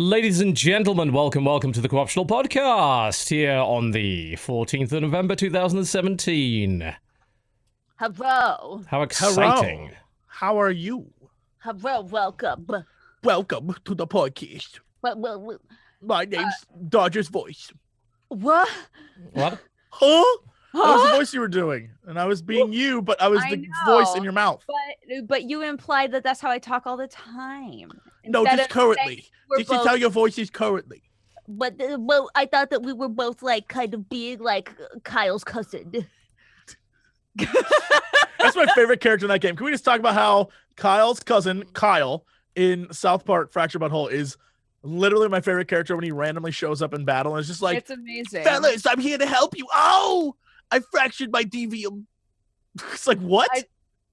Ladies and gentlemen, welcome to the Co-optional Podcast here on the 14th of November 2017. Hello. How exciting. Hello. How are you? Hello, welcome. Welcome to the podcast. What? My name's Dodger's voice. What? What? Huh? That was the voice you were doing. And I was being you, but I was I the know, voice in your mouth. But you implied that that's how I talk all the time. No, Instead just of currently. saying we're This is both- how your voice is currently. But well, I thought that we were both like kind of being like Kyle's cousin. That's my favorite character in that game. Can we just talk about how Kyle's cousin, Kyle, in South Park Fractured But Whole is literally my favorite character when he randomly shows up in battle and it's just like, It's amazing. fellas, I'm here to help you. Oh, I fractured my devium. It's like, what?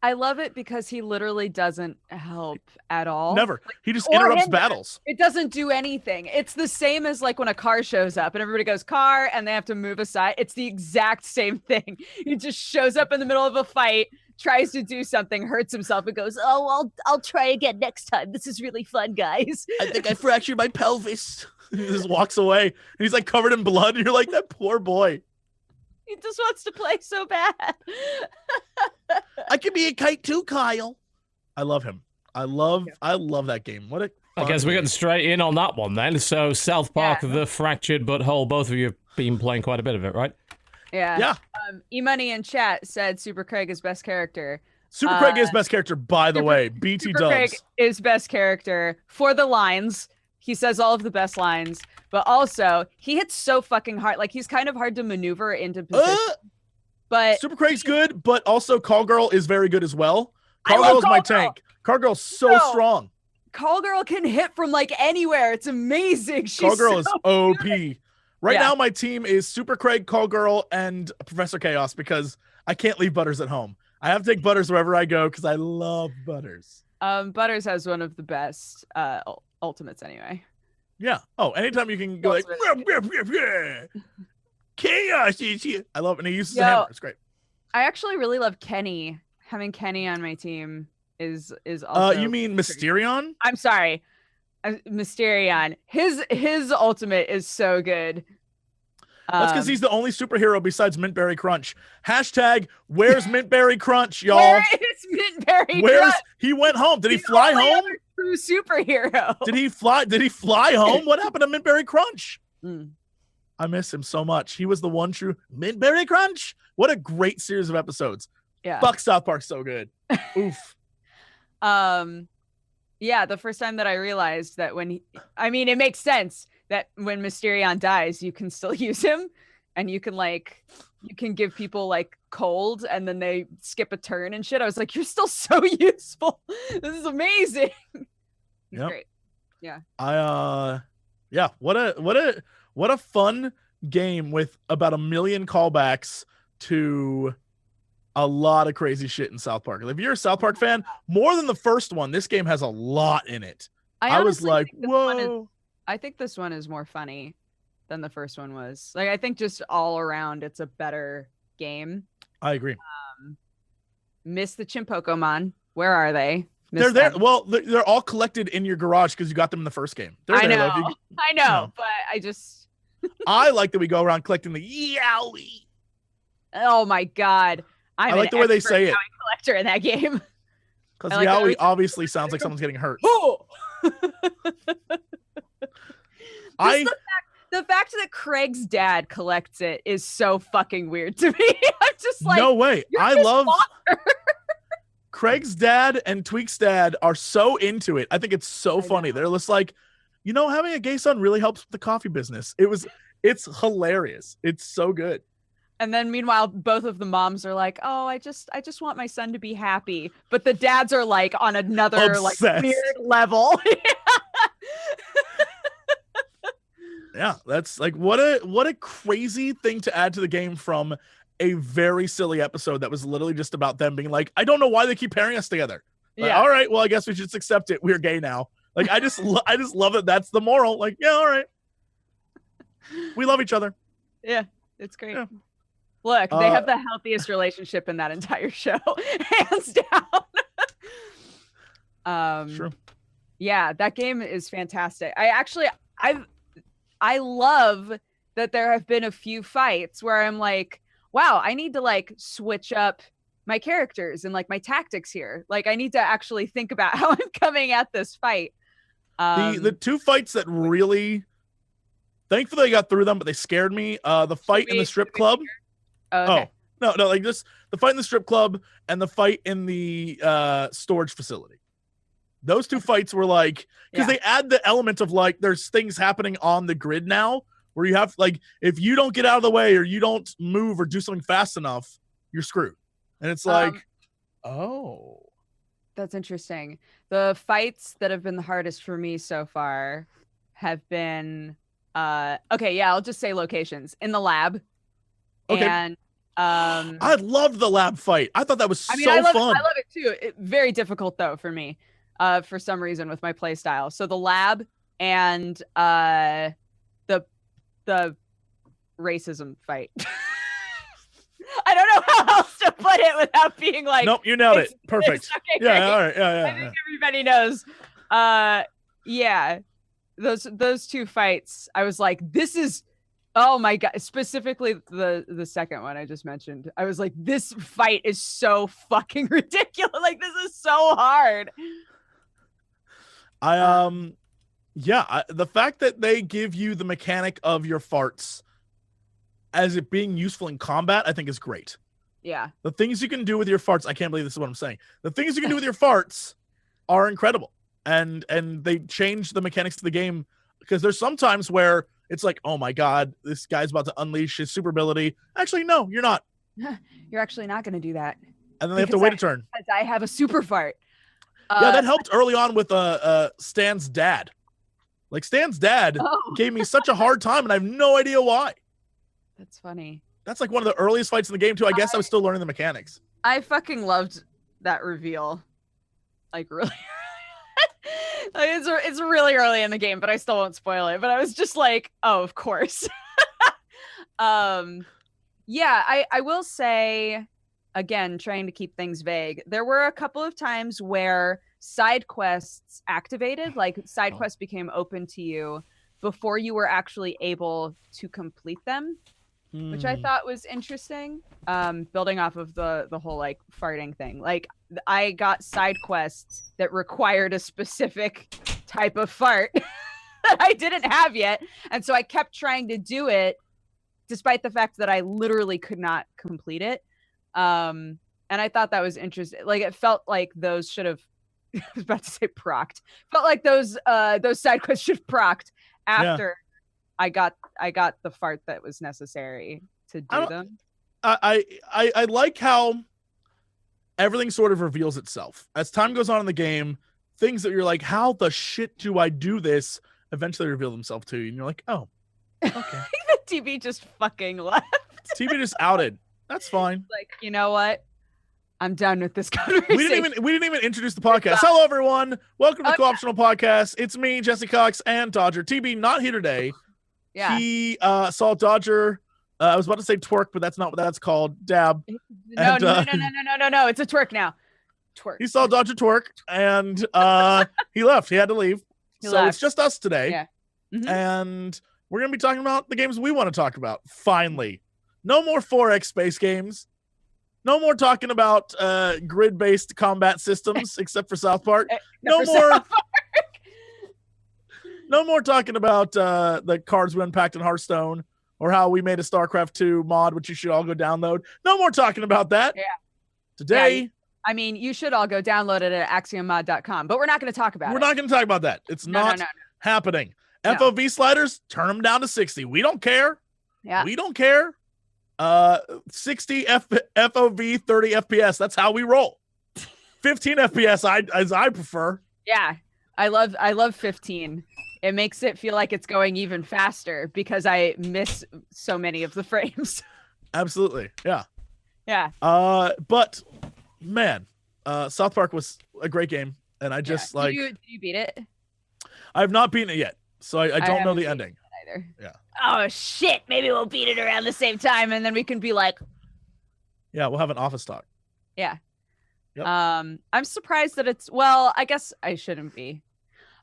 I love it because he literally doesn't help at all. Never. He just or interrupts hinder. battles. It doesn't do anything. It's the same as like when a car shows up and everybody goes car and they have to move aside. It's the exact same thing. He just shows up in the middle of a fight, tries to do something, hurts himself, and goes, "Oh, I'll try again next time. This is really fun, guys." I think I fractured my pelvis. He just walks away. And he's like covered in blood. And you're like, that poor boy. He just wants to play so bad. I can be a kite too, Kyle. I love him. I love that game. What a I guess we're getting straight in on that one then. So, South Park, The Fractured But Whole, both of you have been playing quite a bit of it, right? Yeah. Yeah. E-Money in chat said Super Craig is best character. Super Craig is best character, by the way. BT Super Craig dubs. is best character for the lines. He says all of the best lines, but also he hits so fucking hard. Like he's kind of hard to maneuver into position. But Super Craig's good, but also Call Girl is very good as well. I Call love Girl's my Call Girl. tank. Call Girl's so No. strong. Call Girl can hit from like anywhere. It's amazing. She's Call Girl so is OP. Right Yeah. now, my team is Super Craig, Call Girl, and Professor Chaos because I can't leave Butters at home. I have to take Butters wherever I go because I love Butters. Butters has one of the best ultimates anyway. Yeah. Oh, anytime you can go like, Chaos is here. I love it. And he uses a hammer. It's great. I actually really love Kenny. Having Kenny on my team is also. You mean Mysterion? I'm sorry, Mysterion. His ultimate is so good. That's because he's the only superhero besides Mintberry Crunch. Hashtag where's Mintberry Crunch, y'all? Where is Mintberry Crunch? He went home? Did he fly only home? other true superhero. Did he fly home? What happened to Mintberry Crunch? Mm. I miss him so much. He was the one true Mintberry Crunch. What a great series of episodes. Yeah. Fuck, South Park's so good. Oof. Yeah, the first time that I realized that it makes sense that when Mysterion dies, you can still use him and you can give people like cold and then they skip a turn and shit. I was like, you're still so useful. This is amazing. He's Yep. great. Yeah. Yeah, what a fun game with about 1 million callbacks to a lot of crazy shit in South Park. If you're a South Park fan, more than the first one, this game has a lot in it. I was honestly like, think this one is- whoa. I think this one is more funny than the first one was. Like, I think just all around, it's a better game. I agree. Miss the Chimpokemon. Where are they? They're Miss there. them. Well, they're all collected in your garage because you got them in the first game. They're I there, know. though. I know, but I just. I like that we go around collecting the yowie. Oh my god! I like the way they say it. Yowie collector in that game. Because I like that yowie we- obviously sounds like someone's getting hurt. Oh. I The fact that Craig's dad collects it is so fucking weird to me. I'm just like, no way. you're I his love father. Craig's dad and Tweak's dad are so into it. I think it's so funny. They're just like, having a gay son really helps with the coffee business. It's hilarious. It's so good. And then meanwhile, both of the moms are like, "Oh, I just want my son to be happy," but the dads are like on another like Obsessed. weird level. Yeah, that's like what a crazy thing to add to the game from a very silly episode that was literally just about them being like, I don't know why they keep pairing us together. Like, Yeah. all right, well, I guess we should just accept it. We're gay now. Like, I just love that that's the moral. Like, yeah, all right. We love each other. Yeah, it's great. Yeah. Look, they have the healthiest relationship in that entire show, hands down. True. Yeah, that game is fantastic. I love that there have been a few fights where I'm like, wow, I need to like switch up my characters and like my tactics here. Like I need to actually think about how I'm coming at this fight. The two fights that really, thankfully I got through them, but they scared me. The fight in the strip club. Okay. No, like this, the fight in the strip club and the fight in the storage facility. Those two fights were like, because they add the element of like, there's things happening on the grid now where you have like, if you don't get out of the way or you don't move or do something fast enough, you're screwed. And it's like, oh. That's interesting. The fights that have been the hardest for me so far have been, I'll just say locations. In the lab. Okay. And I loved the lab fight. I thought that was fun. I love it too. Very difficult though for me, for some reason with my play style. So the lab and the racism fight. I don't know how else to put it without being like. Nope, you nailed it. Perfect. Okay, yeah, great. all right. Yeah. I think everybody knows. Yeah, those two fights. I was like, this is. Oh my god! Specifically, the second one I just mentioned. I was like, this fight is so fucking ridiculous. Like, this is so hard. The fact that they give you the mechanic of your farts as it being useful in combat, I think is great. Yeah. The things you can do with your farts, I can't believe this is what I'm saying. The things you can do with your farts are incredible. And they change the mechanics of the game because there's some times where it's like, oh my god, this guy's about to unleash his super ability. Actually, no, you're not. You're actually not going to do that. And then they have to wait a turn. Because I have a super fart. Yeah, that helped early on with Stan's dad. Like Stan's dad gave me such a hard time, and I have no idea why. That's funny. That's like one of the earliest fights in the game too. I guess I was still learning the mechanics. I fucking loved that reveal. Like really. Like it's really early in the game, but I still won't spoil it. But I was just like, oh, of course. Yeah, I will say, again, trying to keep things vague. There were a couple of times where side quests activated, like side quests became open to you before you were actually able to complete them, which I thought was interesting. Building off of the whole like farting thing. Like I got side quests that required a specific type of fart that I didn't have yet. And so I kept trying to do it despite the fact that I literally could not complete it. And I thought that was interesting. Like it felt like those should have I was about to say procced. Felt like those side quests should have procced after I got the fart that was necessary to do them. I like how everything sort of reveals itself as time goes on in the game. Things that you're like, how the shit do I do this? Eventually reveal themselves to you, and you're like, oh, okay. TB just fucking left. TB just outed. That's fine. Like, you know what? I'm done with this conversation. We didn't even introduce the podcast. Hello, everyone. Welcome to the Co-optional Podcast. It's me, Jesse Cox, and Dodger. TB not here today. Yeah. He saw Dodger. I was about to say twerk, but that's not what that's called. Dab. No. It's a twerk now. Twerk. He saw Dodger twerk, and he left. He had to leave. Left. It's just us today. Yeah. Mm-hmm. And we're going to be talking about the games we want to talk about. Finally. No more 4X space games. No more talking about grid-based combat systems, except for South Park. No more talking about the cards we unpacked in Hearthstone, or how we made a StarCraft 2 mod, which you should all go download. No more talking about that. Yeah. Today. Yeah, I mean, you should all go download it at axiommod.com, but we're not going to talk about it. We're not going to talk about that. It's not happening. No. FOV sliders, turn them down to 60. We don't care. Yeah. We don't care. 60 FOV, 30 FPS. That's how we roll. 15 FPS, as I prefer. Yeah, I love 15. It makes it feel like it's going even faster because I miss so many of the frames. Absolutely, yeah. Yeah. But man, South Park was a great game, and I just like. Did you beat it? I have not beaten it yet, so I don't know the ending. Either. Yeah. Oh shit! Maybe we'll beat it around the same time, And then we can be like, yeah, we'll have an office talk. Yeah. Yep. I'm surprised that it's, well, I guess I shouldn't be.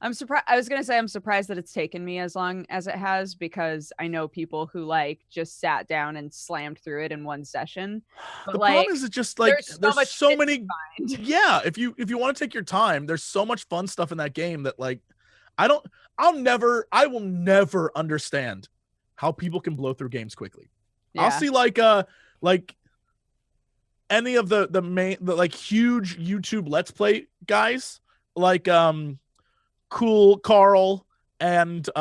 I'm surprised. I was gonna say I'm surprised that it's taken me as long as it has, because I know people who like just sat down and slammed through it in one session. But The like, problem is it's just like there's much so shit to many. find. Yeah, if you want to take your time, there's so much fun stuff in that game that like I will never understand how people can blow through games quickly. I'll see like any of the main like huge YouTube Let's Play guys like Cool Carl and you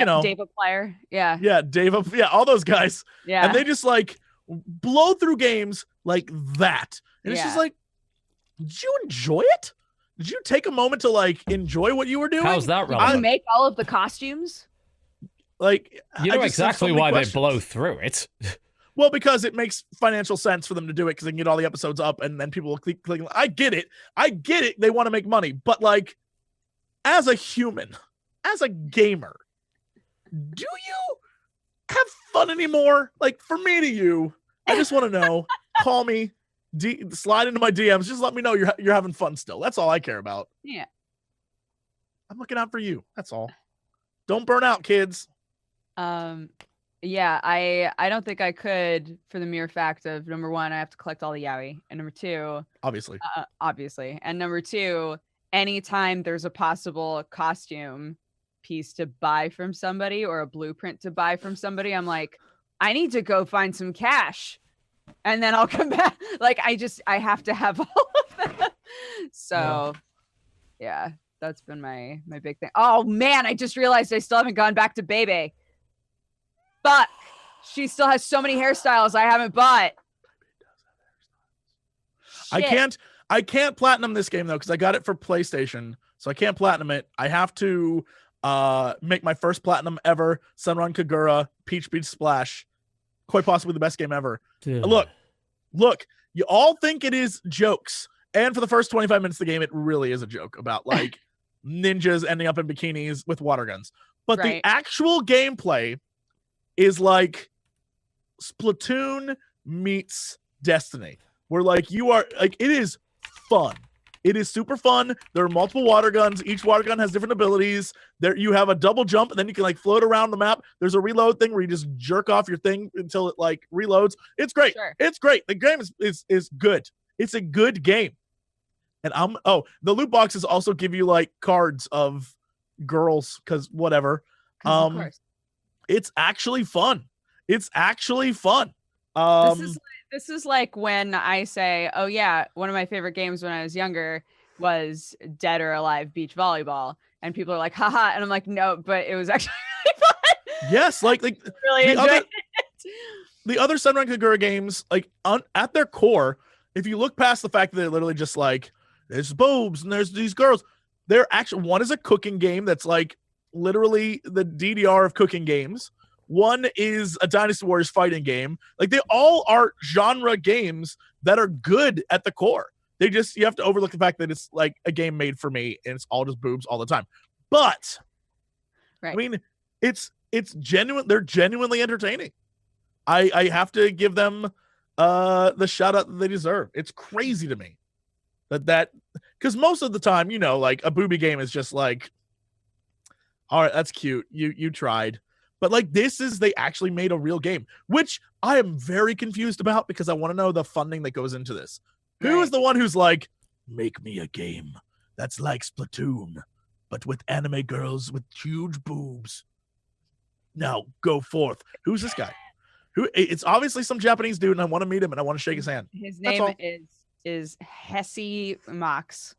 know, Dave Player. Yeah. Dave, all those guys. Yeah. And they just like blow through games like that. And it's just like, did you enjoy it? Did you take a moment to like enjoy what you were doing? How's that Did you relevant? make all of the costumes? Like, You know I just have exactly so many why questions. they blow through it. Well, because it makes financial sense for them to do it because they can get all the episodes up and then people will click. I get it. They want to make money. But like, as a human, as a gamer, do you have fun anymore? Like, from me to you, I just want to know. Call me, slide into my DMs. Just let me know you're having fun still. That's all I care about. Yeah. I'm looking out for you. That's all. Don't burn out, kids. Yeah, I don't think I could, for the mere fact of, number one, I have to collect all the yaoi, and number two, Obviously. obviously, and number two, anytime there's a possible costume piece to buy from somebody or a blueprint to buy from somebody, I'm like, I need to go find some cash, and then I'll come back. Like, I have to have all of them. So yeah, that's been my big thing. Oh man, I just realized I still haven't gone back to Bebe. But she still has so many hairstyles I haven't bought. Shit. I can't platinum this game though because I got it for PlayStation, so I can't platinum it. I have to make my first platinum ever. Sunrun Kagura, Peach Beach Splash, quite possibly the best game ever. Dude. Look, you all think it is jokes, and for the first 25 minutes of the game, it really is a joke about like ninjas ending up in bikinis with water guns. But Right. the actual gameplay is like Splatoon meets Destiny, where like you are like, it is fun. It is super fun. There are multiple water guns. Each water gun has different abilities. There you have a double jump, and then you can like float around the map. There's a reload thing where you just jerk off your thing until it like reloads. It's great. Sure. It's great. The game is good. It's a good game. And the loot boxes also give you like cards of girls because whatever. 'Cause of course. It's actually fun. This is like when I say, oh yeah, one of my favorite games when I was younger was Dead or Alive Beach Volleyball, and people are like, haha, and I'm like, no, but it was actually really fun. Yes, like Really the enjoyed other- it. the other Sunrun Kagura games, like at their core, if you look past the fact that they're literally just like, there's boobs and there's these girls, they're actually, one is a cooking game that's like literally the DDR of cooking games. One is a Dynasty Warriors fighting game. Like they all are genre games that are good at the core. You have to overlook the fact that it's like a game made for me and it's all just boobs all the time. But Right. I mean, it's genuine. They're genuinely entertaining. I have to give them the shout out that they deserve. It's crazy to me that because most of the time, you know, like a booby game is just like, all right, that's cute. You tried. But like they actually made a real game, which I am very confused about because I want to know the funding that goes into this. Who is the one who's like, make me a game that's like Splatoon, but with anime girls with huge boobs? Now go forth. Who's this guy? It's obviously some Japanese dude, and I want to meet him and I want to shake his hand. His That's name all. is Hesse Mox.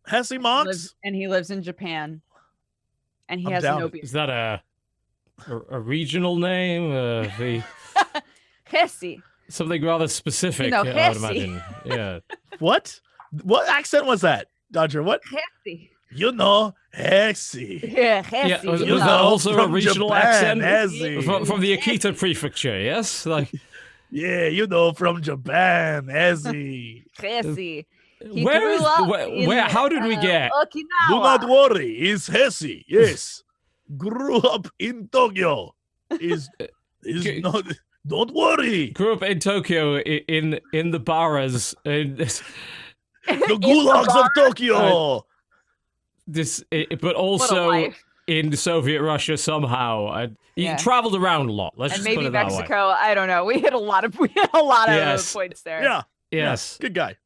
Hesse Mox? And he lives in Japan. And he I'm has down. no beard. Is that a regional name? Hesse. Something rather specific, know, I would Hesse. imagine. Yeah. What accent was that, Dodger? What? Hesse. You know, Hesse. Yeah, Hesse. was you that know. also a regional accent? Hesse. From the Akita prefecture, yes? Like, Yeah, you know, from Japan, Hesse. Hesse. He where grew is up where, in, where? How did we get? Okinawa. Do not worry, it's Hesse. Yes, grew up in Tokyo. Is not. Don't worry. Grew up in Tokyo in the Baras. The gulags of Tokyo. but also life. in Soviet Russia somehow. He Yeah. traveled around a lot. Let's And just put maybe it that way. Mexico. I don't know. We hit a lot of Yes. points there. Yeah. Yes. Good guy.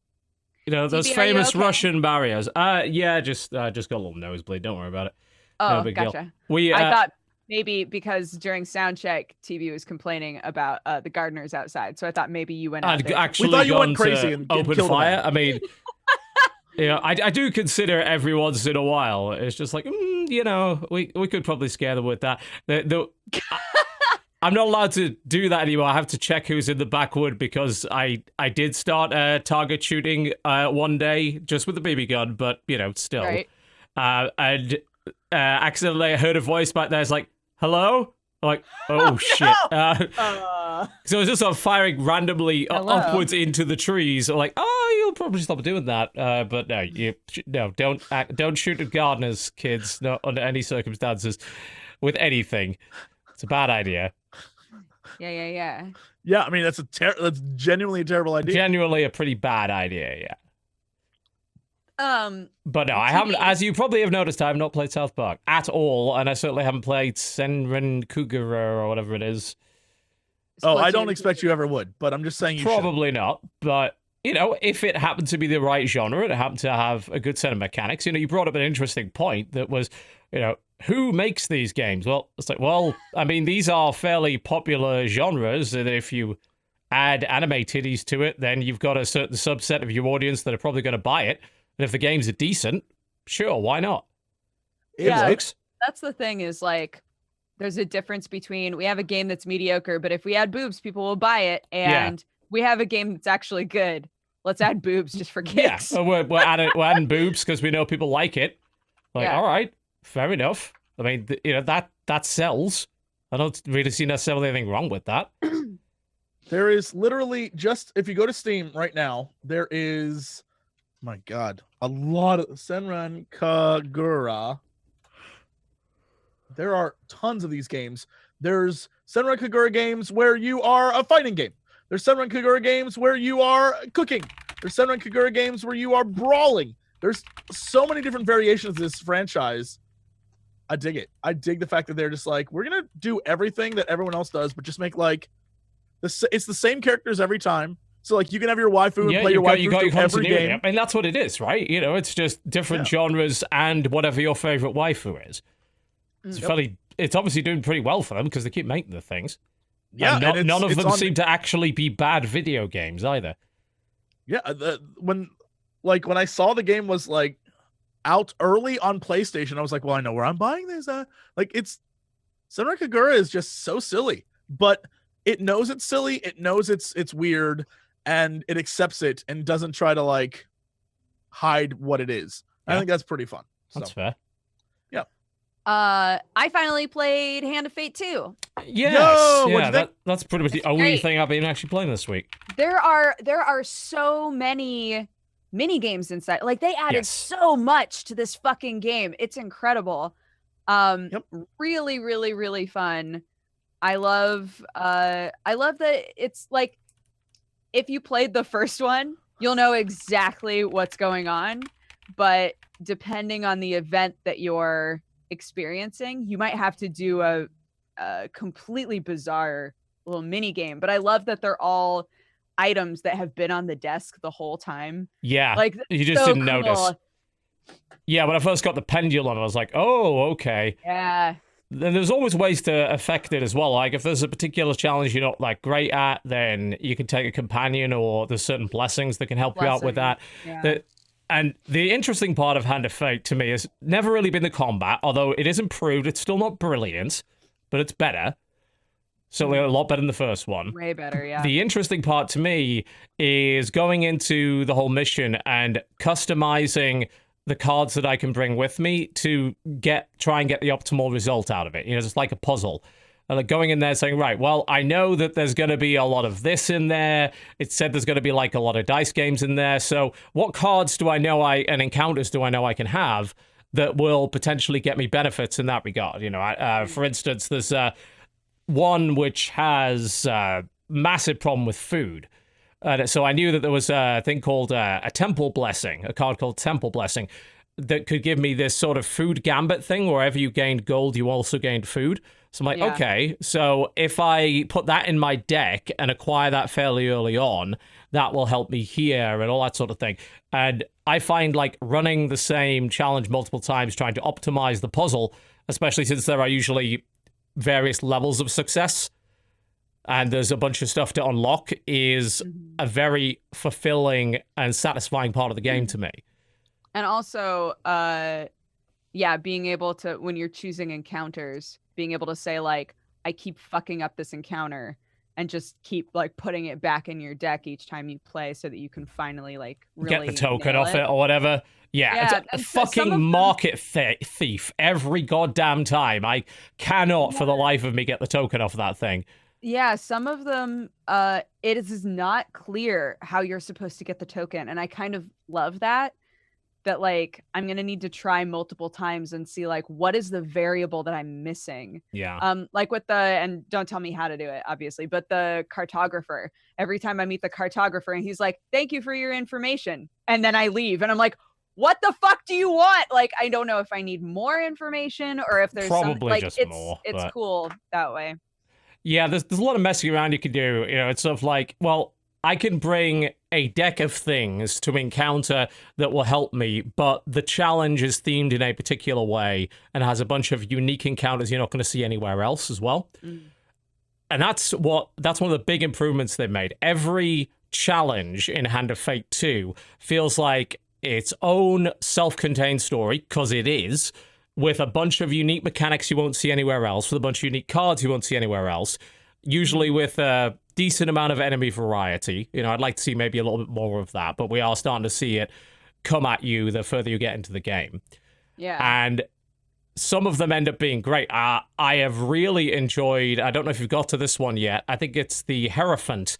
You know, those TB, are you famous okay? Russian barriers. Yeah, just got a little nosebleed. Don't worry about it. Oh, No big deal. gotcha. We I thought maybe because during sound check, TV was complaining about the gardeners outside, so I thought maybe you went out I'd there. actually We thought you gone went crazy to and open killed a fire. man. I mean, I do consider every once in a while. It's just like, you know, we could probably scare them with that. I'm not allowed to do that anymore. I have to check who's in the backwood because I did start target shooting one day just with a BB gun, but you know, still. Right. And accidentally I heard a voice back there. It's like, hello? I'm like, oh shit. So I was just sort of firing randomly Hello. upwards into the trees. I'm like, oh, you'll probably stop doing that. But no, don't shoot at gardeners, kids, not under any circumstances, with anything. It's a bad idea. Yeah. Yeah, I mean that's genuinely a terrible idea. Genuinely a pretty bad idea, yeah. But no, I haven't, as you probably have noticed, I have not played South Park at all, and I certainly haven't played Senran Kugura or whatever it is. Oh, I don't expect you ever would, but I'm just saying you Probably not, but, you know, if it happened to be the right genre, it happened to have a good set of mechanics, you know, you brought up an interesting point that was, you know, who makes these games? Well, it's like, well, I mean, these are fairly popular genres, and if you add anime titties to it, then you've got a certain subset of your audience that are probably going to buy it. And if the games are decent, sure, why not? It works. That's the thing is like, there's a difference between we have a game that's mediocre, but if we add boobs, people will buy it. And we have a game that's actually good. Let's add boobs just for kicks. Yeah, we're adding boobs because we know people like it. Like, all right, fair enough. I mean, you know, that sells. I don't really see necessarily anything wrong with that. There is literally just, if you go to Steam right now, there is, my God, a lot of Senran Kagura. There are tons of these games. There's Senran Kagura games where you are a fighting game. There's Senran Kagura games where you are cooking. There's Senran Kagura games where you are brawling. There's so many different variations of this franchise. I dig it. I dig the fact that they're just like, we're going to do everything that everyone else does, but just make like, it's the same characters every time. So like you can have your waifu and play your waifu through every game. I mean, that's what it is, right? You know, it's just different genres and whatever your favorite waifu is. It's it's obviously doing pretty well for them because they keep making the things. Yeah, and none of them seem to actually be bad video games either. Yeah, when I saw the game was like out early on PlayStation, I was like, well, I know where I'm buying this. Like it's Senran Kagura is just so silly, but it knows it's silly. It knows it's weird, and it accepts it and doesn't try to like hide what it is. Yeah. I think that's pretty fun. That's fair. Yeah. I finally played Hand of Fate 2. Yes. Yo, yeah, that's pretty much the only thing I've been actually playing this week. There are so many mini games inside. Like they added so much to this fucking game. It's incredible. Really, really, really fun. I love that it's like if you played the first one, you'll know exactly what's going on, but depending on the event that you're experiencing, you might have to do a completely bizarre little mini game. But I love that they're all items that have been on the desk the whole time. Yeah, like you just didn't notice. Yeah, when I first got the pendulum, I was like, oh, okay. Yeah. Then there's always ways to affect it as well. Like if there's a particular challenge you're not like great at, then you can take a companion, or there's certain blessings that can help you out with that. Yeah. And the interesting part of Hand of Fate to me has never really been the combat, although it is improved. It's still not brilliant, but it's better. Certainly a lot better than the first one. Way better, yeah. The interesting part to me is going into the whole mission and customizing the cards that I can bring with me to try and get the optimal result out of it. You know, it's like a puzzle. And like going in there saying, right, well, I know that there's going to be a lot of this in there. It said there's going to be like a lot of dice games in there. So what cards do I know and encounters do I know I can have that will potentially get me benefits in that regard? You know, for instance, there's one which has a massive problem with food. So I knew that there was a thing called a Temple Blessing, a card called Temple Blessing. that could give me this sort of food gambit thing. Wherever you gained gold, you also gained food. So I'm like, Yeah. okay, so if I put that in my deck and acquire that fairly early on, that will help me here and all that sort of thing. And I find like running the same challenge multiple times, trying to optimize the puzzle, especially since there are usually various levels of success and there's a bunch of stuff to unlock, is a very fulfilling and satisfying part of the game to me. And also, being able to, when you're choosing encounters, being able to say like, I keep fucking up this encounter, and just keep like putting it back in your deck each time you play, so that you can finally like really get the token nail off it or whatever. Yeah, it's a and so some fucking of them- market thief every goddamn time. I cannot for the life of me get the token off that thing. Yeah, some of them, it is not clear how you're supposed to get the token, and I kind of love that like I'm gonna need to try multiple times and see like what is the variable that I'm missing. Yeah. Like with the, and don't tell me how to do it, obviously, but the cartographer, every time I meet the cartographer and he's like, thank you for your information, and then I leave and I'm like, what the fuck do you want? Like, I don't know if I need more information or if there's Probably like just it's more, it's but- cool that way. Yeah, there's a lot of messing around you can do. You know, it's sort of like, well, I can bring a deck of things to encounter that will help me, but the challenge is themed in a particular way and has a bunch of unique encounters you're not going to see anywhere else as well. And that's one of the big improvements they've made. Every challenge in Hand of Fate 2 feels like its own self-contained story, because it is, with a bunch of unique mechanics you won't see anywhere else, with a bunch of unique cards you won't see anywhere else, usually with a decent amount of enemy variety. You know, I'd like to see maybe a little bit more of that, but we are starting to see it come at you the further you get into the game. Yeah. And some of them end up being great. I have really enjoyed, I don't know if you've got to this one yet, I think it's the Hierophant,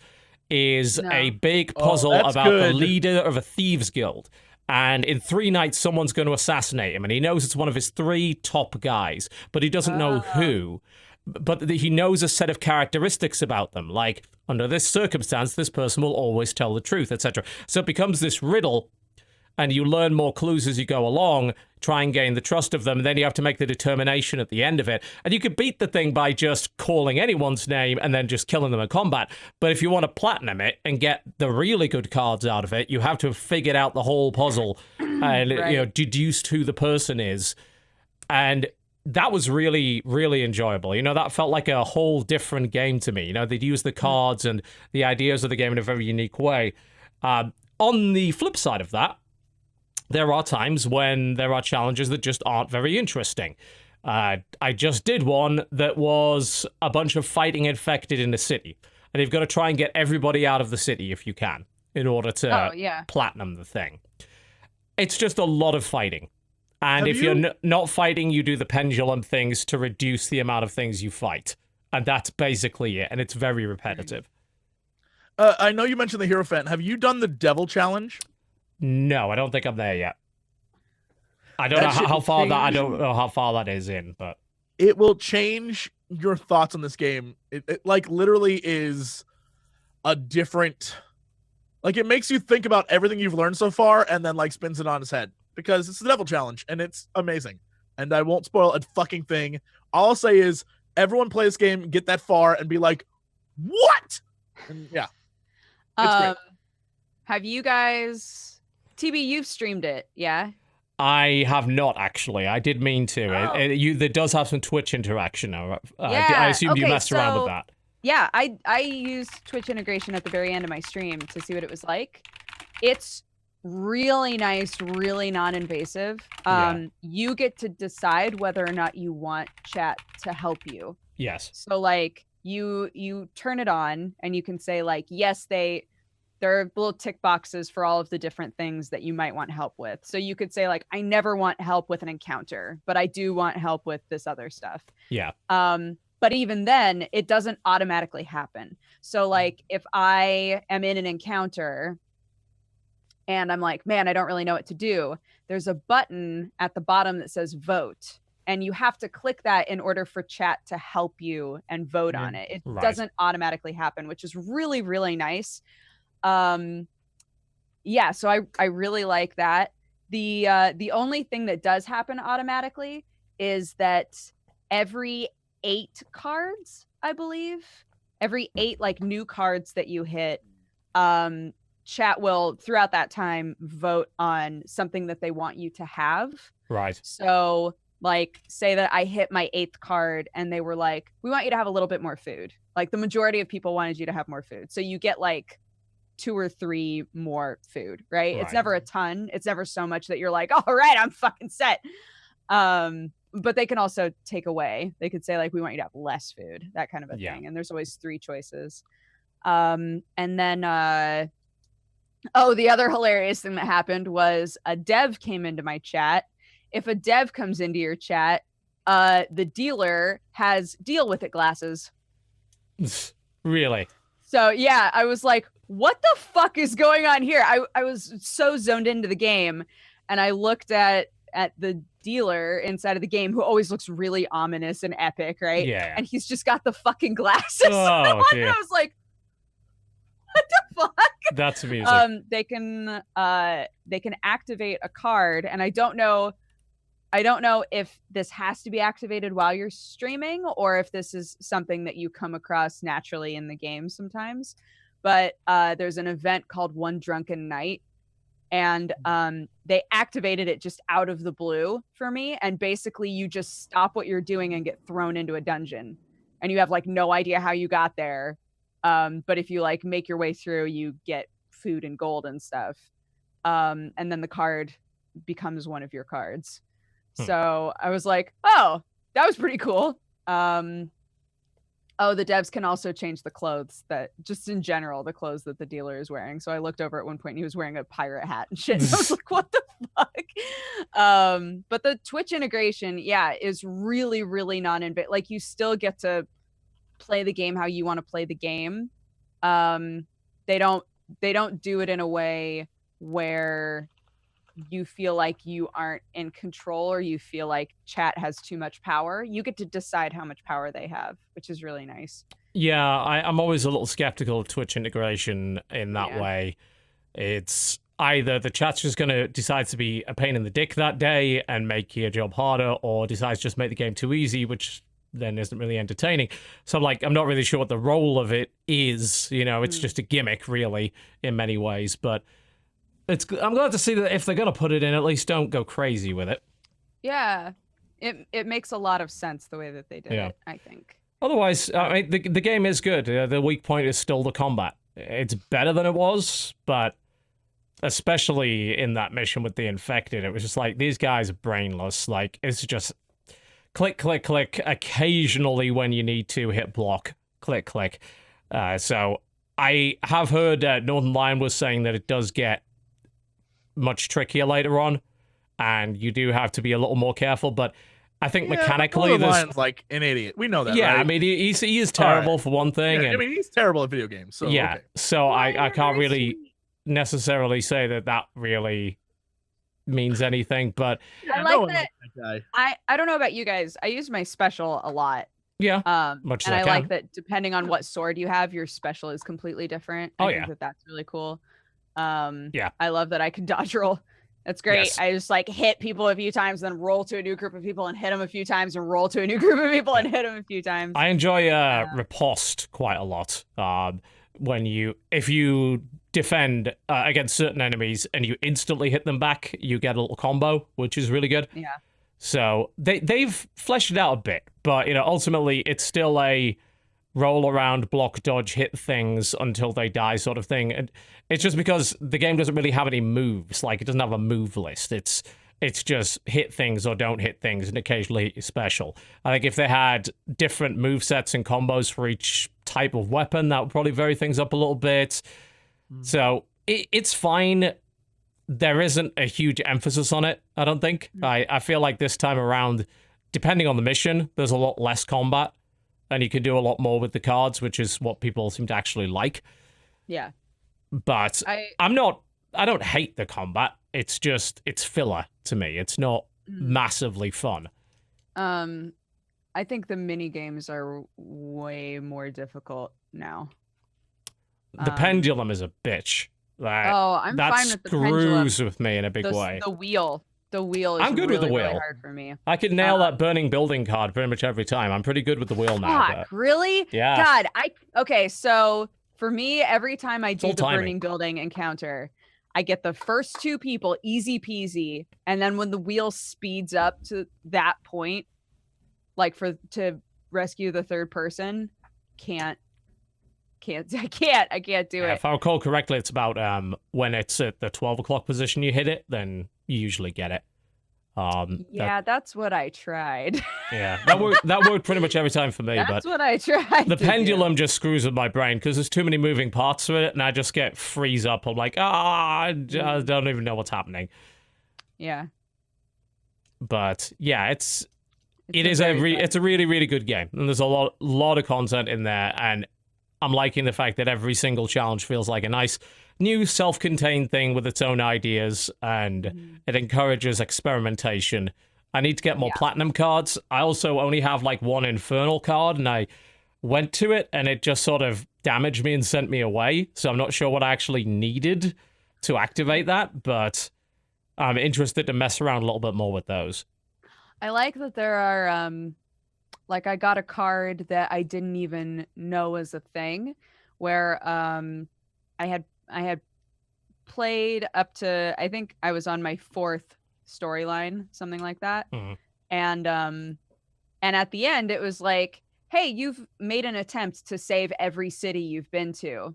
is No. a big Oh, puzzle that's about the good. leader of a thieves guild. And in 3 nights, someone's going to assassinate him, and he knows it's one of his 3 top guys, but he doesn't know who. But he knows a set of characteristics about them, like, under this circumstance, this person will always tell the truth, etc. So it becomes this riddle, and you learn more clues as you go along, try and gain the trust of them, and then you have to make the determination at the end of it. And you could beat the thing by just calling anyone's name and then just killing them in combat. But if you want to platinum it and get the really good cards out of it, you have to have figured out the whole puzzle and Right. deduced who the person is. And that was really, really enjoyable. You know, that felt like a whole different game to me. You know, they'd use the cards and the ideas of the game in a very unique way. On the flip side of that, there are times when there are challenges that just aren't very interesting. I just did one that was a bunch of fighting infected in the city. And you've got to try and get everybody out of the city if you can, in order to platinum the thing. It's just a lot of fighting. And Have if you're not fighting, you do the pendulum things to reduce the amount of things you fight. And that's basically it. And it's very repetitive. I know you mentioned the Hierophant. Have you done the Devil Challenge? No, I don't think I'm there yet. I don't That know shit how will far that I change- don't know how far that is in, but It will change your thoughts on this game. It like literally is a different, like, it makes you think about everything you've learned so far and then like spins it on its head, because it's the Devil Challenge and it's amazing. And I won't spoil a fucking thing. All I'll say is everyone play this game, get that far, and be like, what? And yeah. It's great. Have you guys, TB, you've streamed it, yeah? I have not actually. I did mean to. Oh. There does have some Twitch interaction. I Yeah, assumed you okay, messed around with so- that. Yeah, I used Twitch integration at the very end of my stream to see what it was like. It's really nice, really non-invasive. You get to decide whether or not you want chat to help you. Yes. So like you turn it on and you can say like, yes, there are little tick boxes for all of the different things that you might want help with. So you could say like, I never want help with an encounter, but I do want help with this other stuff. Yeah. But even then, it doesn't automatically happen. So like if I am in an encounter and I'm like, man, I don't really know what to do, there's a button at the bottom that says vote. And you have to click that in order for chat to help you and vote on it. It Right. doesn't automatically happen, which is really, really nice. Yeah, so I really like that. The only thing that does happen automatically is that every 8 cards, I believe, every 8 like new cards that you hit, chat will throughout that time vote on something that they want you to have. Right. So like say that I hit my 8th card and they were like, we want you to have a little bit more food. Like the majority of people wanted you to have more food. So you get like 2 or 3 more food, right? It's never a ton. It's never so much that you're like, all right, I'm fucking set. But they can also take away. They could say like, we want you to have less food, that kind of a thing. And there's always 3 choices. And then, the other hilarious thing that happened was a dev came into my chat. If a dev comes into your chat, the dealer has deal with it glasses. Really? So yeah, I was like, what the fuck is going on here? I was so zoned into the game, and I looked at the dealer inside of the game, who always looks really ominous and epic, right? Yeah. And he's just got the fucking glasses on, and I was like, what the fuck? That's amusing. They can activate a card, and I don't know if this has to be activated while you're streaming or if this is something that you come across naturally in the game sometimes. But there's an event called One Drunken Night, and they activated it just out of the blue for me. And basically you just stop what you're doing and get thrown into a dungeon, and you have like no idea how you got there. But if you like make your way through, you get food and gold and stuff. And then the card becomes one of your cards. So I was like, oh, that was pretty cool. The devs can also change the clothes that just in general, the clothes that the dealer is wearing. So I looked over at one point and he was wearing a pirate hat and shit. And I was like, what the fuck? But the Twitch integration, is really, really non-invasive. Like you still get to play the game how you want to play the game. They don't do it in a way where you feel like you aren't in control or you feel like chat has too much power. You get to decide how much power they have, which is really nice. Yeah, I'm always a little skeptical of Twitch integration in that way. It's either the chat's just going to decide to be a pain in the dick that day and make your job harder, or decides to just make the game too easy, which then isn't really entertaining. So I'm not really sure what the role of it is. It's just a gimmick, really, in many ways. But I'm glad to see that if they're going to put it in, at least don't go crazy with it. Yeah, it makes a lot of sense the way that they did it, I think. Otherwise, the game is good. The weak point is still the combat. It's better than it was, but especially in that mission with the infected, it was just like, these guys are brainless. Like, it's just click, click, click. Occasionally, when you need to, hit block. Click, click. So I have heard Northern Lion was saying that it does get much trickier later on, and you do have to be a little more careful. But I think mechanically, Lion's like an idiot. We know that. Yeah, right? I mean, he is terrible for one thing. Yeah, and, I mean, he's terrible at video games. So yeah, okay. so I can't really necessarily say that really means anything. But I like that. I don't know about you guys. I use my special a lot. Yeah, much and I like that depending on what sword you have, your special is completely different. I think that's really cool. I love that I can dodge roll. That's great. Yes. I just hit people a few times, then roll to a new group of people and hit them a few times, and roll to a new group of people and hit them a few times. I enjoy riposte quite a lot. If you defend against certain enemies and you instantly hit them back, you get a little combo, which is really good. Yeah. So they've fleshed it out a bit, but ultimately it's still a roll around, block, dodge, hit things until they die sort of thing. And it's just because the game doesn't really have any moves. Like, it doesn't have a move list. It's just hit things or don't hit things and occasionally hit your special. I think if they had different move sets and combos for each type of weapon, that would probably vary things up a little bit. So it's fine. There isn't a huge emphasis on it, I don't think. I feel like this time around, depending on the mission, there's a lot less combat. And you can do a lot more with the cards, which is what people seem to actually like. Yeah. But I don't hate the combat. It's just, it's filler to me. It's not massively fun. I think the mini games are way more difficult now. The pendulum is a bitch. That Oh, I'm that fine with the pendulum. screws with me in a big way. The wheel. The wheel is I'm good with really, the really wheel. hard for me. I could nail that burning building card pretty much every time. I'm pretty good with the wheel now. Fuck, really? Yeah. God, okay, so for me, every time I do all the timing. burning building encounter, I get the first 2 people easy peasy, and then when the wheel speeds up to that point, like to rescue the third person, I can't do Yeah, it. if I recall correctly, it's about when it's at the 12 o'clock position you hit it, then you usually get it. That's what I tried. Yeah, that worked pretty much every time for me. That's but what I tried. the to pendulum just screws with my brain because there's too many moving parts to it, and I just get freeze up. I'm like, I don't even know what's happening. do. Yeah. But yeah, it's a very really, really good game, and there's a lot of content in there, and I'm liking the fact that every single challenge feels like a nice new self-contained thing with its own ideas, and it encourages experimentation. I need to get more platinum cards. I also only have like 1 infernal card, and I went to it and it just sort of damaged me and sent me away, so I'm not sure what I actually needed to activate that, but I'm interested to mess around a little bit more with those. I like that there are like I got a card that I didn't even know was a thing, where I had played up to, I think I was on my 4th storyline, something like that. And at the end it was like, hey, you've made an attempt to save every city you've been to.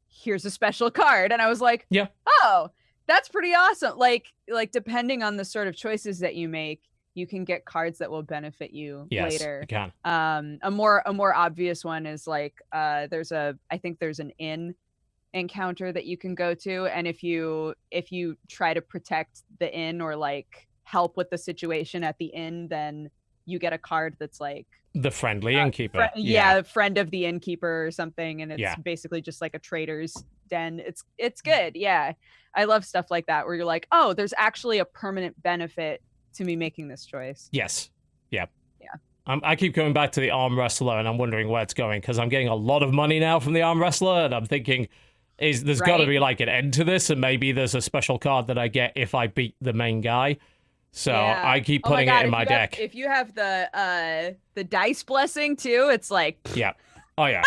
Here's a special card. And I was like, yeah, oh, that's pretty awesome. Like depending on the sort of choices that you make, you can get cards that will benefit you later. You can. A more obvious one is like I think there's an inn encounter that you can go to, and if you try to protect the inn or like help with the situation at the inn, then you get a card that's like the friendly innkeeper. Friend of the innkeeper or something, and it's basically just like a trader's den. It's good. Yeah, I love stuff like that where you're like, oh, there's actually a permanent benefit to me making this choice. Yes. Yeah. I keep going back to the arm wrestler, and I'm wondering where it's going because I'm getting a lot of money now from the arm wrestler, and I'm thinking, there's got to be like an end to this, and maybe there's a special card that I get if I beat the main guy. So I keep putting it in my deck. If you have the dice blessing too, it's like yeah. Oh yeah.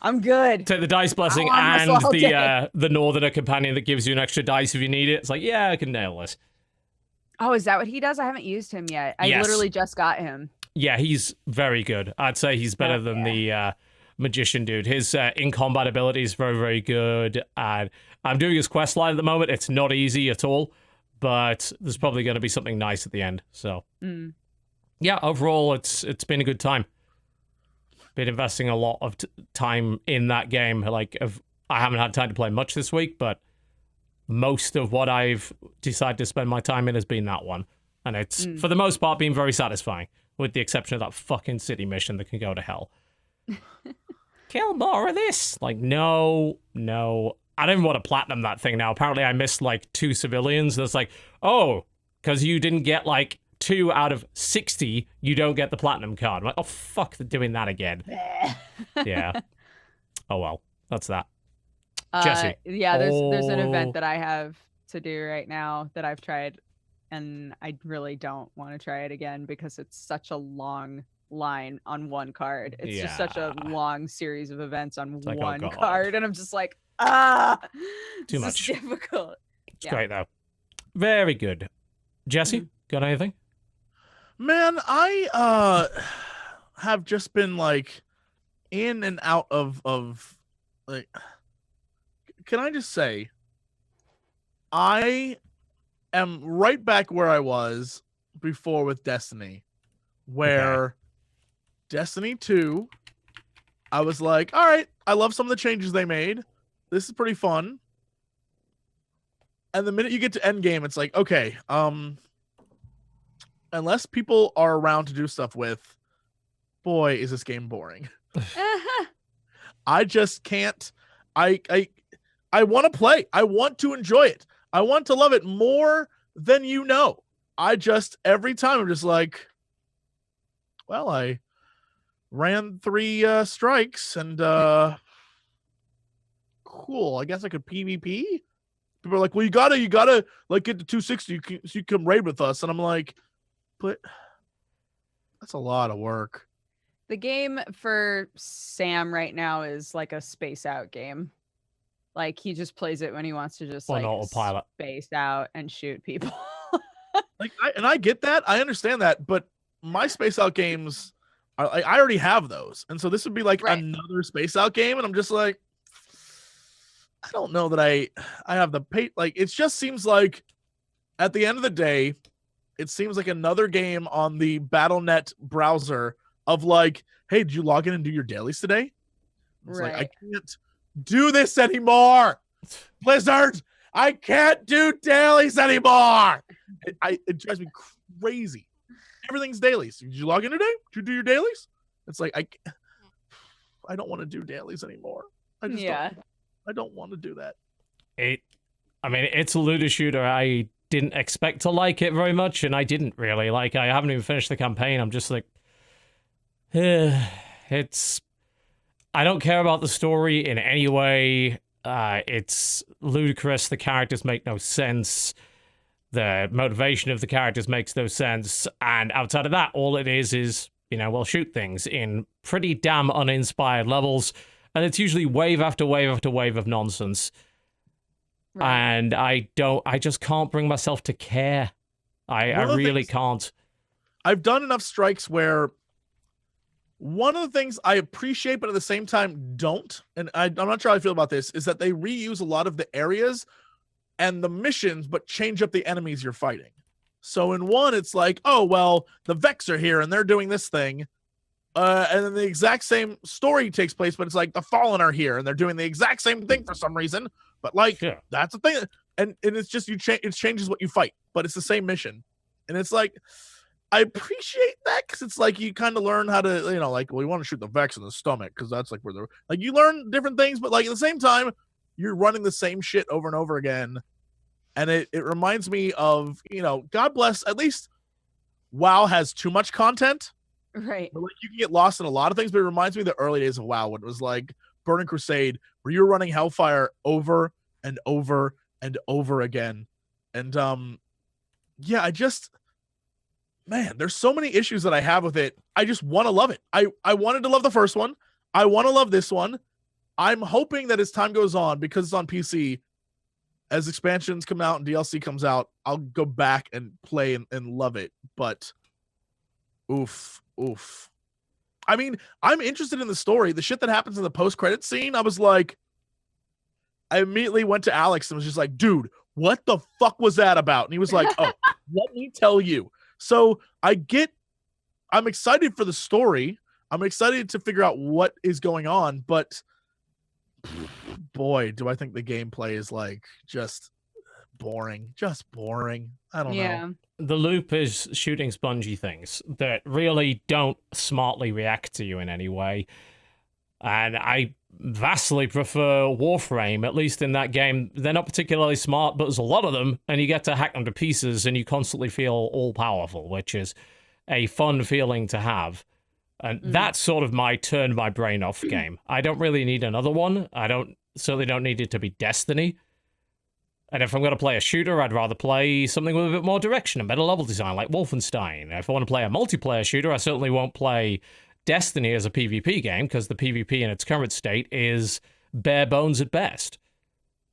I'm good. Take the dice blessing and the northerner companion that gives you an extra dice if you need it. It's like, yeah, I can nail this. Oh, is that what he does? I haven't used him yet. I literally just got him. Yeah, he's very good. I'd say he's better than the magician dude. His in-combat ability is very, very good. And I'm doing his quest line at the moment. It's not easy at all, but there's probably going to be something nice at the end. So, yeah, overall, it's been a good time. Been investing a lot of time in that game. Like, I haven't had time to play much this week, but most of what I've decided to spend my time in has been that one. And it's, for the most part, been very satisfying, with the exception of that fucking city mission that can go to hell. Kill more of this. Like, no. I don't even want to platinum that thing now. Apparently I missed, like, 2 civilians. That's like, oh, because you didn't get, like, 2 out of 60, you don't get the platinum card. I'm like, oh, fuck, they're doing that again. Yeah. Oh, well. That's that. Jesse. Yeah, there's an event that I have to do right now that I've tried, and I really don't want to try it again because it's such a long line on one card. It's just such a long series of events on one card, and I'm just like, too much. This is difficult. It's great though. Very good. Jesse, got anything? Man, I have just been like in and out of like, can I just say I am right back where I was before with Destiny, where Destiny 2, I was like, all right, I love some of the changes they made. This is pretty fun. And the minute you get to endgame, it's like, okay, unless people are around to do stuff with, boy, is this game boring. I just can't. I want to play. I want to enjoy it. I want to love it more than you know. I just, every time I'm just like, well, I ran 3 strikes and cool. I guess I could PvP. People are like, well, you gotta like get to 260 so you can raid with us. And I'm like, but that's a lot of work. The game for Sam right now is like a space out game. Like he just plays it when he wants to just On like autopilot. space out and shoot people. Like, I get that, I understand that, but my space out games are like, I already have those, and so this would be like Right. another space out game, and I'm just like, I don't know that I have the pay. Like, it just seems like at the end of the day, it seems like another game on the BattleNet browser of like, hey, did you log in and do your dailies today? It's like, I Right. can't do this anymore, Blizzard. I can't do dailies anymore. It drives me crazy. Everything's dailies. Did you log in today? Did you do your dailies? It's like I don't want to do dailies anymore. I just I don't want to do that. I mean, it's a looter shooter. I didn't expect to like it very much, and I didn't really. Like, I haven't even finished the campaign. I'm just like, it's... I don't care about the story in any way. It's ludicrous. The characters make no sense. The motivation of the characters makes no sense. And outside of that, all it is, you know, we'll shoot things in pretty damn uninspired levels. And it's usually wave after wave after wave of nonsense. Right. And I just can't bring myself to care. I really can't. I've done enough strikes where one of the things I appreciate, but at the same time don't, and I'm not sure how I feel about this, is that they reuse a lot of the areas and the missions, but change up the enemies you're fighting. So in one, it's like, oh, well, the Vex are here and they're doing this thing. And then the exact same story takes place, but it's like the Fallen are here and they're doing the exact same thing for some reason. But like, Yeah. that's the thing. And it's just, it changes what you fight, but it's the same mission. And it's like, I appreciate that because it's like you kind of learn how to, you know, like, well, you want to shoot the Vex in the stomach because that's like where they're like, you learn different things, but like at the same time, you're running the same shit over and over again. And it reminds me of, you know, God bless, at least WoW has too much content. Right. But like you can get lost in a lot of things, but it reminds me of the early days of WoW when it was like Burning Crusade, where you were running Hellfire over and over and over again. And yeah, man, there's so many issues that I have with it. I just want to love it. I wanted to love the first one. I want to love this one. I'm hoping that as time goes on, because it's on PC, as expansions come out and DLC comes out, I'll go back and play and love it. But oof. I mean, I'm interested in the story. The shit that happens in the post-credit scene, I was like, I immediately went to Alex and was just like, dude, what the fuck was that about? And he was like, oh, let me tell you. So I'm excited for the story. I'm excited to figure out what is going on, but boy, do I think the gameplay is like just boring. I don't know. The loop is shooting spongy things that really don't smartly react to you in any way. And I vastly prefer Warframe, at least in that game. They're not particularly smart, but there's a lot of them, and you get to hack them to pieces, and you constantly feel all-powerful, which is a fun feeling to have. And that's sort of my turn my brain off game. I don't really need another one. Certainly don't need it to be Destiny. And if I'm going to play a shooter, I'd rather play something with a bit more direction and better level design, like Wolfenstein. If I want to play a multiplayer shooter, I certainly won't play Destiny as a PvP game, because the PvP in its current state is bare bones at best.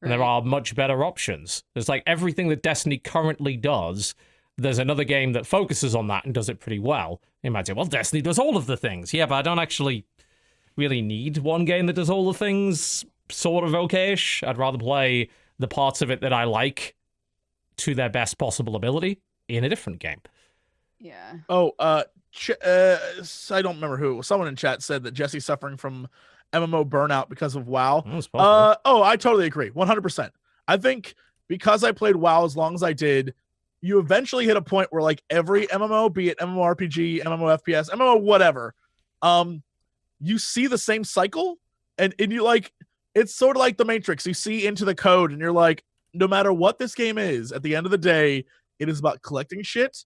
And there are much better options. There's like everything that Destiny currently does, there's another game that focuses on that and does it pretty well. You might say, well, Destiny does all of the things. Yeah, but I don't actually really need one game that does all the things sort of okay-ish. I'd rather play the parts of it that I like to their best possible ability in a different game. Yeah. Oh, I don't remember who. Someone in chat said that Jesse's suffering from MMO burnout because of WoW. I totally agree. 100%. I think because I played WoW as long as I did, you eventually hit a point where like every MMO, be it MMORPG, MMO FPS, MMO whatever, you see the same cycle, and you like, it's sort of like the Matrix. You see into the code and you're like, no matter what this game is, at the end of the day, it is about collecting shit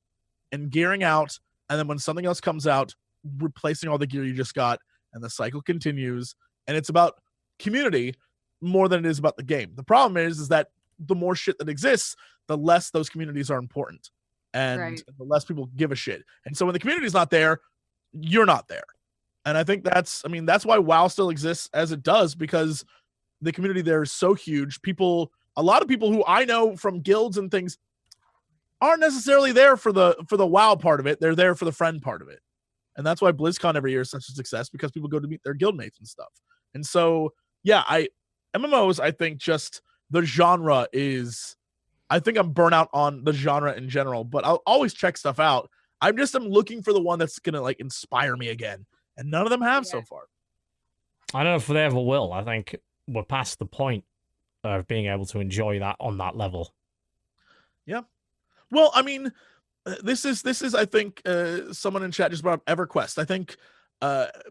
and gearing out, and then when something else comes out, replacing all the gear you just got, and the cycle continues. And it's about community. more than it is about the game. The problem is that the more shit that exists, the less those communities are important, and the less people give a shit. And so when the community's not there, you're not there. And I think that's why WoW still exists as it does, because the community there is so huge. A lot of people who I know from guilds and things aren't necessarily there for the WoW part of it. They're there for the friend part of it. And that's why BlizzCon every year is such a success, because people go to meet their guildmates and stuff. And so, yeah, MMOs, I think just the genre is, I think I'm burnt out on the genre in general, but I'll always check stuff out. I'm looking for the one that's going to like inspire me again. And none of them have so far. I don't know if they ever will. I think we're past the point of being able to enjoy that on that level. Yeah. Well, I mean, this is I think someone in chat just brought up EverQuest. I think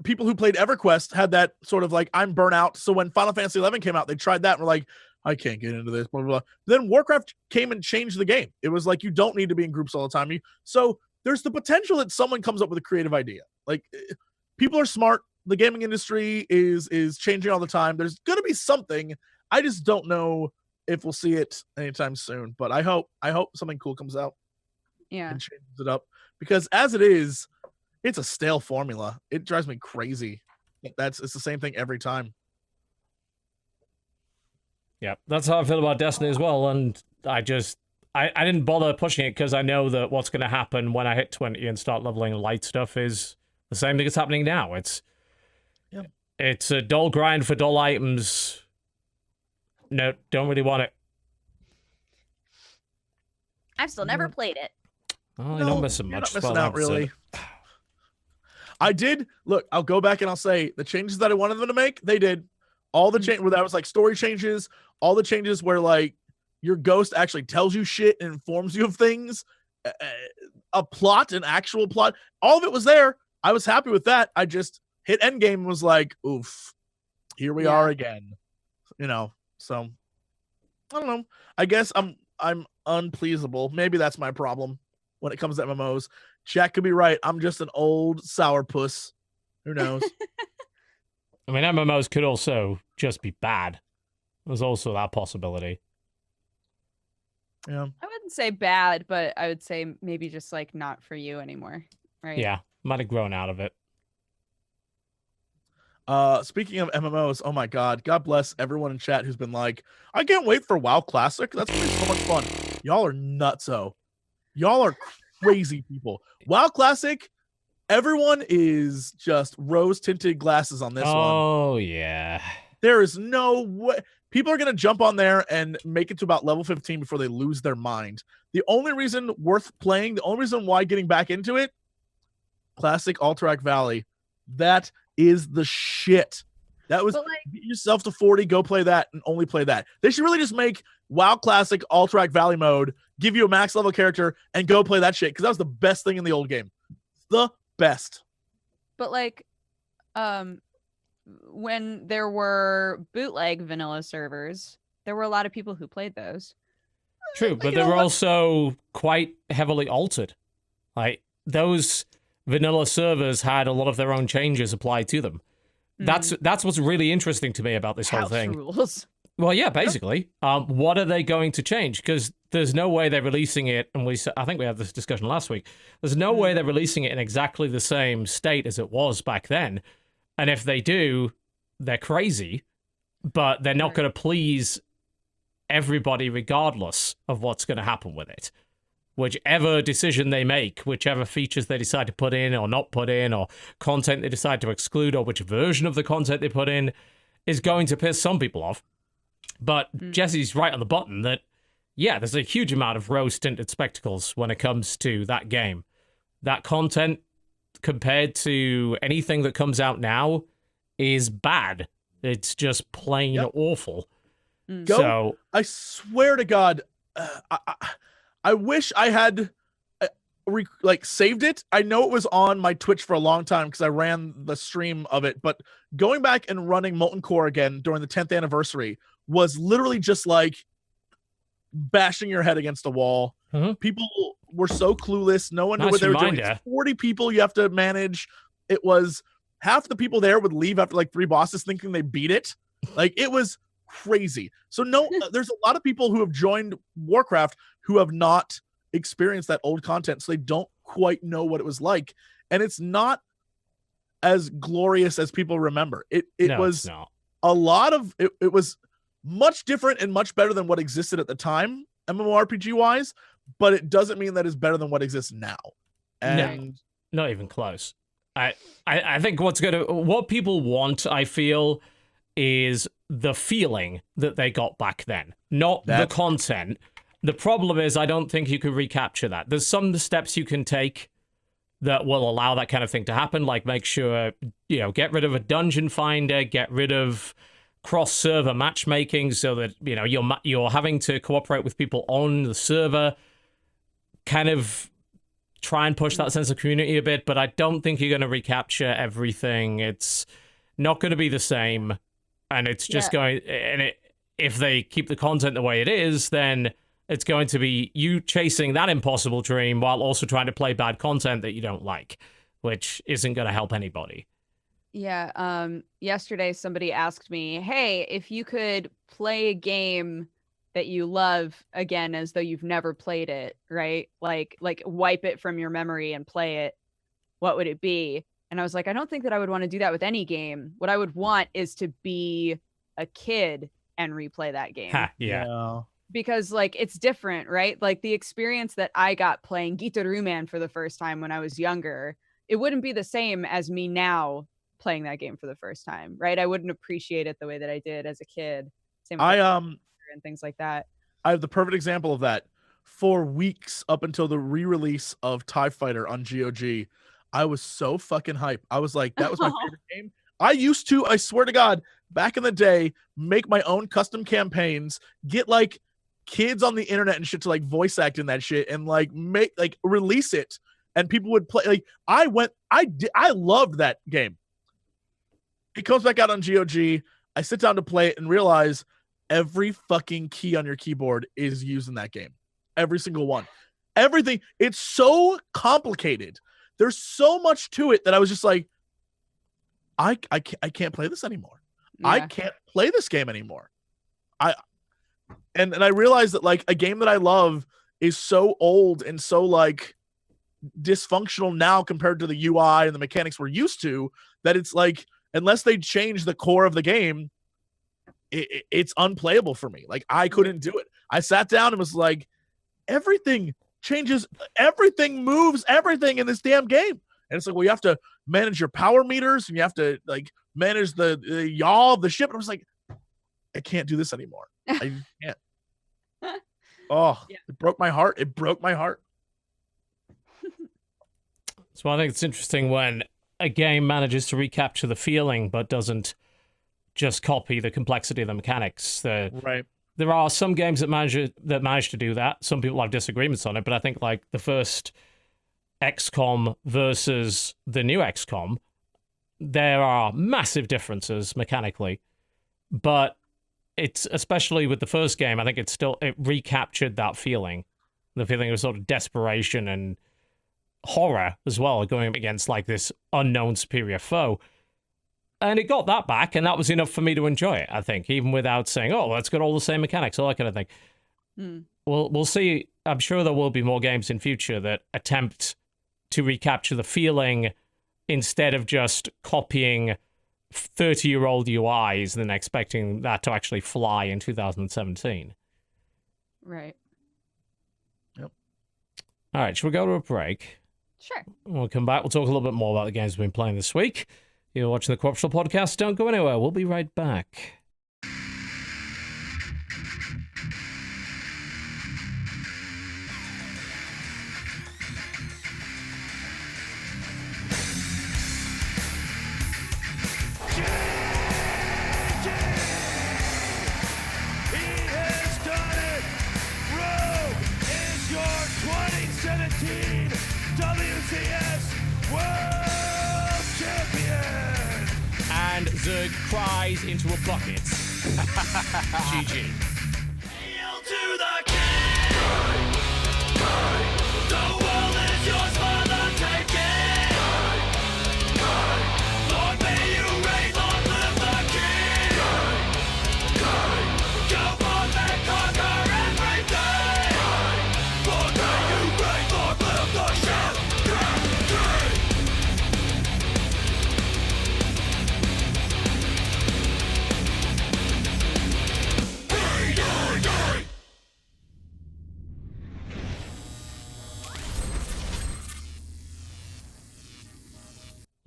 people who played EverQuest had that sort of like, I'm burnt out. So when Final Fantasy 11 came out, they tried that and were like, I can't get into this, blah, blah, blah. Then Warcraft came and changed the game. It was like, you don't need to be in groups all the time. So there's the potential that someone comes up with a creative idea. Like, people are smart. The gaming industry is changing all the time. There's going to be something. I just don't know if we'll see it anytime soon, but I hope something cool comes out. Yeah. And changes it up, because as it is, it's a stale formula. It drives me crazy. It's the same thing every time. Yeah, that's how I feel about Destiny as well. And I didn't bother pushing it because I know that what's going to happen when I hit 20 and start leveling light stuff is the same thing that's happening now. It's a dull grind for dull items. No, don't really want it. I've still never played it. Oh, I don't miss it much. You're not missing out, really. I did. Look, I'll go back and I'll say the changes that I wanted them to make, they did. All the change where that was like story changes, all the changes where like your ghost actually tells you shit and informs you of things, a plot, an actual plot, all of it was there. I was happy with that. I just hit endgame and was like, oof, here we are again. So I don't know. I guess I'm unpleasable. Maybe that's my problem when it comes to MMOs. Jack could be right. I'm just an old sourpuss. Who knows? I mean, MMOs could also just be bad. There's also that possibility. Yeah. I wouldn't say bad, but I would say maybe just like not for you anymore. Right. Yeah. Might have grown out of it. Speaking of MMOs, oh my God bless everyone in chat who's been like, I can't wait for WoW Classic. That's gonna be so much fun. Y'all are nutso. Y'all are crazy people. WoW Classic, everyone is just rose-tinted glasses on this one. Oh, yeah. There is no way. People are going to jump on there and make it to about level 15 before they lose their mind. The only reason worth playing, the only reason why getting back into it, Classic Alterac Valley, that is the shit. That was, get yourself to 40, go play that, and only play that. They should really just make WoW Classic Alterac Valley mode, give you a max level character, and go play that shit, because that was the best thing in the old game. The best. But like, when there were bootleg vanilla servers, there were a lot of people who played those. True, but they were also quite heavily altered. Like, those vanilla servers had a lot of their own changes applied to them. That's what's really interesting to me about this whole thing. Rules. Well, yeah, basically. What are they going to change? Because there's no way they're releasing it, and I think we had this discussion last week. There's no way they're releasing it in exactly the same state as it was back then. And if they do, they're crazy, but they're not going to please everybody regardless of what's going to happen with it. Whichever decision they make, whichever features they decide to put in or not put in, or content they decide to exclude, or which version of the content they put in, is going to piss some people off. But Jesse's right on the button that, yeah, there's a huge amount of rose-tinted spectacles when it comes to that game. That content, compared to anything that comes out now, is bad. It's just plain awful. So I swear to God, I wish I had saved it. I know it was on my Twitch for a long time because I ran the stream of it, but going back and running Molten Core again during the 10th anniversary was literally just like bashing your head against a wall. People were so clueless. No one knew what they were doing. It's 40 people you have to manage. It was half the people there would leave after like 3 bosses thinking they beat it. Like, it was crazy. So there's a lot of people who have joined Warcraft who have not experienced that old content, so they don't quite know what it was like, and it's not as glorious as people remember. It was a lot of it was much different and much better than what existed at the time, MMORPG wise, but it doesn't mean that it's better than what exists now. And no, not even close. I think what people want, I feel, is the feeling that they got back then, not the content. The problem is I don't think you can recapture that. There's some steps you can take that will allow that kind of thing to happen, like make sure, get rid of a dungeon finder, get rid of cross-server matchmaking so that, you're having to cooperate with people on the server, kind of try and push that sense of community a bit, but I don't think you're going to recapture everything. It's not going to be the same, and it's just if they keep the content the way it is, then it's going to be you chasing that impossible dream while also trying to play bad content that you don't like, which isn't going to help anybody. Yeah. Yesterday, somebody asked me, hey, if you could play a game that you love again as though you've never played it, right? Like wipe it from your memory and play it, what would it be? And I was like, I don't think that I would want to do that with any game. What I would want is to be a kid and replay that game. Yeah. Because it's different, right? Like the experience that I got playing Gitaru Man for the first time when I was younger, it wouldn't be the same as me now playing that game for the first time, right? I wouldn't appreciate it the way that I did as a kid. Same with and things like that. I have the perfect example of that. For weeks up until the re-release of TIE Fighter on GOG, I was so fucking hype. I was like, that was my favorite game. I used to, I swear to God, back in the day, make my own custom campaigns, get kids on the internet and shit to voice act in that shit and release it, and people would play. I loved that game. It comes back out on GOG. I sit down to play it and realize every fucking key on your keyboard is used in that game. Every single one. Everything. It's so complicated. There's so much to it that I was just like, I can't play this anymore. Yeah. I can't play this game anymore. And I realized that a game that I love is so old and so dysfunctional now compared to the UI and the mechanics we're used to, that it's unless they change the core of the game, it's unplayable for me. I couldn't do it. I sat down and was like, everything changes, everything moves, everything in this damn game. And it's well, you have to manage your power meters and you have to manage the yaw of the ship. And I was like, I can't do this anymore. I can't. Oh, yeah. It broke my heart. It broke my heart. So I think it's interesting when a game manages to recapture the feeling but doesn't just copy the complexity of the mechanics. Right. There are some games that manage to do that. Some people have disagreements on it, but I think the first XCOM versus the new XCOM, there are massive differences mechanically, but it's especially with the first game, I think it recaptured that feeling, the feeling of sort of desperation and horror as well, going up against this unknown superior foe. And it got that back, and that was enough for me to enjoy it, I think, even without saying, oh, well, it's got all the same mechanics, all that kind of thing. We'll see. I'm sure there will be more games in future that attempt to recapture the feeling instead of just copying 30-year-old UIs and then expecting that to actually fly in 2017. Right. Yep. All right, should we go to a break? Sure. We'll come back. We'll talk a little bit more about the games we've been playing this week. You're watching the Corruptional Podcast. Don't go anywhere. We'll be right back. And Zerg cries into a bucket. GG. Hail to the king! The world is yours for the taking! Lord, may you reign, long live the king!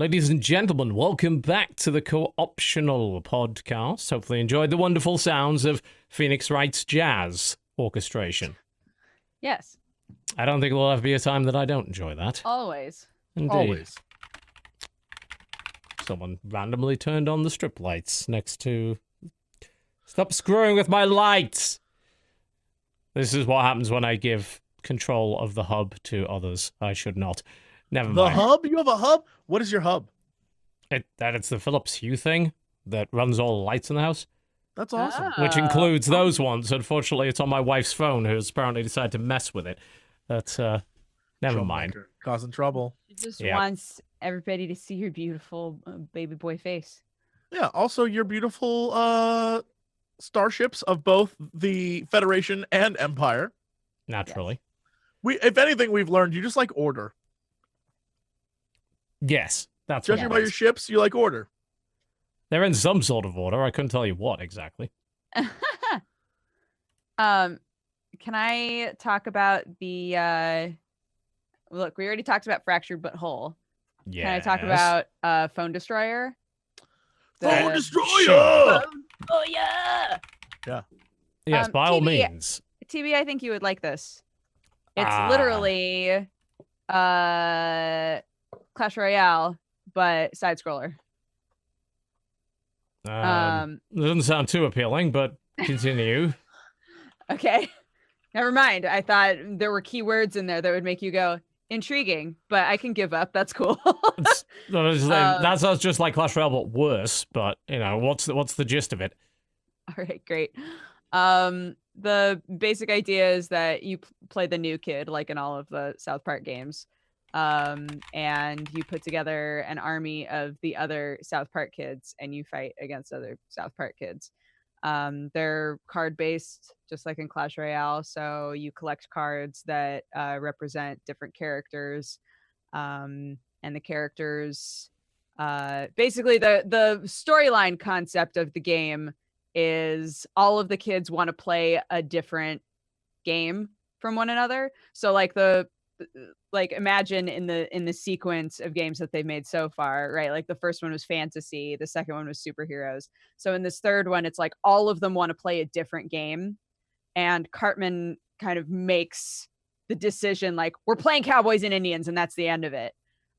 Ladies and gentlemen, welcome back to the Co-Optional podcast. Hopefully you enjoyed the wonderful sounds of Phoenix Wright's jazz orchestration. Yes, I don't think there'll ever be a time that I don't enjoy that. always. Indeed. Always. Someone randomly turned on the strip lights next to... Stop screwing with my lights! This is what happens when I give control of the hub to others. I should not. Never The mind. hub? You have a hub? What is your hub? It's the Philips Hue thing that runs all the lights in the house, That's awesome. which Oh. includes those ones. Unfortunately, it's on my wife's phone, who's apparently decided to mess with it. But, never mind. Troublemaker. Causing trouble. She just Yep. wants everybody to see your beautiful baby boy face. Yeah. Also, your beautiful starships of both the Federation and Empire. Naturally. If anything, we've learned you just like order. Yes, that's what Judging it by your is. ships, you like order. They're in some sort of order. I couldn't tell you what exactly. Can I talk about the look, we already talked about Fractured But Whole. Yeah. Can I talk about Phone Destroyer? Phone The- Destroyer! Sure. Oh yeah. Yes, by all TV. means. TB, I think you would like this. It's Ah. literally Clash Royale, but side scroller. Doesn't sound too appealing, but continue. Okay. Never mind. I thought there were keywords in there that would make you go intriguing, but I can give up. That's cool. That sounds just like Clash Royale, but worse. But you know, what's the gist of it? All right, great. The basic idea is that you play the new kid, like in all of the South Park games, and you put together an army of the other South Park kids, and you fight against other South Park kids. They're card based, just like in Clash Royale. So you collect cards that represent different characters, and the characters, basically the storyline concept of the game is all of the kids want to play a different game from one another. So like imagine in the sequence of games that they've made so far, right? Like the first one was fantasy, the second one was superheroes. So in this third one, it's like all of them want to play a different game. And Cartman kind of makes the decision like, we're playing Cowboys and Indians, and that's the end of it.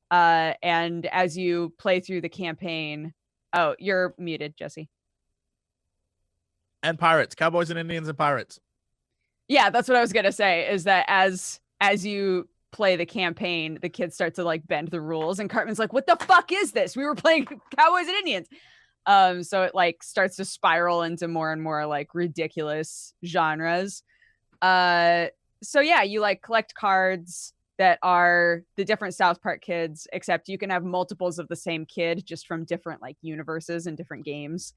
And as you play through the campaign, oh, you're muted, Jesse. And pirates. Cowboys and Indians and pirates. Yeah, that's what I was gonna say, is that as you play the campaign, the kids start to like bend the rules, and Cartman's like, what the fuck is this? We were playing Cowboys and Indians. So it like starts to spiral into more and more like ridiculous genres. So yeah, you like collect cards that are the different South Park kids, except you can have multiples of the same kid just from different like universes and different games.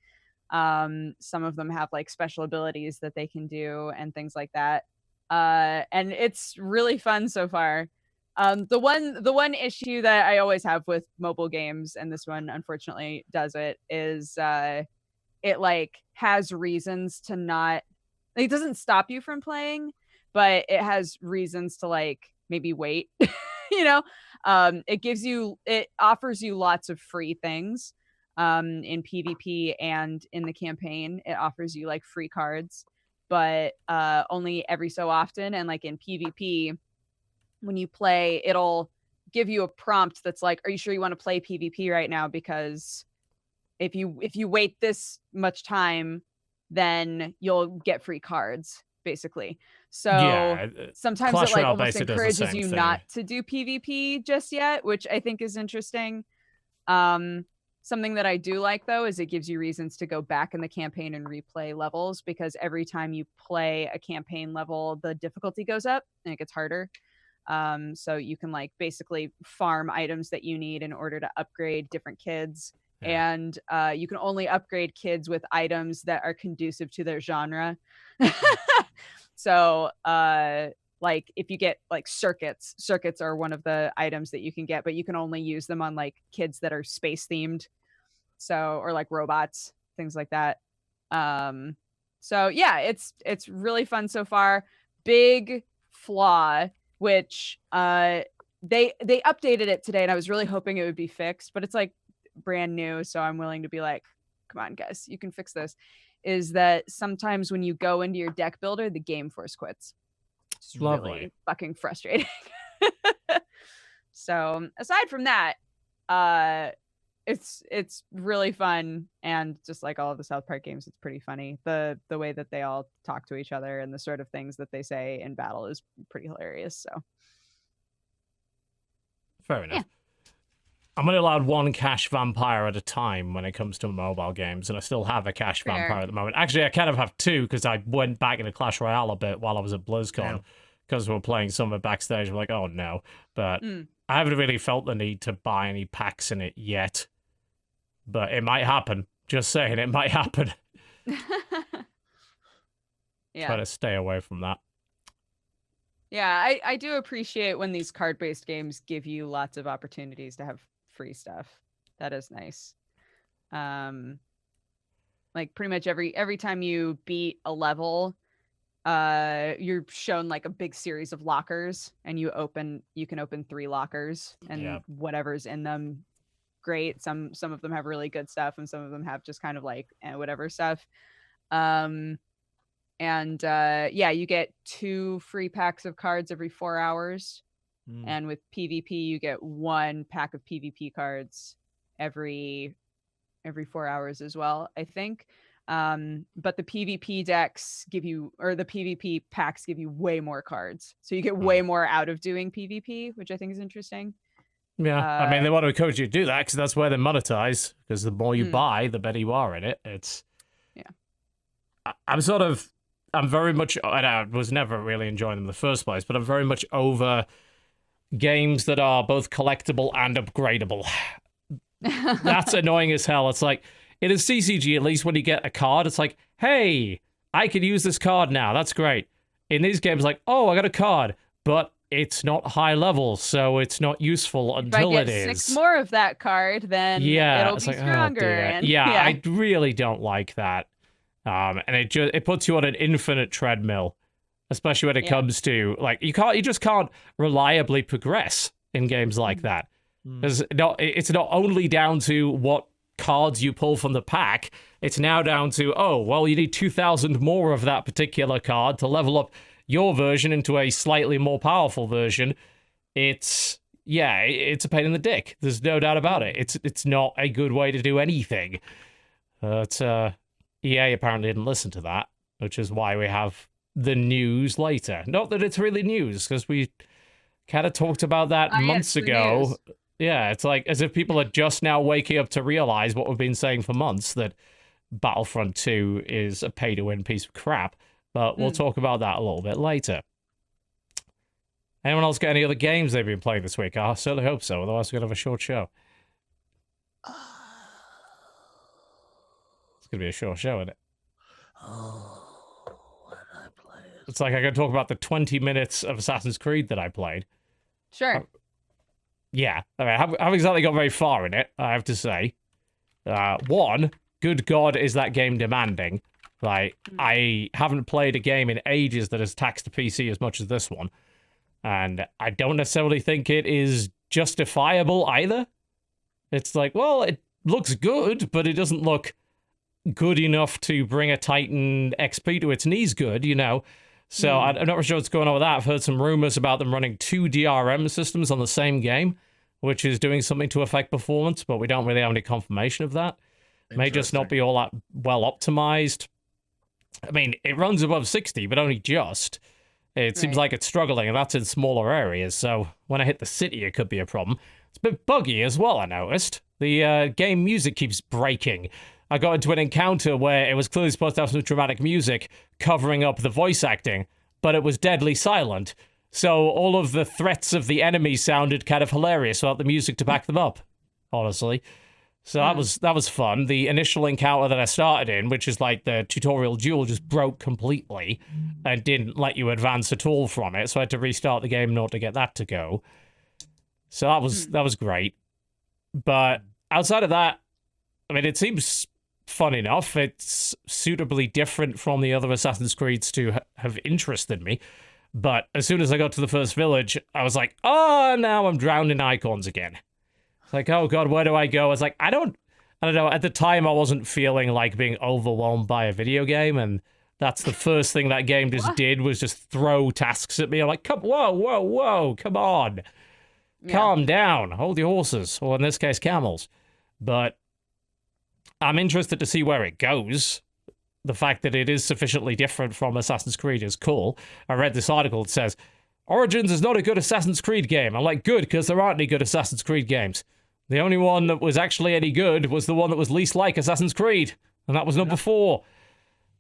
Some of them have like special abilities that they can do and things like that. And it's really fun so far. The one issue that I always have with mobile games, and this one unfortunately does it, is it like has reasons to not, like, it doesn't stop you from playing, but it has reasons to like maybe wait. You know, it offers you lots of free things. In PvP and in the campaign, it offers you like free cards, but only every so often. And like in PvP, when you play, it'll give you a prompt that's like, are you sure you want to play PvP right now? Because if you wait this much time, then you'll get free cards, basically. So Yeah, sometimes Clash it like Royale almost basically does the encourages same you thing. not to do PvP just yet, which I think is interesting. Something that I do like though is it gives you reasons to go back in the campaign and replay levels, because every time you play a campaign level, the difficulty goes up and it gets harder. So you can like basically farm items that you need in order to upgrade different kids. Yeah. And you can only upgrade kids with items that are conducive to their genre. So like if you get like circuits are one of the items that you can get, but you can only use them on like kids that are space themed. So, or like robots, things like that. So yeah, it's really fun so far. Big flaw, which they updated it today, and I was really hoping it would be fixed, but it's like brand new, so I'm willing to be like, come on guys, you can fix this. Is that sometimes when you go into your deck builder, the game force quits. It's Lovely. really fucking frustrating. So aside from that, it's really fun, and just like all of the South Park games, it's pretty funny. The way that they all talk to each other and the sort of things that they say in battle is pretty hilarious. So Fair enough. Yeah. I'm only allowed one cash vampire at a time when it comes to mobile games, and I still have a cash Fair. vampire at the moment. Actually, I kind of have two because I went back into Clash Royale a bit while I was at BlizzCon Damn. because we were playing some of it backstage. I'm like, oh no. But Mm. I haven't really felt the need to buy any packs in it yet. But it might happen. Just saying, it might happen. Yeah. Try to stay away from that. Yeah, I do appreciate when these card-based games give you lots of opportunities to have free stuff. That is nice. Like pretty much every time you beat a level, you're shown like a big series of lockers, and you can open 3 lockers, and Yep. whatever's in them, great. Some of them have really good stuff, and some of them have just kind of like whatever stuff. And yeah, you get 2 free packs of cards every 4 hours. Mm. And with PvP, you get 1 pack of PvP cards every 4 hours as well, I think. But the PvP decks give you, or the PvP packs give you way more cards. So you get way more out of doing PvP, which I think is interesting. Yeah, I mean, they want to encourage you to do that because that's where they monetize. Because the more you Mm. buy, the better you are in it. It's Yeah. I'm very much, and I was never really enjoying them in the first place, but I'm very much over games that are both collectible and upgradable. That's annoying as hell. It's like, in a CCG, at least when you get a card, it's like, hey, I can use this card now. That's great. In these games, like, oh, I got a card, but it's not high level, so it's not useful until if I it get is. 6 more of that card, then it'll it's be like, oh, stronger. dear. And yeah, I really don't like that. And it puts you on an infinite treadmill, especially when it Yeah. comes to like you just can't reliably progress in games like that. Mm. Because it's not only down to what cards you pull from the pack, it's now down to, oh, well, you need 2,000 more of that particular card to level up your version into a slightly more powerful version. It's a pain in the dick. There's no doubt about it. It's not a good way to do anything. But EA apparently didn't listen to that, which is why we have the news later. Not that it's really news, because we kind of talked about that Oh, yeah, months it's the ago. news. Yeah, it's like as if people are just now waking up to realize what we've been saying for months, that Battlefront 2 is a pay-to-win piece of crap. But we'll talk about that a little bit later. Anyone else got any other games they've been playing this week? I certainly hope so, otherwise we're going to have a short show. It's going to be a short show, isn't it? Oh, what did I play? It's like I can talk about the 20 minutes of Assassin's Creed that I played. Sure. Yeah, I mean, I haven't exactly got very far in it, I have to say. One, good God, is that game demanding. Like, I haven't played a game in ages that has taxed the PC as much as this one. And I don't necessarily think it is justifiable either. It's like, well, it looks good, but it doesn't look good enough to bring a Titan XP to its knees good, you know? So I'm not sure what's going on with that. I've heard some rumors about them running 2 DRM systems on the same game, which is doing something to affect performance, but we don't really have any confirmation of that. May just not be all that well optimized. I mean, it runs above 60, but only just. It seems Right. like it's struggling, and that's in smaller areas, so when I hit the city, it could be a problem. It's a bit buggy as well, I noticed. The game music keeps breaking. I got into an encounter where it was clearly supposed to have some dramatic music covering up the voice acting, but it was deadly silent. So all of the threats of the enemy sounded kind of hilarious without the music to back them up, honestly. So that was fun. The initial encounter that I started in, which is like the tutorial duel, just broke completely and didn't let you advance at all from it. So I had to restart the game in order to get that to go. So that was great. But outside of that, I mean, it seems fun enough. It's suitably different from the other Assassin's Creeds to have interested me. But as soon as I got to the first village, I was like, oh, now I'm drowned in icons again. It's like, oh god, where do I go? I was like, I don't know. At the time, I wasn't feeling like being overwhelmed by a video game, and that's the first thing that game just did was just throw tasks at me. I'm like, whoa, come on. Yeah. Calm down. Hold your horses, or in this case, camels. But I'm interested to see where it goes. The fact that it is sufficiently different from Assassin's Creed is cool. I read this article that says, Origins is not a good Assassin's Creed game. I'm like, good, because there aren't any good Assassin's Creed games. The only one that was actually any good was the one that was least like Assassin's Creed, and that was number 4.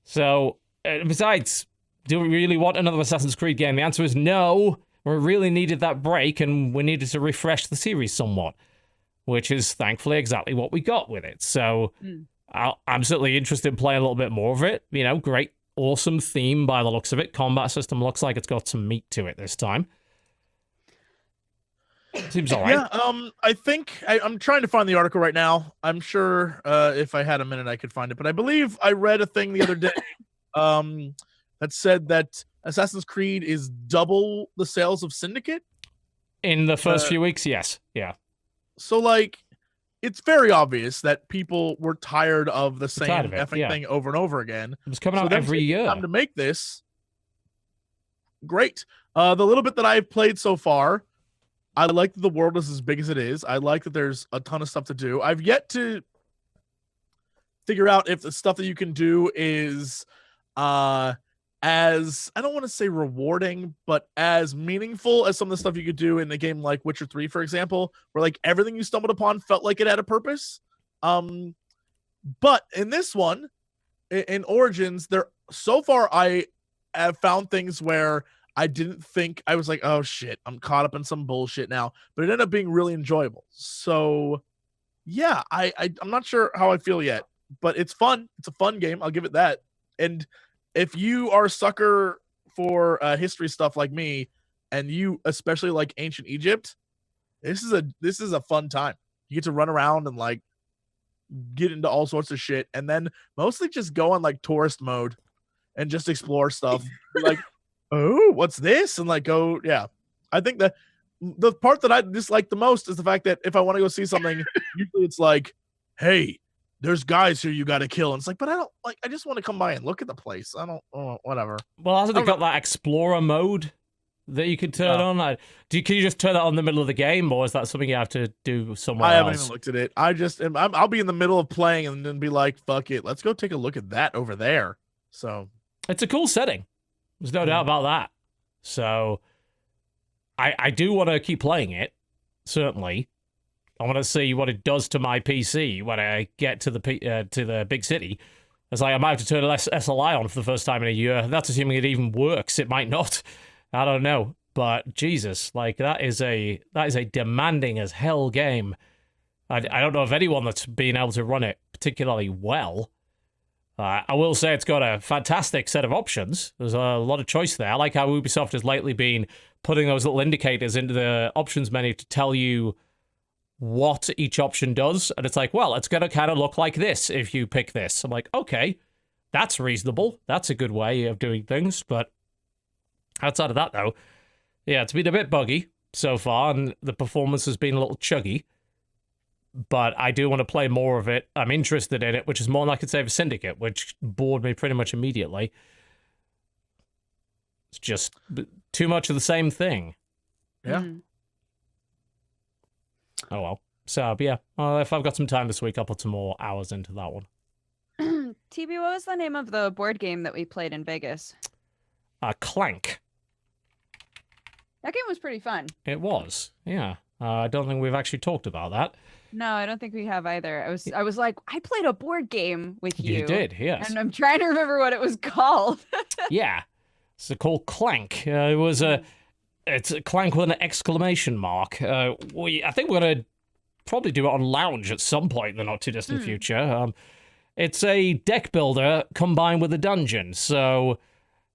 So, besides, do we really want another Assassin's Creed game? The answer is no. We really needed that break, and we needed to refresh the series somewhat, which is thankfully exactly what we got with it. So, I'm certainly interested in playing a little bit more of it. You know, great, awesome theme by the looks of it. Combat system looks like it's got some meat to it this time. Seems all right. Yeah, I think I'm trying to find the article right now. I'm sure if I had a minute I could find it, but I believe I read a thing the other day that said that Assassin's Creed is double the sales of Syndicate In the first few weeks, yes. Yeah. So like, it's very obvious that people were tired of the same tired of it, effing yeah. thing over and over again. It was coming So out them every taking year. time to make this, great. The little bit that I've played so far, I like that the world is as big as it is. I like that there's a ton of stuff to do. I've yet to figure out if the stuff that you can do is as, I don't want to say rewarding, but as meaningful as some of the stuff you could do in a game like Witcher 3, for example, where like everything you stumbled upon felt like it had a purpose. But in this one, in Origins, there so far I have found things where I didn't think, I was like, oh shit, I'm caught up in some bullshit now, but it ended up being really enjoyable. So yeah, I'm not sure how I feel yet, but it's fun. It's a fun game. I'll give it that. And if you are a sucker for history stuff like me, and you especially like ancient Egypt, this is a fun time. You get to run around and like get into all sorts of shit, and then mostly just go on like tourist mode and just explore stuff. Like, oh, what's this? And like go, yeah. I think that the part that I dislike the most is the fact that if I want to go see something, usually it's like, hey, there's guys here you got to kill. And it's like, but I don't like, I just want to come by and look at the place. I don't, whatever. Well, hasn't it got that explorer mode that you can turn on? Can you just turn that on in the middle of the game, or is that something you have to do somewhere I haven't else? even looked at it. I'll be in the middle of playing and then be like, fuck it, let's go take a look at that over there. So It's a cool setting. There's no doubt about that. So I do want to keep playing it, certainly. I want to see what it does to my PC when I get to the big city. It's like I might have to turn SLI on for the first time in a year. That's assuming it even works. It might not. I don't know. But Jesus, like that is a demanding as hell game. I don't know of anyone that's been able to run it particularly well. I will say it's got a fantastic set of options. There's a lot of choice there. I like how Ubisoft has lately been putting those little indicators into the options menu to tell you what each option does. And it's like, well, it's going to kind of look like this if you pick this. I'm like, okay, that's reasonable. That's a good way of doing things. But outside of that, though, yeah, it's been a bit buggy so far, and the performance has been a little chuggy. But I do want to play more of it. I'm interested in it, which is more than I could say for Syndicate, which bored me pretty much immediately. It's just too much of the same thing. yeah. Oh well. So, yeah, if I've got some time this week, I'll put some more hours into that one. TB, what was the name of the board game that we played in Vegas? Clank. That game was pretty fun. It was, yeah. I don't think we've actually talked about that. No, I don't think we have either. I was like, I played a board game with you. You did, yes. And I'm trying to remember what it was called. Yeah. It's called Clank. It's a Clank with an exclamation mark. I think we're going to probably do it on Lounge at some point in the not too distant future. It's a deck builder combined with a dungeon. So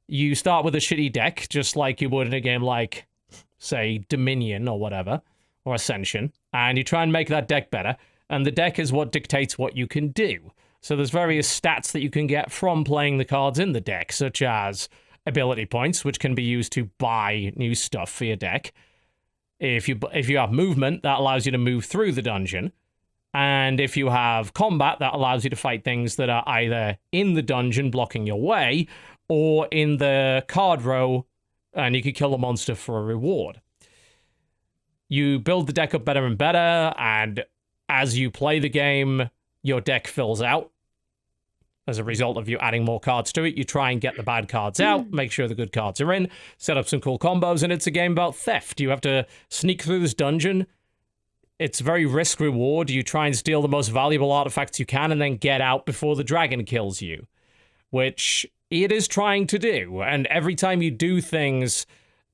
you start with a shitty deck, just like you would in a game like, say, Dominion or whatever, or Ascension, and you try and make that deck better, and the deck is what dictates what you can do. So there's various stats that you can get from playing the cards in the deck, such as ability points, which can be used to buy new stuff for your deck. If you have movement, that allows you to move through the dungeon. And if you have combat, that allows you to fight things that are either in the dungeon blocking your way, or in the card row, and you can kill a monster for a reward. You build the deck up better and better, and as you play the game, your deck fills out. As a result of you adding more cards to it, you try and get the bad cards out, make sure the good cards are in, set up some cool combos, and it's a game about theft. You have to sneak through this dungeon. It's very risk-reward. You try and steal the most valuable artifacts you can and then get out before the dragon kills you, which it is trying to do. And every time you do things,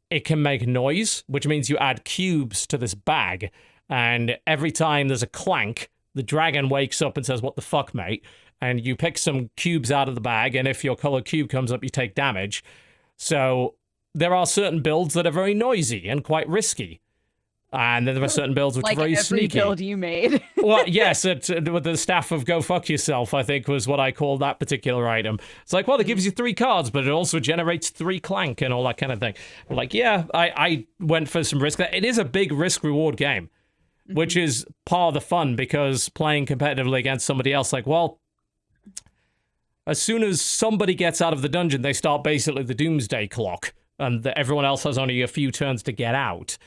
it can make noise, which means you add cubes to this bag. And every time there's a clank, the dragon wakes up and says, "What the fuck, mate?" And you pick some cubes out of the bag, and if your colored cube comes up, you take damage. So there are certain builds that are very noisy and quite risky. And then there are certain builds which Like are very every sneaky. build you made. Well, yes, with the staff of Go Fuck Yourself, I think was what I called that particular item. It's like, well, it gives you 3 cards, but it also generates 3 clank and all that kind of thing. I'm like, yeah, I went for some risk. It is a big risk-reward game, which is part of the fun, because playing competitively against somebody else, like, well, as soon as somebody gets out of the dungeon, they start basically the doomsday clock, and everyone else has only a few turns to get out.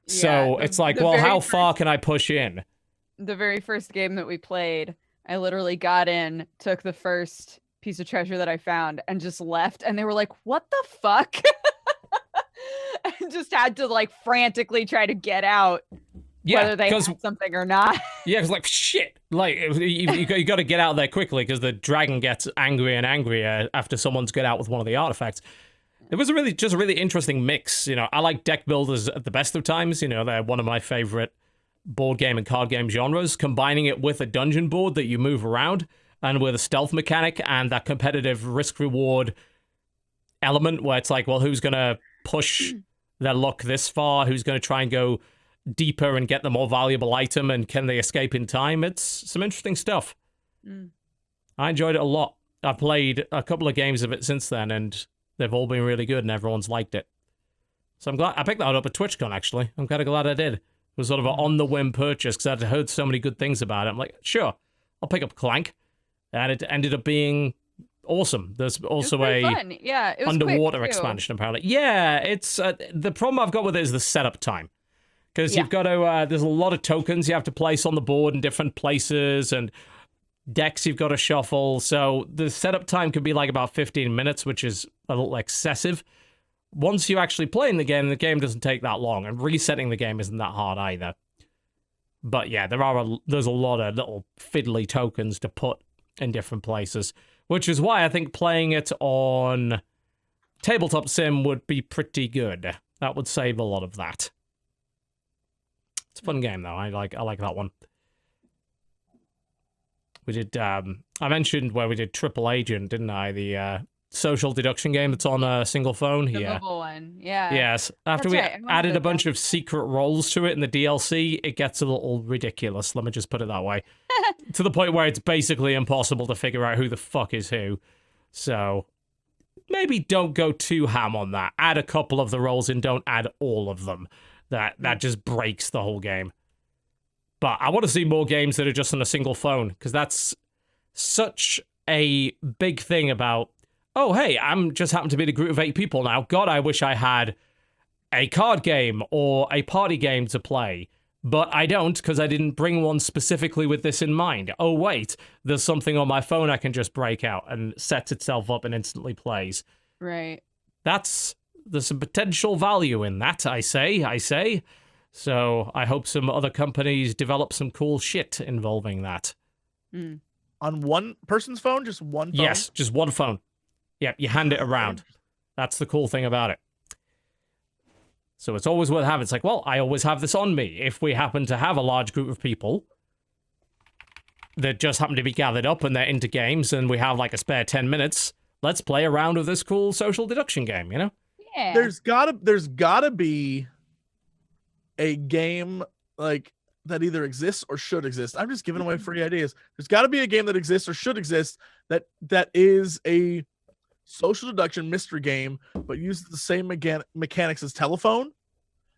So it's like, well, how far can I push in? The very first game that we played, I literally got in, took the first piece of treasure that I found, and just left. And they were like, "What the fuck?" And just had to like frantically try to get out, whether they had something or not. Yeah, it's like, shit. Like, you got to get out there quickly, because the dragon gets angrier and angrier after someone's got out with one of the artifacts. It was just a really interesting mix. You know, I like deck builders at the best of times. You know, they're one of my favorite board game and card game genres. Combining it with a dungeon board that you move around, and with a stealth mechanic and that competitive risk-reward element where it's like, well, who's going to push their luck this far? Who's going to try and go deeper and get the more valuable item? And can they escape in time? It's some interesting stuff. I enjoyed it a lot. I've played a couple of games of it since then, and they've all been really good, and everyone's liked it. So I'm glad I picked that up at TwitchCon, actually. I'm kind of glad I did. It was sort of an on-the-whim purchase, because I'd heard so many good things about it. I'm like, sure, I'll pick up Clank. And it ended up being awesome. There's also it was underwater quick, too. expansion, apparently. Yeah, it's the problem I've got with it is the setup time. Because you've got to, there's a lot of tokens you have to place on the board in different places, and decks you've got to shuffle. So the setup time could be like about 15 minutes, which is a little excessive. Once you actually play in the game doesn't take that long, and resetting the game isn't that hard either. But yeah, there's a lot of little fiddly tokens to put in different places, which is why I think playing it on Tabletop Sim would be pretty good. That would save a lot of that. It's a fun game, though. I like that one. We did, I mentioned where we did Triple Agent, didn't I? The social deduction game that's on a single phone here. The mobile one, yeah. Yes. After we added a bunch of secret roles to it in the DLC, it gets a little ridiculous. Let me just put it that way. To the point where it's basically impossible to figure out who the fuck is who. So maybe don't go too ham on that. Add a couple of the roles and don't add all of them. That just breaks the whole game. But I want to see more games that are just on a single phone, because that's such a big thing about, oh, hey, I'm just happen to be in a group of 8 people now. God, I wish I had a card game or a party game to play. But I don't, because I didn't bring one specifically with this in mind. Oh, wait, there's something on my phone I can just break out and sets itself up and instantly plays. Right. There's some potential value in that, I say. So I hope some other companies develop some cool shit involving that. On one person's phone? Just one phone? Yes, just one phone. Yeah, you hand it around. That's the cool thing about it. So it's always worth having. It's like, well, I always have this on me. If we happen to have a large group of people that just happen to be gathered up and they're into games and we have like a spare 10 minutes, let's play a round of this cool social deduction game, you know? Yeah. There's gotta be a game like that either exists or should exist. I'm just giving away free ideas. There's gotta be a game that exists or should exist that is a social deduction mystery game, but uses the same mechanics as telephone,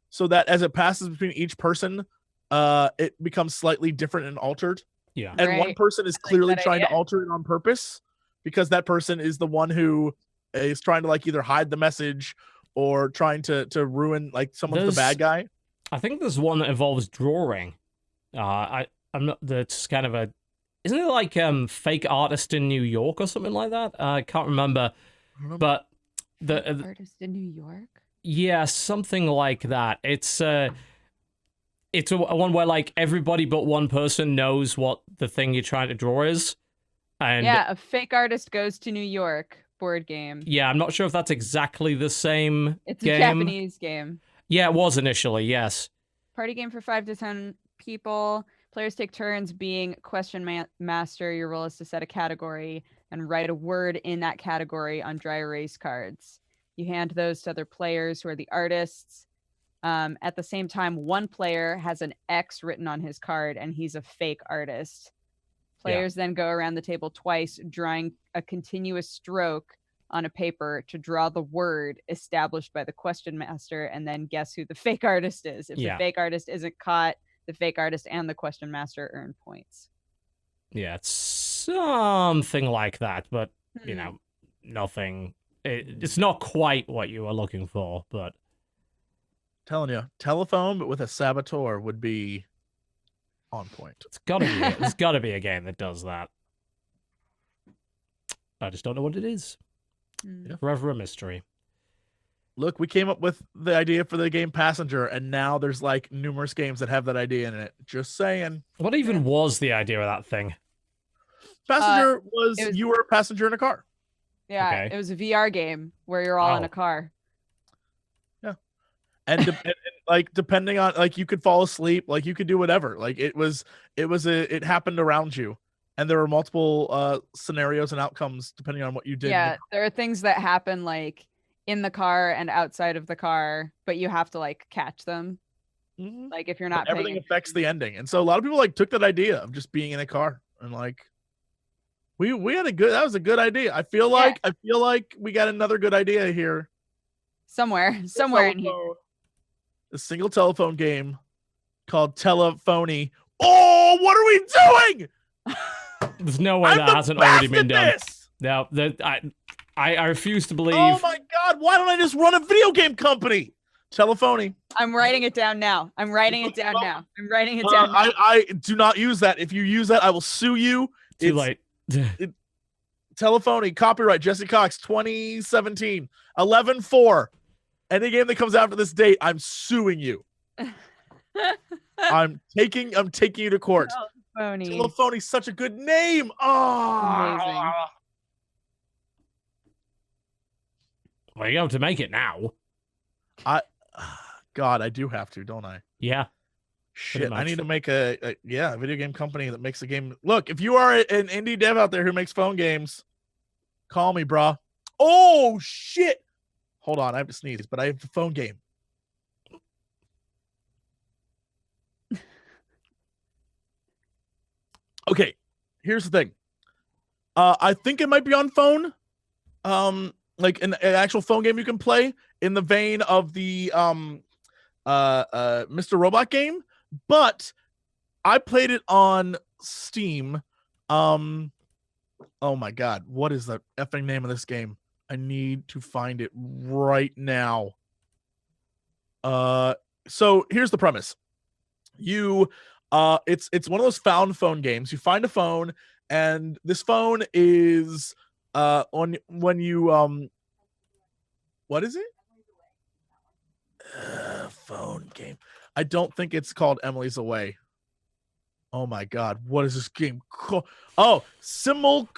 so that as it passes between each person, it becomes slightly different and altered. Yeah. And one Right. person is I like clearly that trying to idea. alter it on purpose because that person is the one who is trying to like either hide the message or trying to ruin, like someone's the bad guy. I think there's one that involves drawing. I'm not. That's kind of a. Isn't it like fake artist in New York or something like that? I can't remember. But the Artist in New York. yeah, something like that. It's a one where like everybody but one person knows what the thing you're trying to draw is, and Yeah, a fake artist goes to New York board game. yeah, I'm not sure if that's exactly the same It's game. a Japanese game. Yeah, it was initially. Yes. Party game for 5 to 10 people. Players take turns being question master. Your role is to set a category and write a word in that category on dry erase cards. You hand those to other players who are the artists. At the same time, one player has an X written on his card and he's a fake artist. Players then go around the table twice, drawing a continuous stroke on a paper to draw the word established by the question master and then guess who the fake artist is. If Yeah. the fake artist isn't caught, the fake artist and the question master earn points. Yeah, it's something like that, but you Hmm. know, nothing. It's not quite what you were looking for, but Telling you, telephone, but with a saboteur would be on point. it's gotta be. There's gotta be a game that does that. I just don't know what it is. Hmm. Yeah. Forever a mystery. Look, we came up with the idea for the game Passenger, and now there's like numerous games that have that idea in it. Just saying. What even was the idea of that thing? Passenger it was was- you were a passenger in a car. Yeah, Okay. it was a VR game where you're all in Oh. a car. And, and like depending on like you could fall asleep, like you could do whatever. Like it happened around you, and there were multiple scenarios and outcomes depending on what you did. Yeah, there are things that happen like in the car and outside of the car, but you have to like catch them. Mhm. Like if you're But not everything paying affects the ending, and so a lot of people like took that idea of just being in a car and like we had that was a good idea. I feel like we got another good idea here. somewhere in here. Telephone. A single telephone game called Telephony. Oh, what are we doing? There's no way I'm that the hasn't already best been at done. this! No, I refuse to believe. Oh my god, why don't I just run a video game company? Telephony. I'm writing it down now. I'm writing it down now. I do not use that. If you use that, I will sue you. Too It's late. Telephony, copyright, Jesse Cox, 2017, 11/4. Any game that comes after this date, I'm suing you. I'm taking you to court. Phony. Telephony's such a good name. Oh, Amazing. Well, you have to make it now. God, I do have to, don't I? Yeah. Shit, I much. need to make a video game company that makes a game. Look, if you are an indie dev out there who makes phone games, call me, brah. Oh shit! Hold on, I have to sneeze, but I have the phone game. Okay, here's the thing. I think it might be on phone. Like an actual phone game you can play in the vein of the Mr. Robot game, but I played it on Steam. Oh my god, what is the effing name of this game? I need to find it right now. So here's the premise. You it's one of those found phone games. You find a phone, and this phone is on when you what is it? Phone game. I don't think it's called Emily's Away. Oh my god, what is this game called? Oh, Simulacra?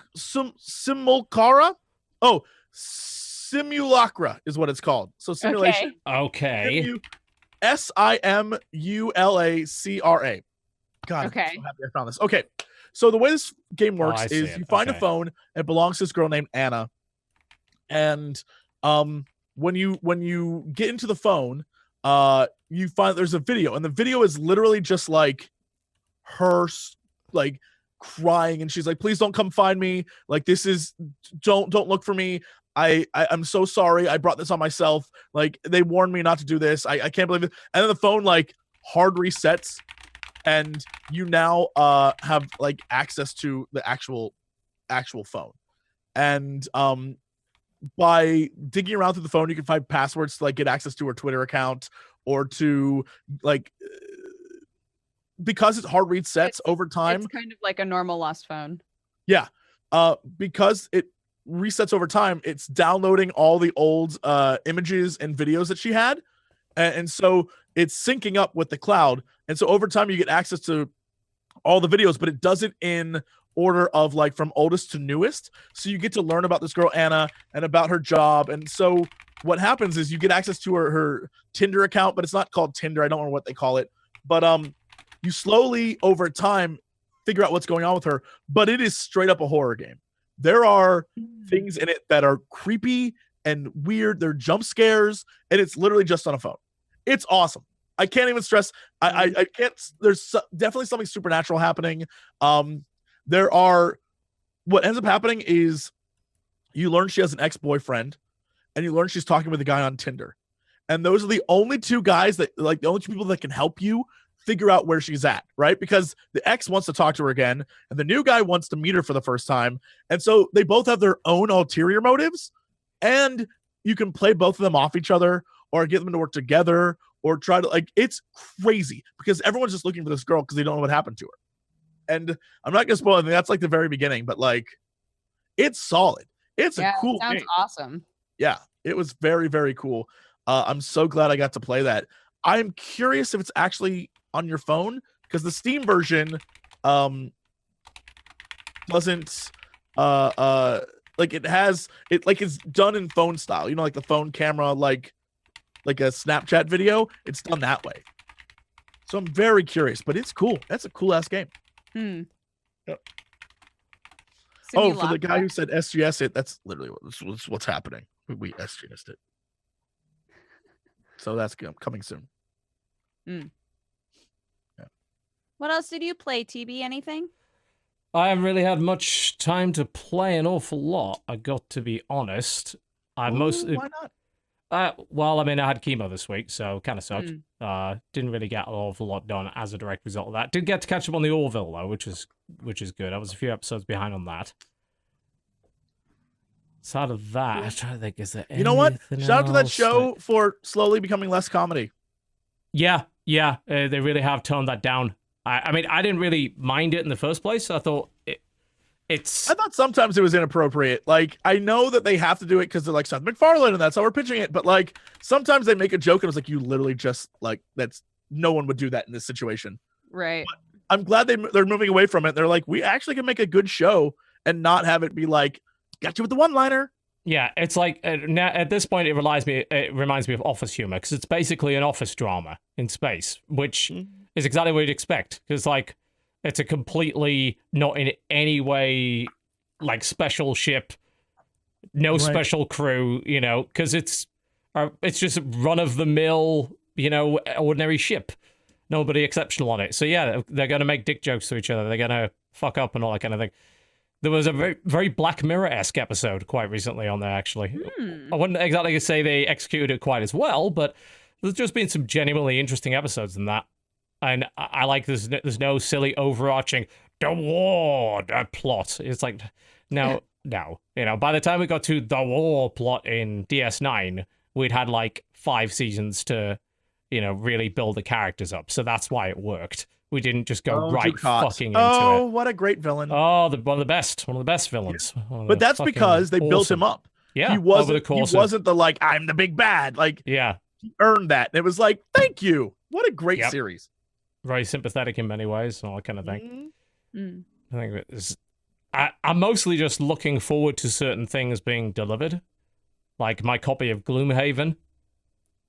Oh, Simulacra is what it's called. So simulation. Okay. Simulacra. God, Okay. I'm so happy I found this. Okay, so the way this game works I see is it. you find a Okay. phone. It belongs to this girl named Anna, and when you get into the phone, you find there's a video, and the video is literally just like her like crying, and she's like, "Please don't come find me. Like this is don't look for me. I'm so sorry. I brought this on myself. Like, they warned me not to do this. I can't believe it. And then the phone like hard resets, and you now have like access to the actual phone. And by digging around through the phone, you can find passwords to like get access to her Twitter account, or to like, because it's hard resets over time. It's kind of like a normal lost phone. Yeah. Because it resets over time, it's downloading all the old images and videos that she had. And so it's syncing up with the cloud. And so over time you get access to all the videos, but it does it in order of like from oldest to newest. So you get to learn about this girl, Anna, and about her job. And so what happens is you get access to her Tinder account, but it's not called Tinder. I don't know what they call it. But you slowly over time figure out what's going on with her. But it is straight up a horror game. There are things in it that are creepy and weird. They're jump scares, and it's literally just on a phone. It's awesome. I can't even stress. I can't. There's definitely something supernatural happening. There are. What ends up happening is you learn she has an ex-boyfriend, and you learn she's talking with a guy on Tinder, and those are the only two guys that, like, the only two people that can help you figure out where she's at, right? Because the ex wants to talk to her again, and the new guy wants to meet her for the first time, and so they both have their own ulterior motives, and you can play both of them off each other, or get them to work together, or try to, like, it's crazy because everyone's just looking for this girl because they don't know what happened to her. And I'm not gonna spoil anything. That's like the very beginning, but like, it's solid. It's a cool sounds game. awesome. Yeah, it was very, very cool. I'm so glad I got to play that. I'm curious if it's actually on your phone, because the Steam version doesn't like, it has it, like, it's done in phone style, you know, like the phone camera, like a Snapchat video. It's done that way. So I'm very curious, but it's cool. That's a cool ass game. Yep. Oh, for the guy who said SGS it, that's literally what's happening. We SGS'd it. So that's coming soon. What else did you play, TB? Anything? I haven't really had much time to play an awful lot, I got to be honest. I mostly... Why not? Well, I mean, I had chemo this week, so kind of sucked. Didn't really get an awful lot done as a direct result of that. Did get to catch up on the Orville, though, which is good. I was a few episodes behind on that. Outside of that, I'm trying to think, is there anything? You know what? Shout out to that else show for slowly becoming less comedy. Yeah, they really have toned that down. I mean, I didn't really mind it in the first place. I thought it's... I thought sometimes it was inappropriate. Like, I know that they have to do it because they're like Seth MacFarlane and that's how we're pitching it. But like, sometimes they make a joke and it's like, you literally just like, that's, no one would do that in this situation. Right. But I'm glad they're moving away from it. They're like, we actually can make a good show and not have it be like, got you with the one-liner. Yeah, it's like, now at this point, it reminds me of office humor, because it's basically an office drama in space, which is exactly what you'd expect. Because, like, it's a completely, not in any way, like, special ship, no special crew, you know, because it's just run-of-the-mill, you know, ordinary ship. Nobody exceptional on it. So, yeah, they're going to make dick jokes to each other. They're going to fuck up and all that kind of thing. There was a very, very Black Mirror-esque episode quite recently on there, actually. I wouldn't exactly say they executed it quite as well, but there's just been some genuinely interesting episodes in that. And I like there's no silly overarching the war plot. It's like, no. You know, by the time we got to the war plot in DS9, we'd had like 5 seasons to, you know, really build the characters up. So that's why it worked. We didn't just go fucking into it. Oh, what a great villain. Oh, one of the best villains. But that's because they built him up. Yeah, he wasn't the like, I'm the big bad. Like, yeah, he earned that. And it was like, thank you. What a great series. Very sympathetic in many ways and all that kind of thing. I think I'm mostly just looking forward to certain things being delivered. Like my copy of Gloomhaven,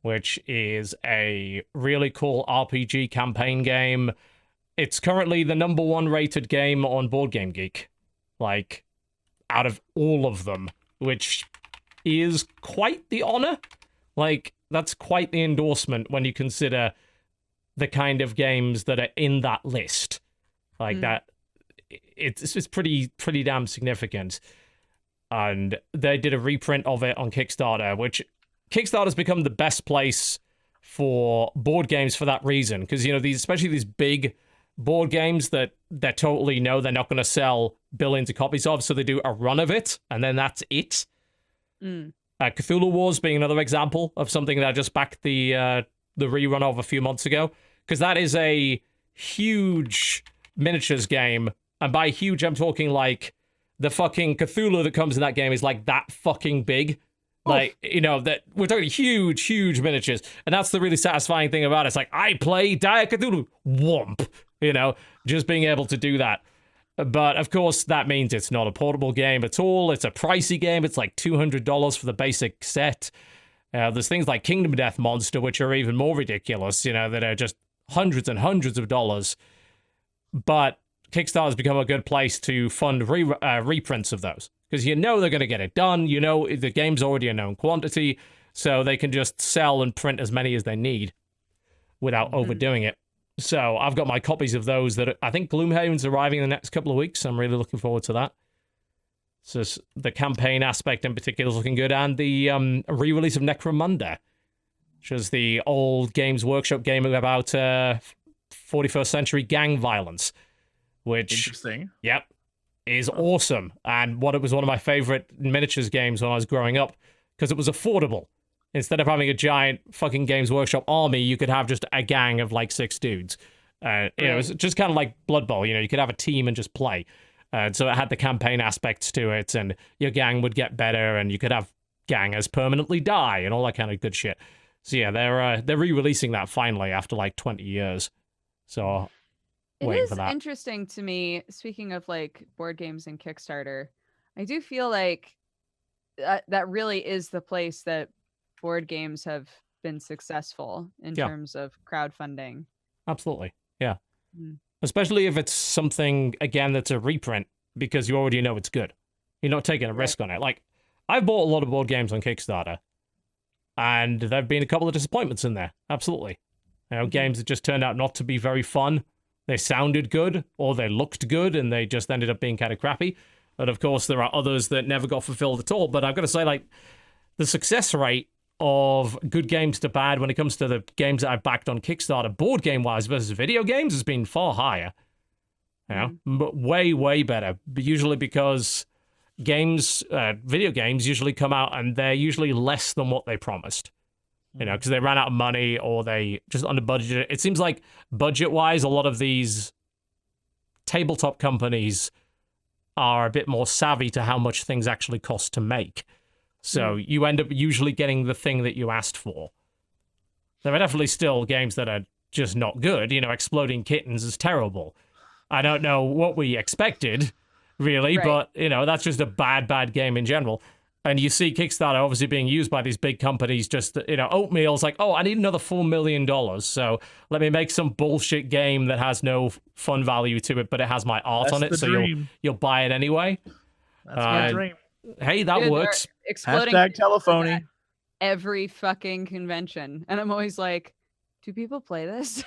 which is a really cool RPG campaign game. It's currently the #1 rated game on Boardgame Geek, like, out of all of them, which is quite the honor. Like, that's quite the endorsement when you consider the kind of games that are in that list. Like, that, it's pretty damn significant. and they did a reprint of it on Kickstarter, which Kickstarter's become the best place for board games for that reason, because especially these big board games that they totally know they're not going to sell billions of copies of, so they do a run of it and then that's it. Cthulhu Wars being another example of something that I just backed the rerun of a few months ago, because that is a huge miniatures game, and by huge I'm talking like the fucking Cthulhu that comes in that game is like that fucking big. Like, that we're talking huge miniatures. And that's the really satisfying thing about it. It's like, I play Dire Cthulhu. Whomp. Just being able to do that. But, of course, that means it's not a portable game at all. It's a pricey game. It's like $200 for the basic set. There's things like Kingdom Death Monster, which are even more ridiculous, that are just hundreds and hundreds of dollars. But Kickstarter has become a good place to fund reprints of those. Because they're going to get it done. The game's already a known quantity, so they can just sell and print as many as they need without overdoing it. So I've got my copies of those that I think Gloomhaven's arriving in the next couple of weeks. I'm really looking forward to that. So the campaign aspect in particular is looking good, and the re-release of Necromunda, which is the old Games Workshop game about 41st century gang violence. Which, interesting. Yep. Is awesome, and it was one of my favorite miniatures games when I was growing up, because it was affordable. Instead of having a giant fucking Games Workshop army, you could have just a gang of like 6 dudes. It was just kind of like Blood Bowl. You could have a team and just play. So it had the campaign aspects to it, and your gang would get better, and you could have gangers permanently die and all that kind of good shit. So yeah, they're re-releasing that finally after like 20 years. So. It is interesting to me, speaking of like board games and Kickstarter, I do feel like that really is the place that board games have been successful in terms of crowdfunding. Absolutely. Yeah. Especially if it's something, again, that's a reprint, because you already know it's good. You're not taking a risk on it. Like, I've bought a lot of board games on Kickstarter, and there have been a couple of disappointments in there. Absolutely. Games that just turned out not to be very fun. They sounded good, or they looked good, and they just ended up being kind of crappy. But of course, there are others that never got fulfilled at all. But I've got to say, like, the success rate of good games to bad when it comes to the games that I've backed on Kickstarter, board game-wise versus video games, has been far higher. But way better. Usually because video games usually come out, and they're usually less than what they promised. Because they ran out of money, or they just under budgeted. It seems like budget-wise, a lot of these tabletop companies are a bit more savvy to how much things actually cost to make. So you end up usually getting the thing that you asked for. There are definitely still games that are just not good. Exploding Kittens is terrible. I don't know what we expected, really, but, that's just a bad game in general. And you see Kickstarter obviously being used by these big companies just, Oatmeal's like, oh, I need another $4 million. So let me make some bullshit game that has no fun value to it, but it has my art on it. So you'll buy it anyway. That's my dream. Hey, that works. Exploding Hashtag telephony. Every fucking convention. And I'm always like, do people play this?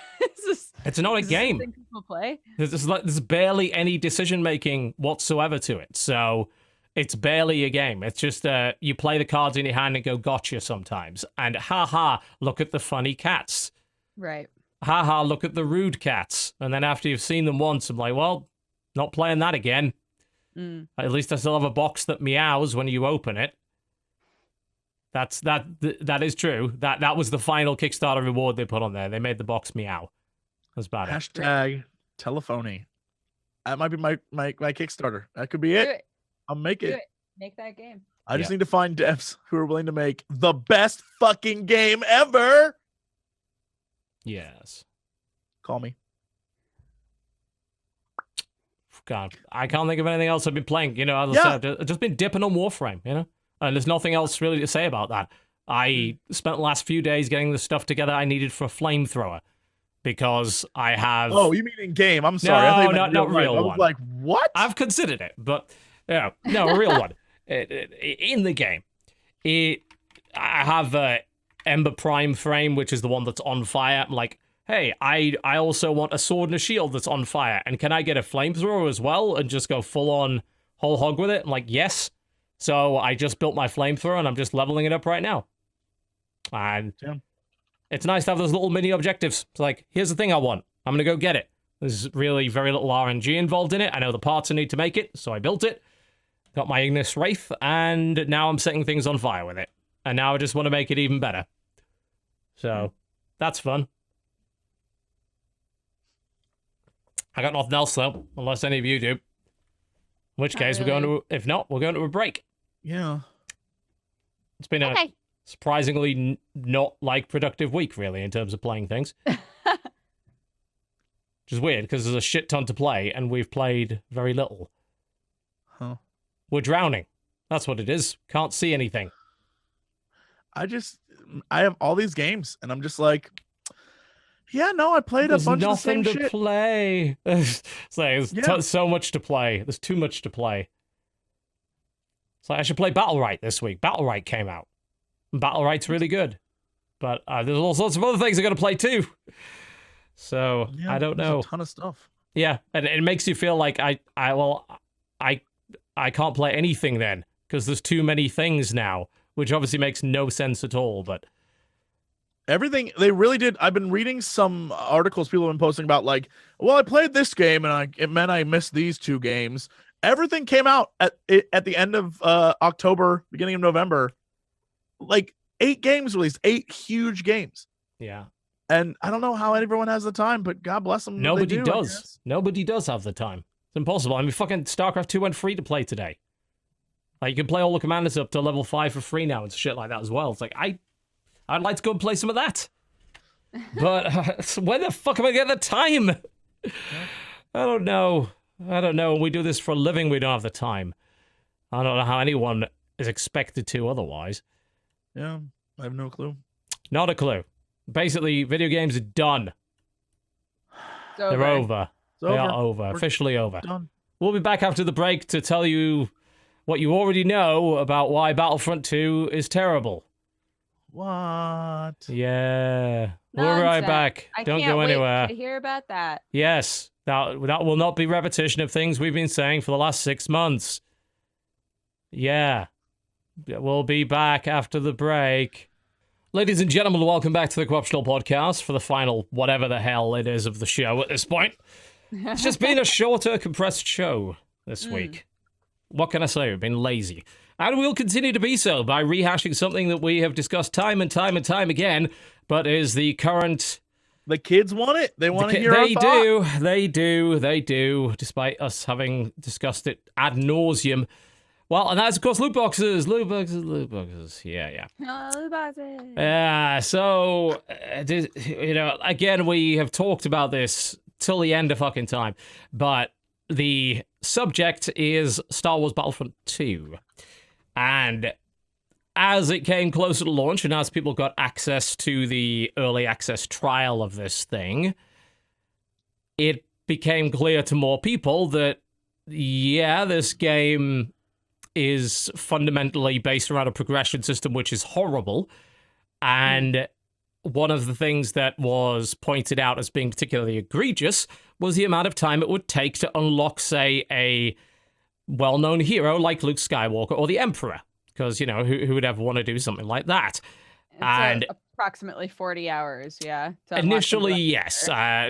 It's not a game. People play? There's barely any decision-making whatsoever to it. So it's barely a game. It's just you play the cards in your hand and go gotcha sometimes. And look at the funny cats. Right. Look at the rude cats. And then after you've seen them once, I'm like, well, not playing that again. At least I still have a box that meows when you open it. That is true. That was the final Kickstarter reward they put on there. They made the box meow. That's about it. Hashtag telephony. That might be my Kickstarter. That could be it. I'll make it. Make that game. I just need to find devs who are willing to make the best fucking game ever. Yes. Call me. God, I can't think of anything else I've been playing. As I said, I've just been dipping on Warframe, and there's nothing else really to say about that. I spent the last few days getting the stuff together I needed for a flamethrower, because I have... Oh, you mean in game? I'm sorry. No, not real one. I was like, what? I've considered it, but no, a real one. In the game, I have Ember Prime frame, which is the one that's on fire. I'm like, hey, I also want a sword and a shield that's on fire, and can I get a flamethrower as well and just go full on whole hog with it? I'm like, yes. So I just built my flamethrower and I'm just leveling it up right now. And it's nice to have those little mini objectives. It's like, here's the thing I want. I'm going to go get it. There's really very little RNG involved in it. I know the parts I need to make it, so I built it. Got my Ignis Wraith, and now I'm setting things on fire with it. And now I just want to make it even better. So, that's fun. I got nothing else, though, unless any of you do. In which case, we're going to, if not, we're going to a break. Yeah. It's been a Okay. surprisingly not, productive week, really, in terms of playing things. Which is weird, because there's a shit ton to play, and we've played very little. Huh. We're drowning. That's what it is. Can't see anything. I have all these games, and I'm just like, yeah, no, I played There's a bunch of the nothing same to shit. play. It's like, there's Yeah. so much to play. There's too much to play. It's like, I should play Battle Right this week. Battle Right came out. And Battle Right's really good. But there's all sorts of other things I got to play too. So, Yeah, I don't there's know. a ton of stuff. Yeah, and it makes you feel like I can't play anything then, because there's too many things now, which obviously makes no sense at all, but Everything they really did. I've been reading some articles people have been posting about, like, well, I played this game and it meant I missed these 2 games. Everything came out at the end of October, beginning of November. Like 8 games released, 8 huge games. yeah. And I don't know how everyone has the time, but God bless them. Nobody I does. guess. Nobody does have the time. It's impossible. I mean, fucking StarCraft 2 went free to play today. Like, you can play all the commanders up to level 5 for free now and shit like that as well. It's like, I'd like to go and play some of that. But where the fuck am I getting the time? I don't know. We do this for a living. We don't have the time. I don't know how anyone is expected to otherwise. Yeah, I have no clue. Not a clue. Basically, video games are done. It's They're over. It's They are over. over. We're Officially over. done. We'll be back after the break to tell you what you already know about why Battlefront 2 is terrible. What? Yeah. We'll be right Nonsense. back. I Don't can't go wait anywhere. to hear about that. Yes. That will not be repetition of things we've been saying for the last 6 months. Yeah. We'll be back after the break. Ladies and gentlemen, welcome back to the Corruptional Podcast for the final whatever the hell it is of the show at this point. It's just been a shorter, compressed show this week. What can I say? We've been lazy. And we'll continue to be so by rehashing something that we have discussed time and time and time again, but is the current... The kids want it. They want to hear They our thought. they do, despite us having discussed it ad nauseum. Well, and that's, of course, Lootboxes. Yeah. So, again, we have talked about this till the end of fucking time, but the subject is Star Wars Battlefront 2. And as it came closer to launch, and as people got access to the early access trial of this thing, it became clear to more people that, yeah, this game is fundamentally based around a progression system which is horrible. And one of the things that was pointed out as being particularly egregious was the amount of time it would take to unlock, say, a well-known hero like Luke Skywalker or the Emperor. Because, who would ever want to do something like that? It's approximately 40 hours, yeah. to unlock Initially, the yes.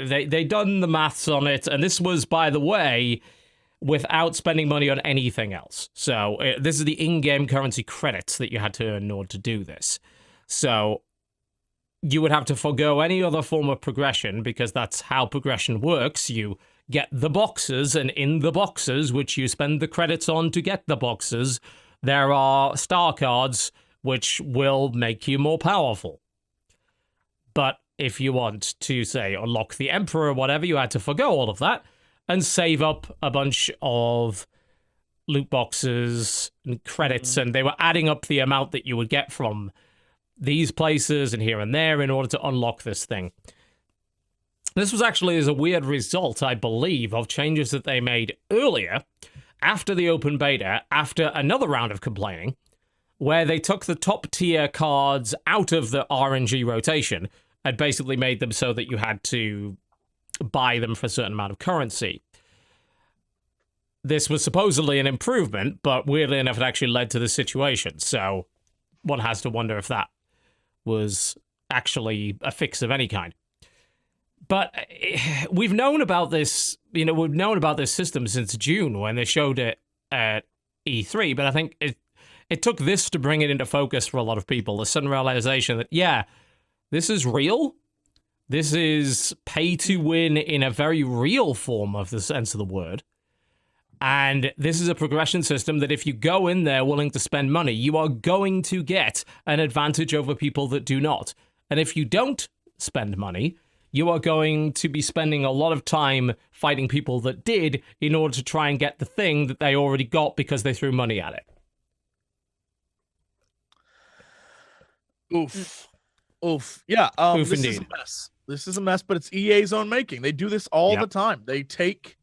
They done the maths on it, and this was, by the way, without spending money on anything else. So this is the in-game currency credits that you had to earn in order to do this. So you would have to forego any other form of progression, because that's how progression works. You get the boxes, and in the boxes, which you spend the credits on to get the boxes, there are star cards which will make you more powerful. But if you want to, say, unlock the Emperor or whatever, you had to forego all of that and save up a bunch of loot boxes and credits, and they were adding up the amount that you would get from these places and here and there in order to unlock this thing. This was actually as a weird result, I believe, of changes that they made earlier, after the open beta, after another round of complaining, where they took the top tier cards out of the RNG rotation and basically made them so that you had to buy them for a certain amount of currency. this was supposedly an improvement, but weirdly enough, it actually led to this situation. So one has to wonder if that was actually a fix of any kind. But we've known about this, we've known about this system since June when they showed it at E3, but I think it took this to bring it into focus for a lot of people, the sudden realization that, yeah, this is real. This is pay to win in a very real form of the sense of the word. And this is a progression system that if you go in there willing to spend money, you are going to get an advantage over people that do not. And if you don't spend money, you are going to be spending a lot of time fighting people that did in order to try and get the thing that they already got because they threw money at it. Oof. Oof. Yeah. Oof, this indeed. is a mess. This is a mess, but it's EA's own making. They do this all Yep. the time. They take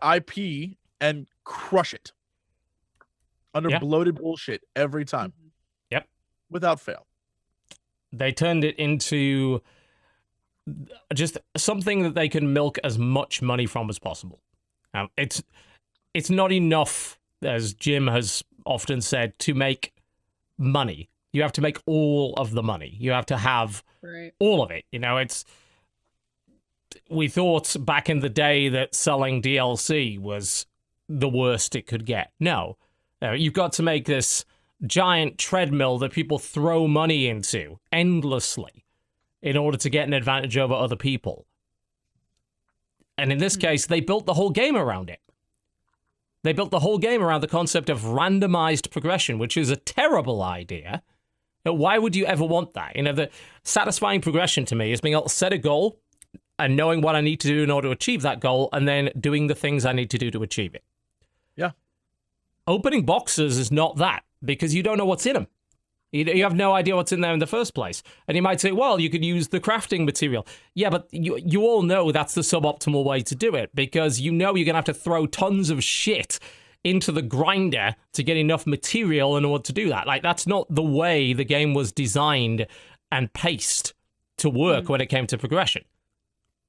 IP and crush it under Yeah. bloated bullshit every time. Yep. Without fail. They turned it into just something that they can milk as much money from as possible. It's not enough, as Jim has often said, to make money. You have to make all of the money. You have to have Right. all of it. We thought back in the day that selling DLC was the worst it could get. No. You've got to make this giant treadmill that people throw money into endlessly in order to get an advantage over other people. And in this case, they built the whole game around it. They built the whole game around the concept of randomized progression, which is a terrible idea. Why would you ever want that? The satisfying progression to me is being able to set a goal and knowing what I need to do in order to achieve that goal and then doing the things I need to do to achieve it. Yeah. Opening boxes is not that because you don't know what's in them. You have no idea what's in there in the first place. And you might say, well, you could use the crafting material. Yeah, but you all know that's the suboptimal way to do it because you're going to have to throw tons of shit into the grinder to get enough material in order to do that. Like, that's not the way the game was designed and paced to work when it came to progression.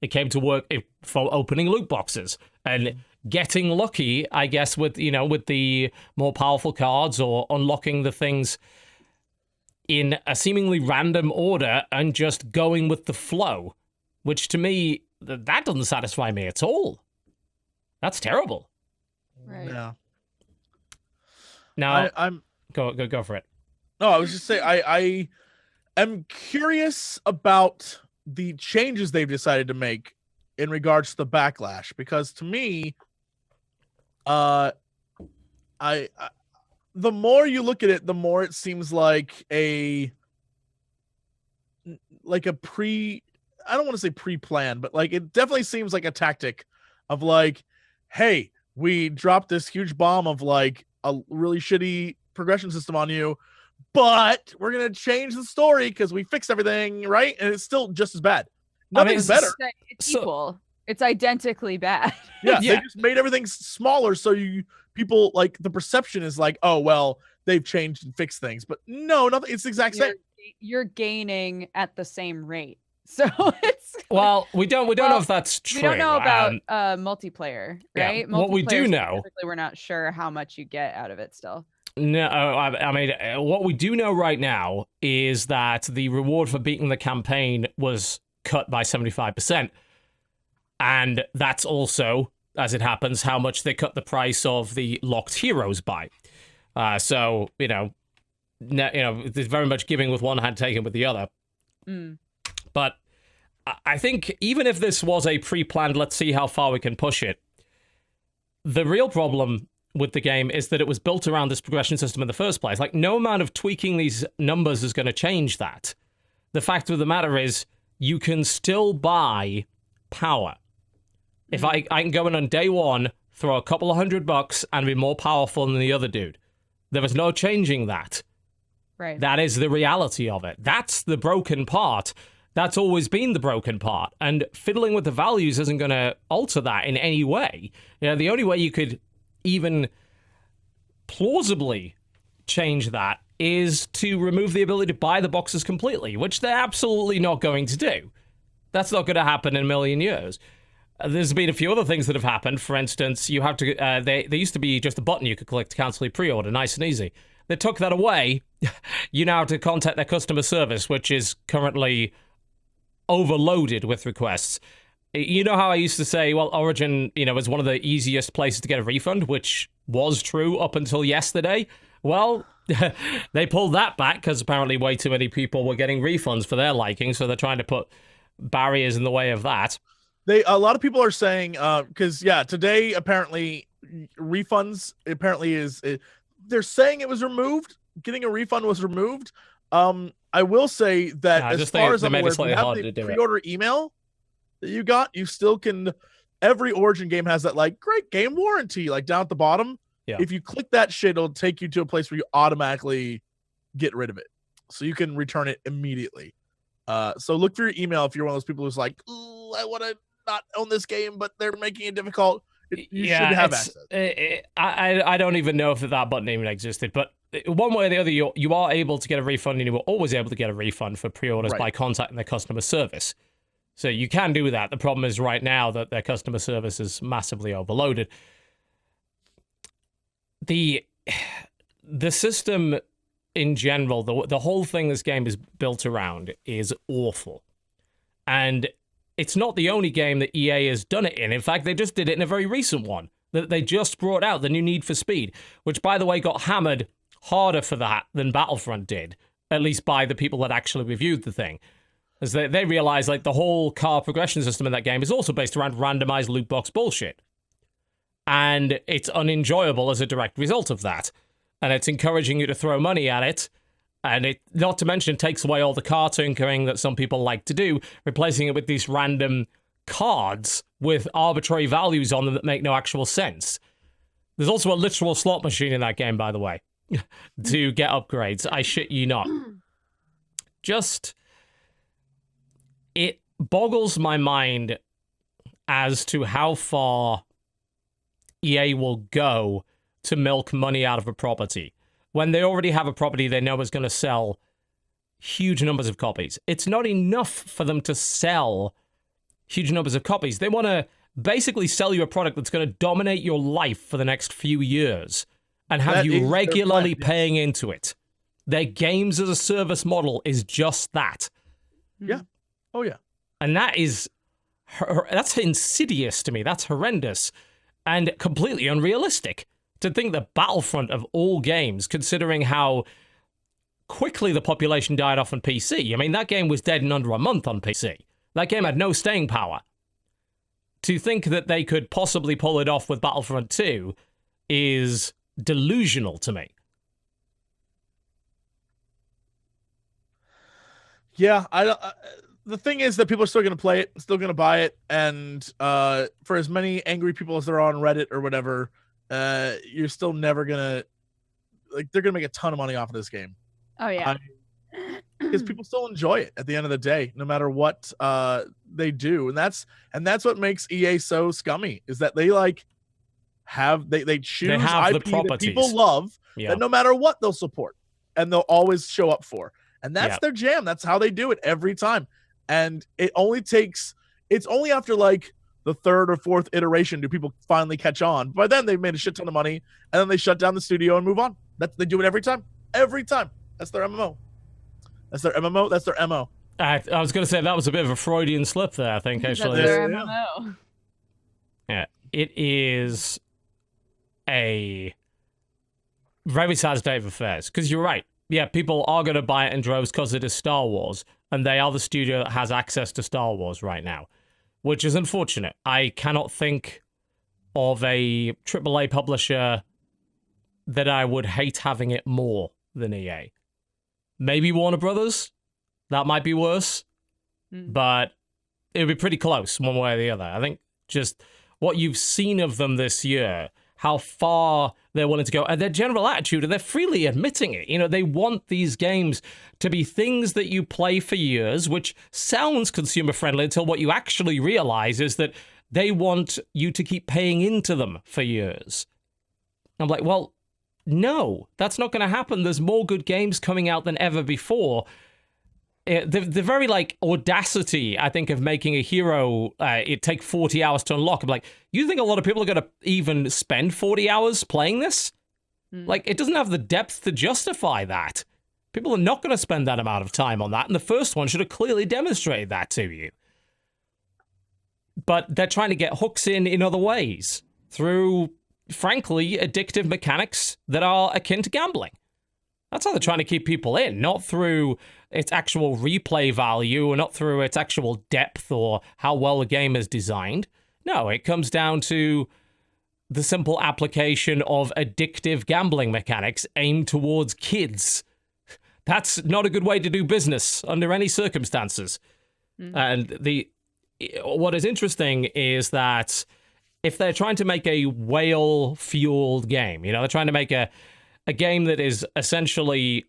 It came to work for opening loot boxes and getting lucky, I guess, with the more powerful cards or unlocking the things in a seemingly random order and just going with the flow, which to me, that doesn't satisfy me at all. That's terrible. Right. Yeah. Now, I'm go for it. No, I was just saying I am curious about the changes they've decided to make in regards to the backlash, because to me, I the more you look at it, the more it seems like a I don't want to say pre-planned, but like it definitely seems like a tactic of like, hey, we dropped this huge bomb of like a really shitty progression system on you, but we're gonna change the story because we fixed everything, right? And it's still just as bad. Nothing's better. It's So- equal. It's identically bad. Yeah, Yeah. they just made everything smaller, so people like the perception is like, oh well, they've changed and fixed things, but no, nothing. It's the exact same. You're gaining at the same rate. So it's Well, we don't know Well, if that's true. we don't know about Um, multiplayer, yeah, right? what we do Multiplayer know- specifically, we're not sure how much you get out of it still. No, I mean, what we do know right now is that the reward for beating the campaign was cut by 75%. And that's also, as it happens, how much they cut the price of the locked heroes by. So, there's very much giving with one hand, taking with the other. Mm. But I think even if this was a pre-planned, let's see how far we can push it, the real problem with the game is that it was built around this progression system in the first place. Like, no amount of tweaking these numbers is going to change that. The fact of the matter is, you can still buy power. If I can go in on day one, throw a couple of $100 and be more powerful than the other dude. There was no changing that. Right. That is the reality of it. That's the broken part. That's always been the broken part. And fiddling with the values isn't going to alter that in any way. The only way you could even plausibly change that is to remove the ability to buy the boxes completely, which they're absolutely not going to do. That's not going to happen in a million years. There's been a few other things that have happened. For instance, you have to. There used to be just a button you could click to cancel your pre-order, nice and easy. They took that away. You now have to contact their customer service, which is currently overloaded with requests. You know how I used to say, well, Origin, is one of the easiest places to get a refund, which was true up until yesterday. Well, they pulled that back because apparently way too many people were getting refunds for their liking, so they're trying to put barriers in the way of that. A lot of people are saying, because today apparently refunds they're saying it was removed. Getting a refund was removed. I will say that as far as I'm aware, if you have the pre-order email that you got, you still can. Every Origin game has that great game warranty down at the bottom. Yeah. If you click that shit, it'll take you to a place where you automatically get rid of it, so you can return it immediately. So look for your email if you're one of those people who's like, ooh, I want to not own this game, but they're making it difficult. You should have access. I don't even know if that button even existed, but one way or the other, you are able to get a refund, and you were always able to get a refund for pre-orders by contacting their customer service. So you can do that. The problem is right now that their customer service is massively overloaded. The system in general, the whole thing this game is built around is awful. And it's not the only game that EA has done it in. In fact, they just did it in a very recent one that they just brought out, the new Need for Speed, which, by the way, got hammered harder for that than Battlefront did, at least by the people that actually reviewed the thing. As they realized, the whole car progression system in that game is also based around randomized loot box bullshit. And it's unenjoyable as a direct result of that. And it's encouraging you to throw money at it. And it, not to mention, it takes away all the car tinkering that some people like to do, replacing it with these random cards with arbitrary values on them that make no actual sense. There's also a literal slot machine in that game, by the way, to get upgrades. I shit you not. It boggles my mind as to how far EA will go to milk money out of a property. When they already have a property they know is going to sell huge numbers of copies. It's not enough for them to sell huge numbers of copies. They want to basically sell you a product that's going to dominate your life for the next few years and have you regularly paying into it. Their games as a service model is just that. Yeah. Oh, yeah. And that's insidious to me. That's horrendous and completely unrealistic. To think that Battlefront, of all games, considering how quickly the population died off on PC. I mean, that game was dead in under a month on PC. That game had no staying power. To think that they could possibly pull it off with Battlefront 2 is delusional to me. Yeah, the thing is that people are still going to play it, still going to buy it, and for as many angry people as there are on Reddit or whatever, you're still never gonna they're gonna make a ton of money off of this game. Oh yeah, because people still enjoy it at the end of the day, no matter what they do, and that's what makes EA so scummy is that they they choose IP that people love, that no matter what they'll support and they'll always show up for, and that's their jam. That's how they do it every time, and it's only after the third or fourth iteration do people finally catch on. By then they've made a shit ton of money, and then they shut down the studio and move on. They do it every time. Every time. That's their MMO. That's their MMO. That's their MO. I was going to say that was a bit of a Freudian slip there, I think, actually. That's their MMO. Yeah. It is a very sad state of affairs. Because you're right. Yeah, people are going to buy it in droves because it is Star Wars, and they are the studio that has access to Star Wars right now, which is unfortunate. I cannot think of a AAA publisher that I would hate having it more than EA. Maybe Warner Brothers. That might be worse. But it would be pretty close one way or the other. I think just what you've seen of them this year, how far they're willing to go, and their general attitude, and they're freely admitting it. They want these games to be things that you play for years, which sounds consumer-friendly until what you actually realize is that they want you to keep paying into them for years. I'm like, well, no, that's not going to happen. There's more good games coming out than ever before. the very like audacity, I think, of making a hero it take 40 hours to unlock. I'm like, you think a lot of people are going to even spend 40 hours playing this? Like, it doesn't have the depth to justify that. People are not going to spend that amount of time on that, and the first one should have clearly demonstrated that to you. But they're trying to get hooks in other ways through, frankly, addictive mechanics that are akin to gambling. That's how they're trying to keep people in, not through its actual replay value or not through its actual depth or how well the game is designed. No, it comes down to the simple application of addictive gambling mechanics aimed towards kids. That's not a good way to do business under any circumstances. And what is interesting is that if they're trying to make a whale-fueled game, they're trying to make a game that is essentially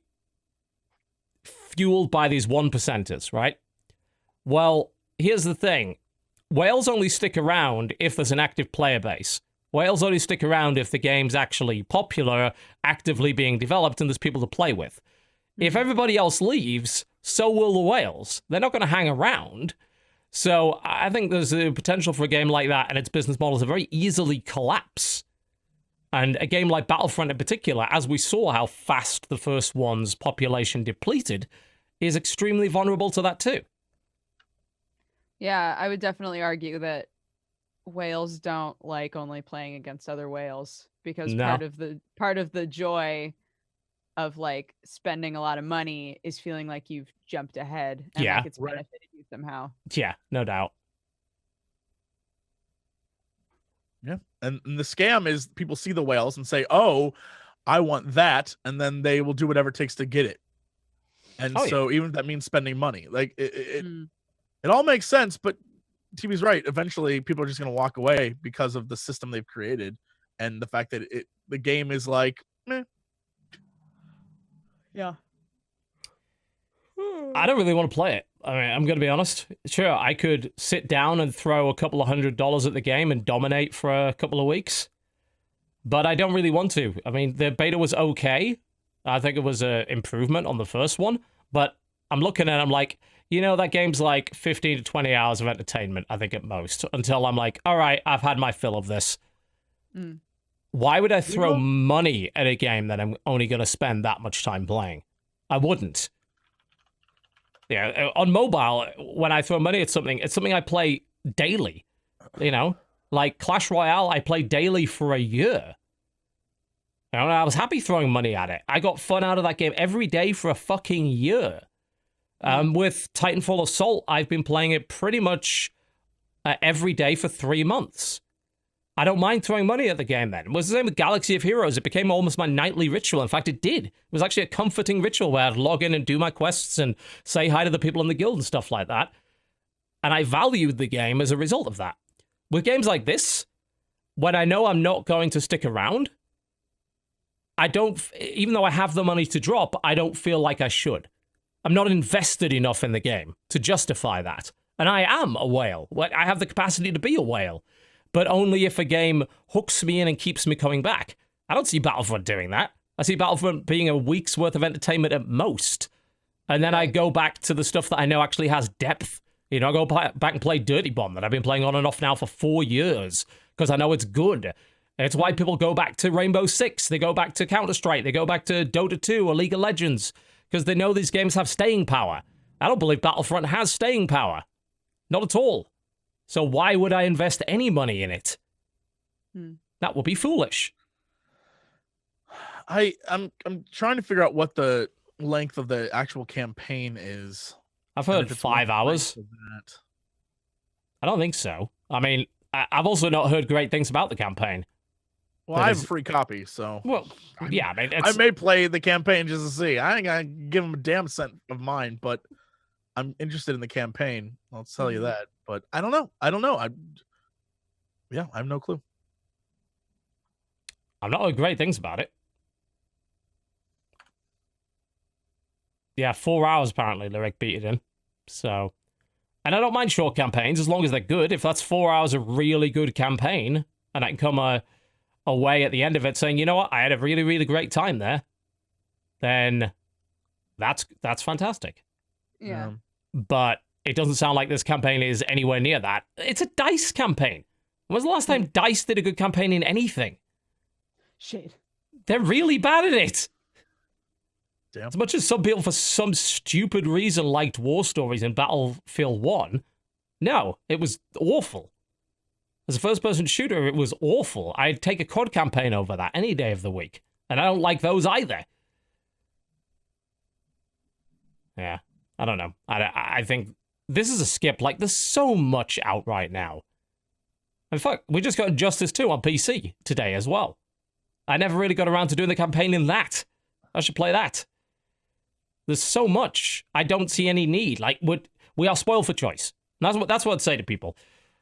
fueled by these 1%ers, right? Well, here's the thing. Whales only stick around if there's an active player base. Whales only stick around if the game's actually popular, actively being developed, and there's people to play with. If everybody else leaves, so will the whales. They're not going to hang around. So I think there's a potential for a game like that and its business model to very easily collapse. And a game like Battlefront in particular, as we saw how fast the first one's population depleted, is extremely vulnerable to that too. Yeah, I would definitely argue that whales don't like only playing against other whales, because No. part of the joy of like spending a lot of money is feeling like you've jumped ahead and Yeah. like it's Right. benefited you somehow. Yeah, no doubt. Yeah. And the scam is people see the whales and say, oh, I want that. And then they will do whatever it takes to get it. And Oh, yeah. so even if that means spending money, like it Mm. all makes sense. But TV's right. Eventually, people are just going to walk away because of the system they've created and the fact that the game is like, meh. Yeah. I don't really want to play it. I mean, I'm going to be honest. Sure, I could sit down and throw a couple of $100 at the game and dominate for a couple of weeks, but I don't really want to. I mean, the beta was okay. I think it was an improvement on the first one, but I'm looking at it, I'm like, that game's like 15 to 20 hours of entertainment, I think at most, until I'm like, all right, I've had my fill of this. Mm. Why would I throw money at a game that I'm only going to spend that much time playing? I wouldn't. Yeah, on mobile, when I throw money at something, it's something I play daily. Like Clash Royale, I play daily for a year. I was happy throwing money at it. I got fun out of that game every day for a fucking year. With Titanfall Assault, I've been playing it pretty much every day for 3 months. I don't mind throwing money at the game then. It was the same with Galaxy of Heroes. It became almost my nightly ritual. In fact, it did. It was actually a comforting ritual where I'd log in and do my quests and say hi to the people in the guild and stuff like that. And I valued the game as a result of that. With games like this, when I know I'm not going to stick around, even though I have the money to drop, I don't feel like I should. I'm not invested enough in the game to justify that. And I am a whale. I have the capacity to be a whale. But only if a game hooks me in and keeps me coming back. I don't see Battlefront doing that. I see Battlefront being a week's worth of entertainment at most. And then I go back to the stuff that I know actually has depth. I go back and play Dirty Bomb that I've been playing on and off now for 4 years because I know it's good. And it's why people go back to Rainbow Six. They go back to Counter-Strike. They go back to Dota 2 or League of Legends because they know these games have staying power. I don't believe Battlefront has staying power. Not at all. So why would I invest any money in it? That would be foolish. I'm trying to figure out what the length of the actual campaign is. I've and heard if it's 5 worth the hours. length of that. I don't think so. I mean, I've also not heard great things about the campaign. Well, That I have is- a free copy, so Well, yeah, I mean, I it's, may play the campaign just to see. I ain't gonna give them a damn cent of mine, but I'm interested in the campaign. I'll tell you that. But I don't know. I have no clue. I've not heard great things about it. Yeah, 4 hours apparently, Lyric beat it in. So, and I don't mind short campaigns as long as they're good. If that's 4 hours of really good campaign, and I can come away at the end of it saying, you know what, I had a really, really great time there, then that's fantastic. Yeah. But it doesn't sound like this campaign is anywhere near that. It's a DICE campaign. When was the last time DICE did a good campaign in anything? Shade. They're really bad at it. Damn. As much as some people, for some stupid reason, liked war stories in Battlefield 1, no, it was awful. As a first-person shooter, it was awful. I'd take a COD campaign over that any day of the week. And I don't like those either. Yeah, I don't know. I think this is a skip. Like, there's so much out right now. And fuck, we just got Injustice 2 on PC today as well. I never really got around to doing the campaign in that. I should play that. There's so much. I don't see any need. Like, we are spoiled for choice. And that's what I'd say to people.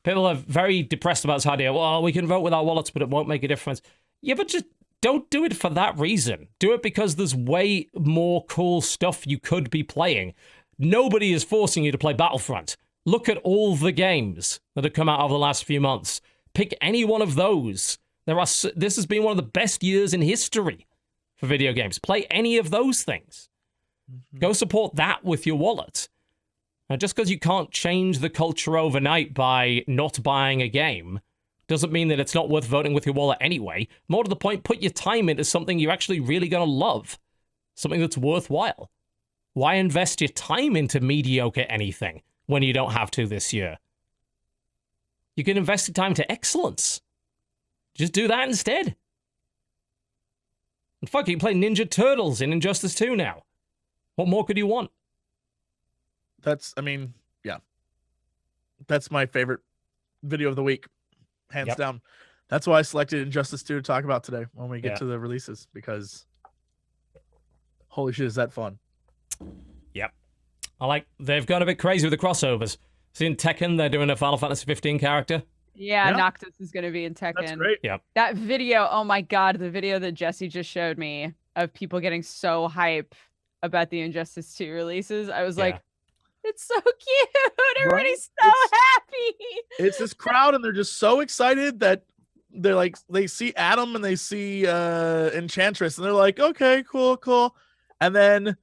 People are very depressed about this idea. Well, we can vote with our wallets, but it won't make a difference. Yeah, but just don't do it for that reason. Do it because there's way more cool stuff you could be playing. Nobody is forcing you to play Battlefront. Look at all the games that have come out over the last few months. Pick any one of those. This has been one of the best years in history for video games. Play any of those things. Go support that with your wallet. Now, just because you can't change the culture overnight by not buying a game doesn't mean that it's not worth voting with your wallet anyway. More to the point, put your time into something you're actually really going to love. Something that's worthwhile. Why invest your time into mediocre anything when you don't have to this year? You can invest your time to excellence. Just do that instead. And fuck, you can play Ninja Turtles in Injustice 2 now. What more could you want? That's my favorite video of the week, hands down. That's why I selected Injustice 2 to talk about today when we get to the releases, because holy shit, is that fun. Yep. They've gone a bit crazy with the crossovers. See in Tekken, they're doing a Final Fantasy 15 character. Yeah, Yeah. Noctis is going to be in Tekken. That's great. Yep. That video, oh my god, the video that Jesse just showed me of people getting so hype about the Injustice 2 releases, I was like, it's so cute. Everybody's so happy. It's this crowd, and they're just so excited that they're like, they see Adam and they see Enchantress, and they're like, okay, cool. And then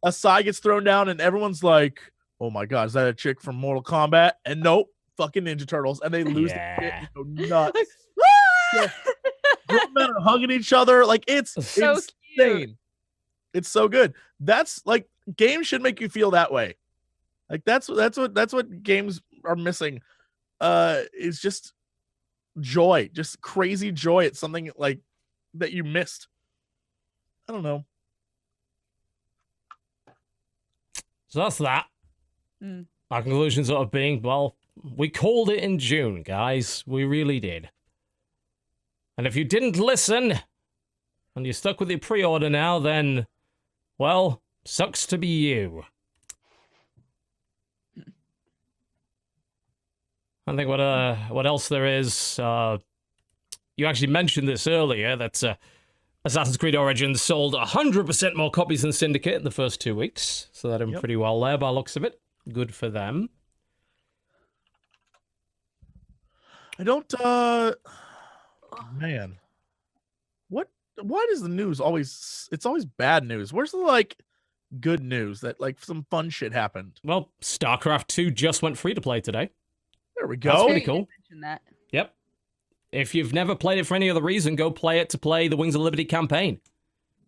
a side gets thrown down, and everyone's like, oh my god, is that a chick from Mortal Kombat? And nope, fucking Ninja Turtles. And they lose the shit and go nuts. Like, Grown men are hugging each other. Like, it's So insane. cute. It's so good. That's like, games should make you feel that way. Like, that's what games are missing. Is just joy, just crazy joy. It's something like that you missed. I don't know. So that's that. Mm. Our conclusion sort of being, well, we called it in June, guys. We really did. And if you didn't listen, and you're stuck with your pre-order now, then, well, sucks to be you. I think what else there is, you actually mentioned this earlier, that Assassin's Creed Origins sold 100% more copies than Syndicate in the first 2 weeks, so they're doing pretty well there by the looks of it. Good for them. I don't man. Why does the news always, it's always bad news? Where's the like good news that like some fun shit happened? Well, StarCraft 2 just went free to play today. There we That's go. pretty cool. Mention that. Yep. If you've never played it for any other reason, go play it to play the Wings of Liberty campaign,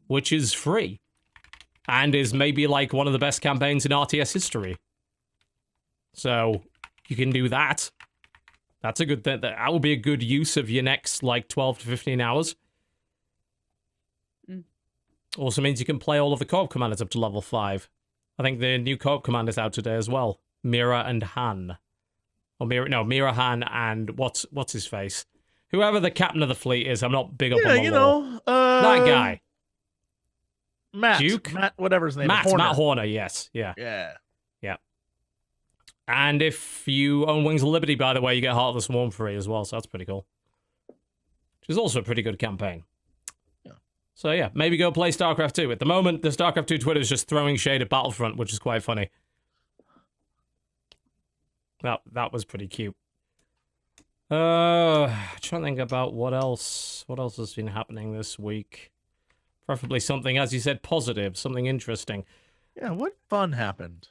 which is free and is maybe like one of the best campaigns in RTS history. So you can do that. That's a good thing. That will be a good use of your next like 12 to 15 hours. Also means you can play all of the co-op commanders up to level 5. I think the new co-op commander's out today as well. Mira and Han. Or Mira Han and what's his face? Whoever the captain of the fleet is, I'm not big up on the lore. That guy. Matt. Duke? Matt, whatever his name Matt is. Horner, yes. Yeah. Yeah. And if you own Wings of Liberty, by the way, you get Heart of the Swarm free as well, so that's pretty cool. Which is also a pretty good campaign. Yeah. So yeah, maybe go play StarCraft 2. At the moment, the StarCraft 2 Twitter is just throwing shade at Battlefront, which is quite funny. That was pretty cute. Trying to think about what else has been happening this week. Preferably something, as you said, positive, something interesting. Yeah, what fun happened?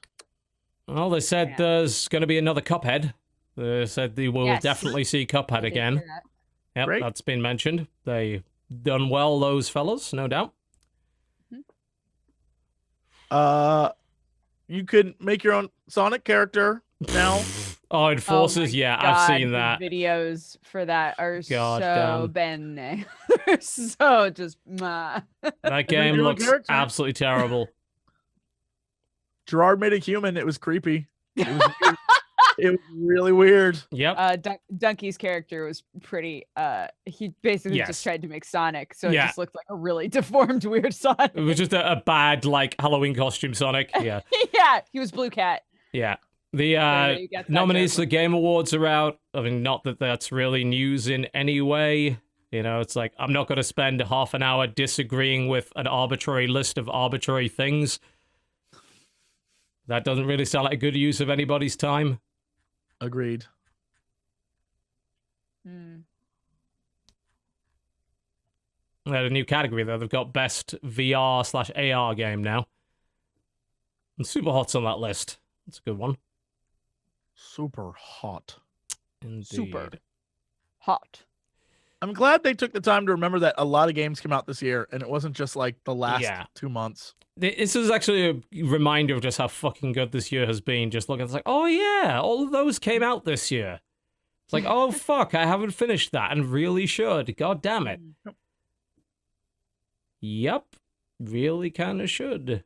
Well, they said Yeah. there's going to be another Cuphead. They said they will Yes. definitely see Cuphead I did again. hear that. Yep, Great. that's been mentioned. They done well, those fellas, no doubt. You could make your own Sonic character now. Oh, it forces. my Yeah, God, I've seen the that. videos for that are God so damn. bene. They're so just That game your own looks character. absolutely terrible. Gerard made a human. It was creepy. It was, weird. It was really weird. Yep. Donkey's character was pretty he basically Yes. just tried to make Sonic, so it Yeah. just looked like a really deformed weird Sonic. It was just a bad, like, Halloween costume Sonic. Yeah. Yeah, he was Blue Cat. Yeah. There The you got that nominees joke. to the Game Awards are out. I mean, not that that's really news in any way. You know, it's like, I'm not going to spend half an hour disagreeing with an arbitrary list of arbitrary things. That doesn't really sound like a good use of anybody's time. Agreed. Hmm. They had a new category, though. They've got Best VR/AR game now. And Super Hot's on that list. That's a good one. Super hot. Indeed. Super hot. I'm glad they took the time to remember that a lot of games came out this year, and it wasn't just like the last Yeah. 2 months. This is actually a reminder of just how fucking good this year has been. Just looking, it's like, oh yeah, all of those came out this year. It's like, oh fuck, I haven't finished that and really should. God damn it. Yep, really kind of should.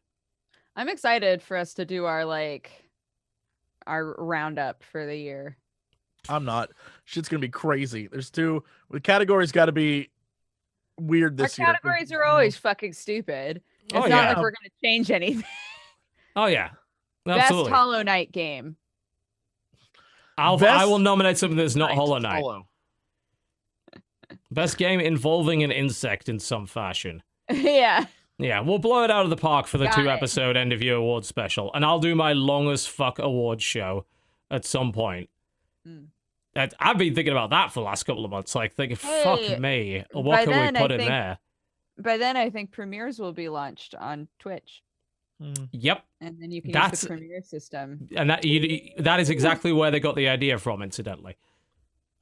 I'm excited for us to do our roundup for the year. I'm not. Shit's gonna be crazy. The categories got to be weird this Our year. categories are always fucking stupid. It's Oh, not yeah. like we're gonna change anything. Oh yeah, Best absolutely. Hollow Knight game. I Best will nominate something that's not Hollow Knight. Hollow. Best game involving an insect in some fashion. Yeah. Yeah, we'll blow it out of the park for the Got 2-episode end of year awards special, and I'll do my long as fuck awards show at some point. Mm. I've been thinking about that for the last couple of months, like thinking, Hey, fuck me, by what can we then, I put in think- there? By then, I think premieres will be launched on Twitch, Hmm. Yep, and then you can use That's- the premiere system. and that is exactly where they got the idea from, incidentally.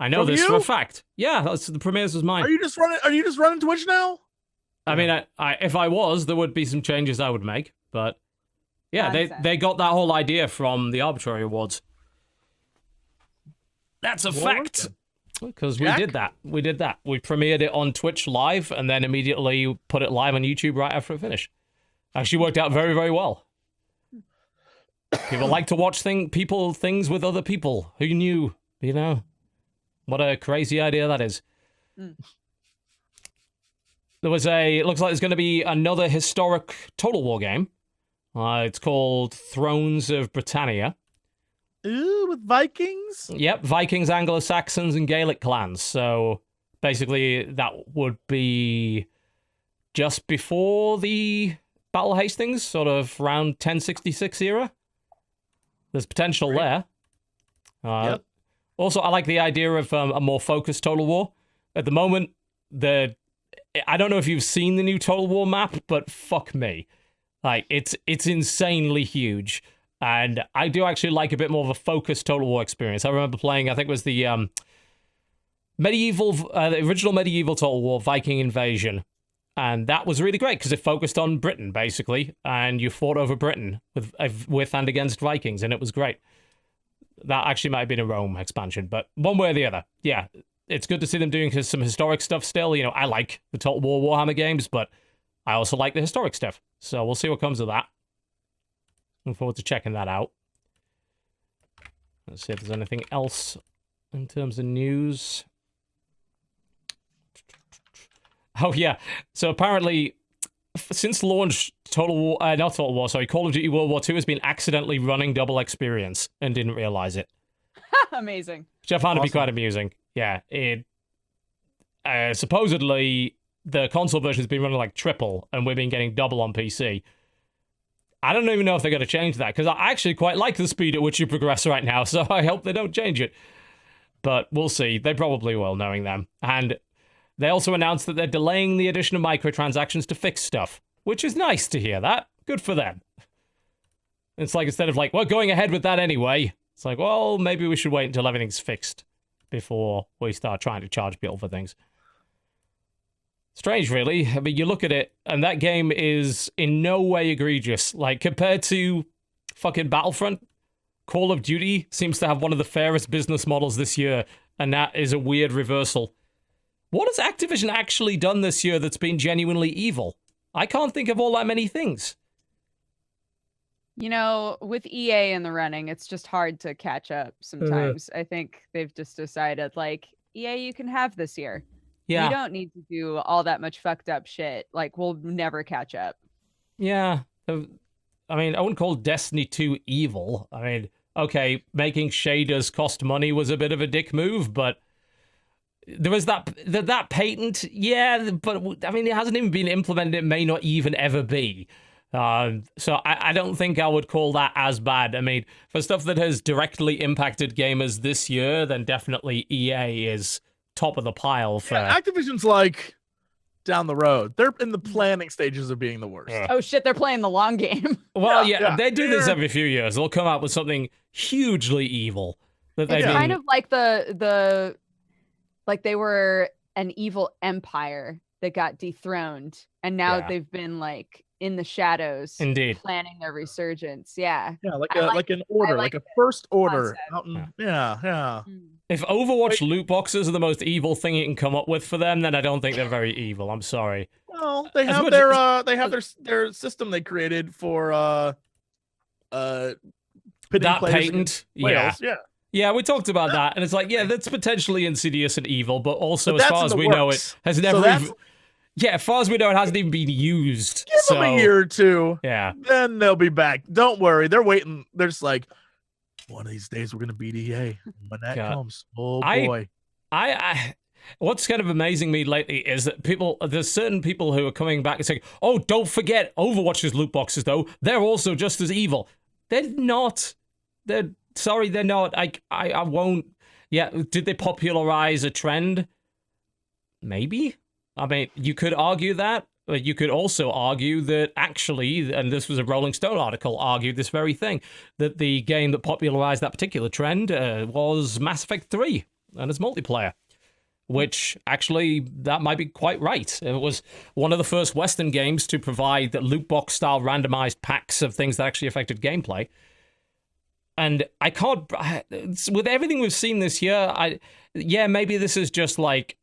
I know From this for you? a fact. Yeah, the premieres was mine. Are you just running Twitch now? I mean, if I was, there would be some changes I would make, but yeah, Nonsense. they got that whole idea from the arbitrary awards. That's a Well, fact. okay. Because we Jack? did that. We premiered it on Twitch live and then immediately put it live on YouTube right after it finished. Actually worked out very, very well. People like to watch things with other people. Who knew? You know? What a crazy idea that is. Mm. It looks like there's going to be another historic Total War game. It's called Thrones of Britannia. Ooh, with Vikings. Yep, Vikings, Anglo-Saxons, and Gaelic clans. So basically, that would be just before the Battle of Hastings, sort of around 1066 era. There's potential there. Yep. Also, I like the idea of a more focused Total War. At the moment, I don't know if you've seen the new Total War map, but fuck me. Like, it's insanely huge. And I do actually like a bit more of a focused Total War experience. I remember playing, I think it was the the original medieval Total War, Viking Invasion. And that was really great because it focused on Britain, basically. And you fought over Britain with and against Vikings, and it was great. That actually might have been a Rome expansion, but one way or the other. Yeah, it's good to see them doing some historic stuff still. You know, I like the Total War Warhammer games, but I also like the historic stuff. So we'll see what comes of that. Looking forward to checking that out. Let's see if there's anything else in terms of news. Oh, yeah. So apparently, since launch, Call of Duty World War II has been accidentally running double experience and didn't realize it. Amazing. Which I found to be Awesome. quite amusing. Yeah, it supposedly the console version has been running like triple, and we've been getting double on PC. I don't even know if they're going to change that, because I actually quite like the speed at which you progress right now, so I hope they don't change it. But we'll see. They probably will, knowing them. And they also announced that they're delaying the addition of microtransactions to fix stuff, which is nice to hear that. Good for them. It's like, instead of like, we're going ahead with that anyway, it's like, well, maybe we should wait until everything's fixed before we start trying to charge people for things. Strange, really. I mean, you look at it, and that game is in no way egregious. Like, compared to fucking Battlefront, Call of Duty seems to have one of the fairest business models this year, and that is a weird reversal. What has Activision actually done this year that's been genuinely evil? I can't think of all that many things. You know, with EA in the running, it's just hard to catch up sometimes. I think they've just decided, like, EA, you can have this year. Yeah. You don't need to do all that much fucked up shit. Like, we'll never catch up. Yeah. I mean, I wouldn't call Destiny 2 evil. I mean, okay, making shaders cost money was a bit of a dick move, but there was that patent. Yeah, but I mean, it hasn't even been implemented. It may not even ever be. So I don't think I would call that as bad. I mean, for stuff that has directly impacted gamers this year, then definitely EA is top of the pile for... Yeah, Activision's like down the road. They're in the planning stages of being the worst. Oh shit, they're playing the long game. Well, Yeah, yeah, yeah. they do this Yeah. every few years. They'll come out with something hugely evil. That they've It's been... kind of like the like they were an evil empire that got dethroned, and now Yeah. they've been like in the shadows, Indeed. planning their resurgence. Yeah. Yeah, like I like an order, like like a first order. concept. Out in, yeah. If Overwatch loot boxes are the most evil thing you can come up with for them, then I don't think they're very evil. I'm sorry. Well, they As have much their as- they have their system they created for pitting That players patent, against yeah. whales. Yeah. Yeah, we talked about that, and it's like, yeah, that's potentially insidious and evil, but also, But as that's far in as the we know, it works. has So never that's- even... Yeah, as far as we know, it hasn't even been used. Give so, them a year or two, Yeah. then they'll be back. Don't worry, they're waiting. They're just like, one of these days we're gonna beat EA. When that God. comes, oh I- boy. I what's kind of amazing me lately is that there's certain people who are coming back and saying, oh, don't forget Overwatch's loot boxes, though. They're also just as evil. They're not. They're not. I won't. Yeah, did they popularize a trend? Maybe. I mean, you could argue that. But you could also argue that actually, and this was a Rolling Stone article, argued this very thing, that the game that popularized that particular trend was Mass Effect 3 and its multiplayer. Which, actually, that might be quite right. It was one of the first Western games to provide the loot box-style randomized packs of things that actually affected gameplay. And I can't... With everything we've seen this year, maybe this is just like...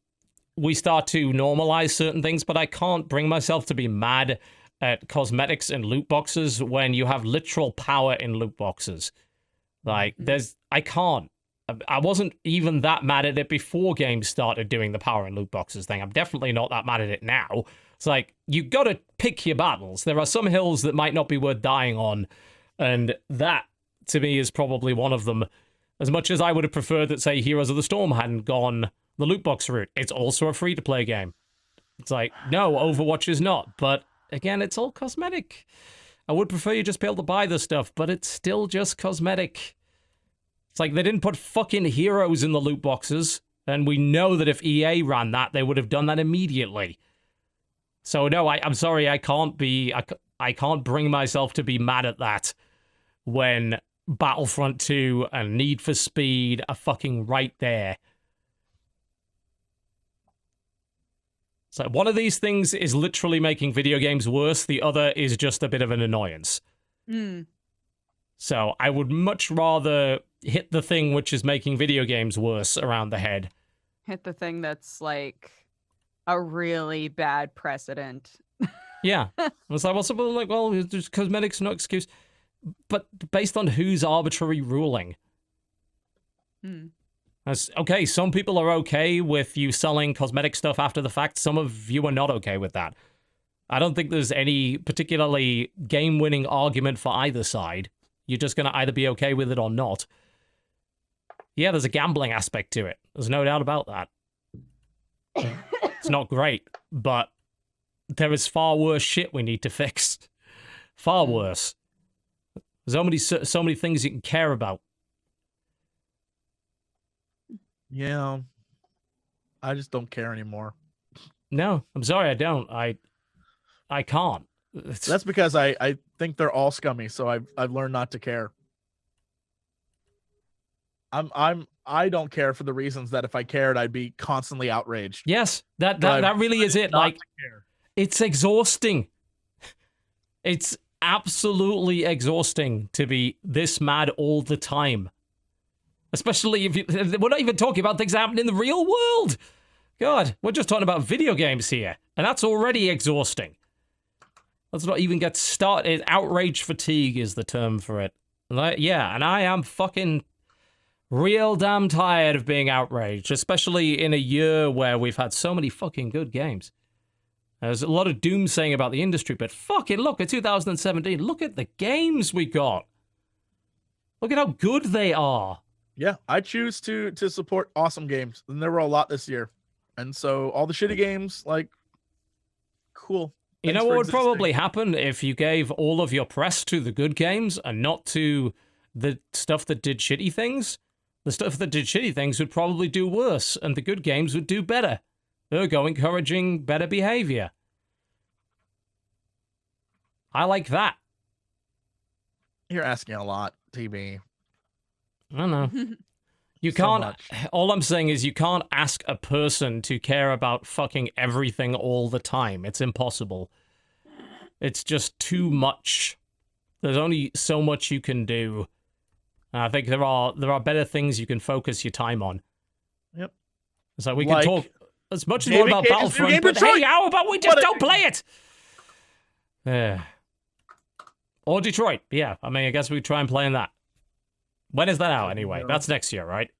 we start to normalize certain things, but I can't bring myself to be mad at cosmetics and loot boxes when you have literal power in loot boxes. Like, I can't. I wasn't even that mad at it before games started doing the power in loot boxes thing. I'm definitely not that mad at it now. It's like, you gotta pick your battles. There are some hills that might not be worth dying on, and that, to me, is probably one of them. As much as I would have preferred that, say, Heroes of the Storm hadn't gone the loot box route. It's also a free-to-play game. It's like, no, Overwatch is not. But, again, it's all cosmetic. I would prefer you just be able to buy the stuff, but it's still just cosmetic. It's like, they didn't put fucking heroes in the loot boxes, and we know that if EA ran that, they would have done that immediately. So, no, I'm sorry, I can't bring myself to be mad at that when Battlefront 2 and Need for Speed are fucking right there. So one of these things is literally making video games worse. The other is just a bit of an annoyance. So I would much rather hit the thing which is making video games worse around the head. Hit the thing that's like a really bad precedent. Yeah. It's like, well, some people are like, well, there's cosmetics, no excuse. But based on whose arbitrary ruling? Okay, some people are okay with you selling cosmetic stuff after the fact. Some of you are not okay with that. I don't think there's any particularly game-winning argument for either side. You're just going to either be okay with it or not. Yeah, there's a gambling aspect to it. There's no doubt about that. It's not great, but there is far worse shit we need to fix. Far worse. There's so many things you can care about. Yeah. I just don't care anymore. No, I'm sorry, I don't. I can't. That's because I think they're all scummy, so I've learned not to care. I don't care for the reasons that if I cared, I'd be constantly outraged. Yes, that But I've really is it. Not Like, to care. it's exhausting. It's absolutely exhausting to be this mad all the time. Especially if we're not even talking about things that happen in the real world. God, we're just talking about video games here. And that's already exhausting. Let's not even get started. Outrage fatigue is the term for it. Like, yeah, and I am fucking real damn tired of being outraged, especially in a year where we've had so many fucking good games. There's a lot of doomsaying about the industry, but fucking look at 2017. Look at the games we got. Look at how good they are. Yeah, I choose to support awesome games, and there were a lot this year, and so all the shitty games, like, cool. You Thanks know for what would existing. probably happen if you gave all of your press to the good games and not to the stuff that did shitty things? The stuff that did shitty things would probably do worse, and the good games would do better. Ergo, encouraging better behavior. I like that. You're asking a lot, TB. I don't know. You So can't. much. All I'm saying is you can't ask a person to care about fucking everything all the time. It's impossible. It's just too much. There's only so much you can do. And I think there are better things you can focus your time on. Yep. So we Like can talk as much as David more about Cage's new Battlefront, game but Detroit. hey, how about we just What a- don't play it? Yeah. Or Detroit. Yeah, I mean, I guess we try and play in that. When is that out anyway? No. That's next year, right?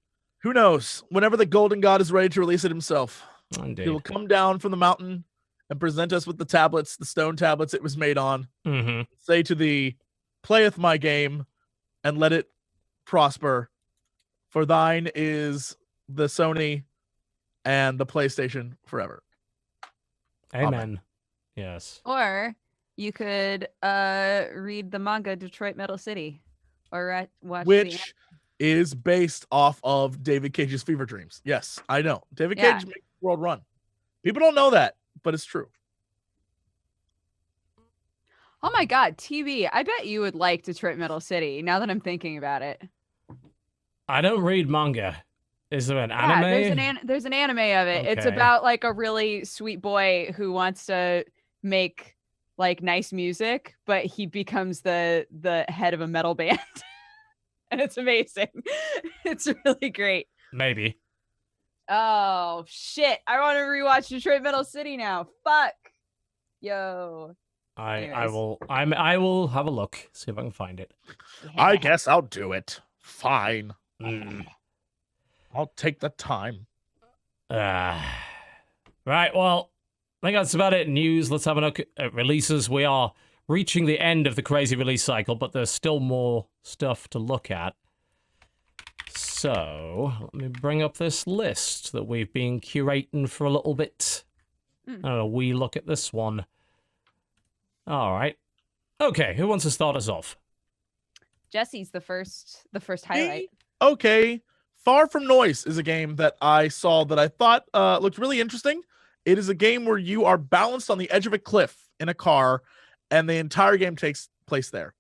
Who knows? Whenever the Golden God is ready to release it himself, Indeed. he will come down from the mountain and present us with the tablets, the stone tablets it was made on. Mm-hmm. Say to thee, playeth my game, and let it prosper. For thine is the Sony and the PlayStation forever. Amen. Yes. Or you could read the manga Detroit Metal City, or watch Which is based off of David Cage's Fever Dreams. Yes, I know. David Yeah. Cage makes the world run. People don't know that, but it's true. Oh my god, TV! I bet you would like Detroit Metal City. Now that I'm thinking about it, I don't read manga. Is there an yeah, anime? there's an anime of it. It's Okay. about like a really sweet boy who wants to make like nice music, but he becomes the head of a metal band, and it's amazing. It's really great. Maybe. Oh shit! I want to rewatch Detroit Metal City now. Fuck. Yo. I Anyways. will have a look. See if I can find it. I guess I'll do it. Fine. Mm. I'll take the time. Right, well, I think that's about it. News. Let's have a look at releases. We are reaching the end of the crazy release cycle, but there's still more stuff to look at. So, let me bring up this list that we've been curating for a little bit. We look at this one. All right. Okay, who wants to start us off? Jesse's the first highlight. Okay. Far From Noise is a game that I saw that I thought looked really interesting. It is a game where you are balanced on the edge of a cliff in a car, and the entire game takes place there.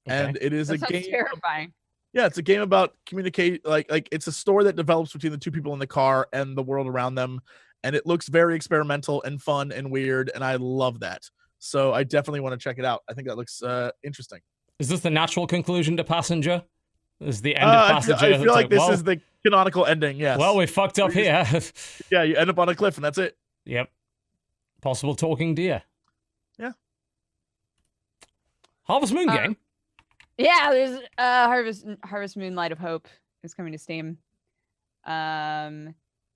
And it is That a sounds game. terrifying. Yeah, it's a game about communicate. Like it's a story that develops between the two people in the car and the world around them, and it looks very experimental and fun and weird, and I love that. So I definitely want to check it out. I think that looks interesting. Is this the natural conclusion to Passenger? Is the end of Passenger? I feel like this well, is the canonical ending. Yes. Well, we fucked up here. Yeah, you end up on a cliff and that's it. Yep. Possible talking deer. Yeah. Harvest Moon game. Yeah, there's Harvest Moon Light of Hope is coming to Steam.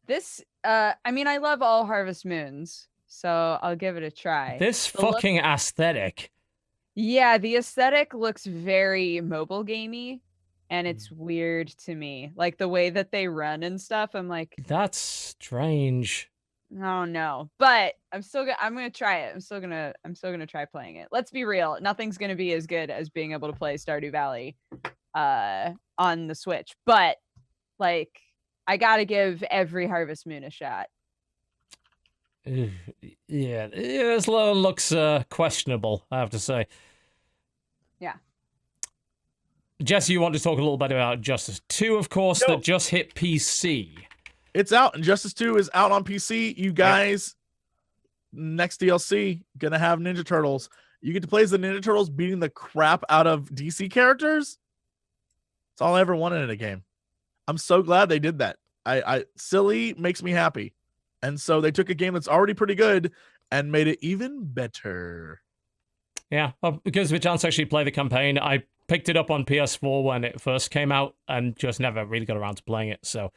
This I mean, I love all Harvest Moons, so I'll give it a try. This The look- fucking aesthetic. Yeah, the aesthetic looks very mobile gamey, and it's weird to me. Like the way that they run and stuff. I'm like, That's strange. oh no. But I'm gonna try it. I'm still gonna try playing it. Let's be real. Nothing's gonna be as good as being able to play Stardew Valley on the Switch. But like I gotta give every Harvest Moon a shot. Ugh, yeah, this looks questionable, I have to say. Yeah. Jesse, you want to talk a little bit about Justice 2, of course, Yo. that just hit PC. It's out. Injustice 2 is out on PC. You guys, next DLC, gonna have Ninja Turtles. You get to play as the Ninja Turtles beating the crap out of DC characters. It's all I ever wanted in a game. I'm so glad they did that. I silly makes me happy. And so they took a game that's already pretty good and made it even better. Yeah, well, because of a chance to actually play the campaign, I picked it up on PS4 when it first came out and just never really got around to playing it. So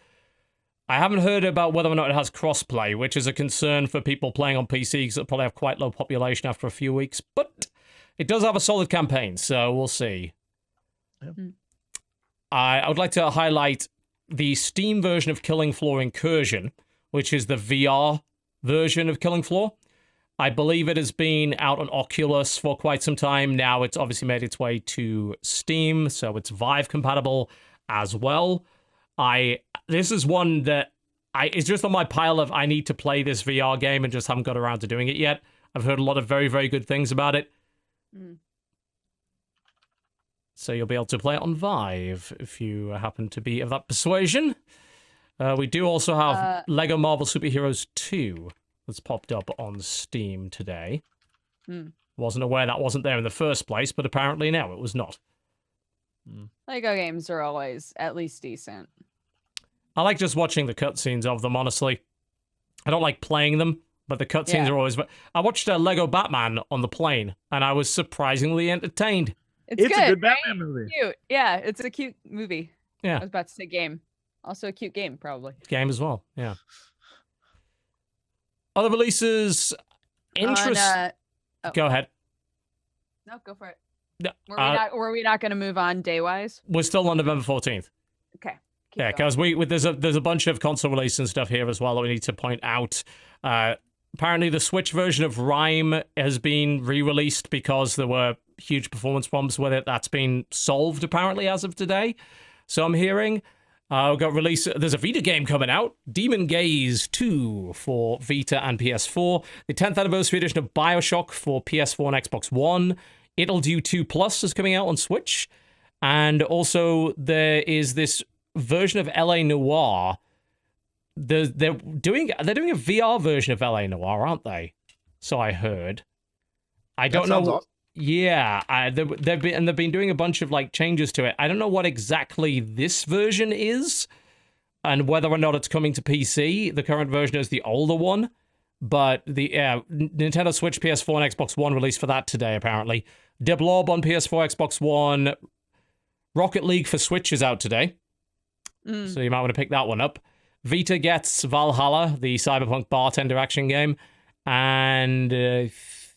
I haven't heard about whether or not it has crossplay, which is a concern for people playing on PC because it'll probably have quite low population after a few weeks. But it does have a solid campaign, so we'll see. Yep. I would like to highlight the Steam version of Killing Floor Incursion, which is the VR version of Killing Floor. I believe it has been out on Oculus for quite some time. Now it's obviously made its way to Steam, so it's Vive compatible as well. This is one that it's just on my pile of I need to play this VR game and just haven't got around to doing it yet. I've heard a lot of very, very good things about it. So you'll be able to play it on Vive if you happen to be of that persuasion. We do also have Lego Marvel Superheroes 2 that's popped up on Steam today. Wasn't aware that wasn't there in the first place, but apparently now it was not. Lego games are always at least decent. I like just watching the cutscenes of them, honestly. I don't like playing them, but the cutscenes are always... I watched Lego Batman on the plane, and I was surprisingly entertained. It's a good right? Batman movie. Cute. Yeah, it's a cute movie. Yeah. I was about to say game. Also a cute game, probably. Game as well, yeah. Other releases... Go ahead. No, go for it. No, Were we not going to move on day-wise? We're still on November 14th. Okay. Yeah, because there's a bunch of console release and stuff here as well that we need to point out. Apparently, the Switch version of Rime has been re-released because there were huge performance problems with it. That's been solved apparently as of today. So I'm hearing. There's a Vita game coming out, Demon Gaze 2 for Vita and PS4. The 10th anniversary edition of BioShock for PS4 and Xbox One. It'll Do 2 Plus is coming out on Switch, and also there is this version of LA Noire. They're doing a VR version of LA Noire, aren't they? So I heard. I don't know. Awesome. Yeah, they've been doing a bunch of like changes to it. I don't know what exactly this version is, and whether or not it's coming to PC. The current version is the older one, but the Nintendo Switch, PS4, and Xbox One released for that today apparently. De Blob on PS4, Xbox One. Rocket League for Switch is out today. So you might want to pick that one up. Vita gets Valhalla, the cyberpunk bartender action game. And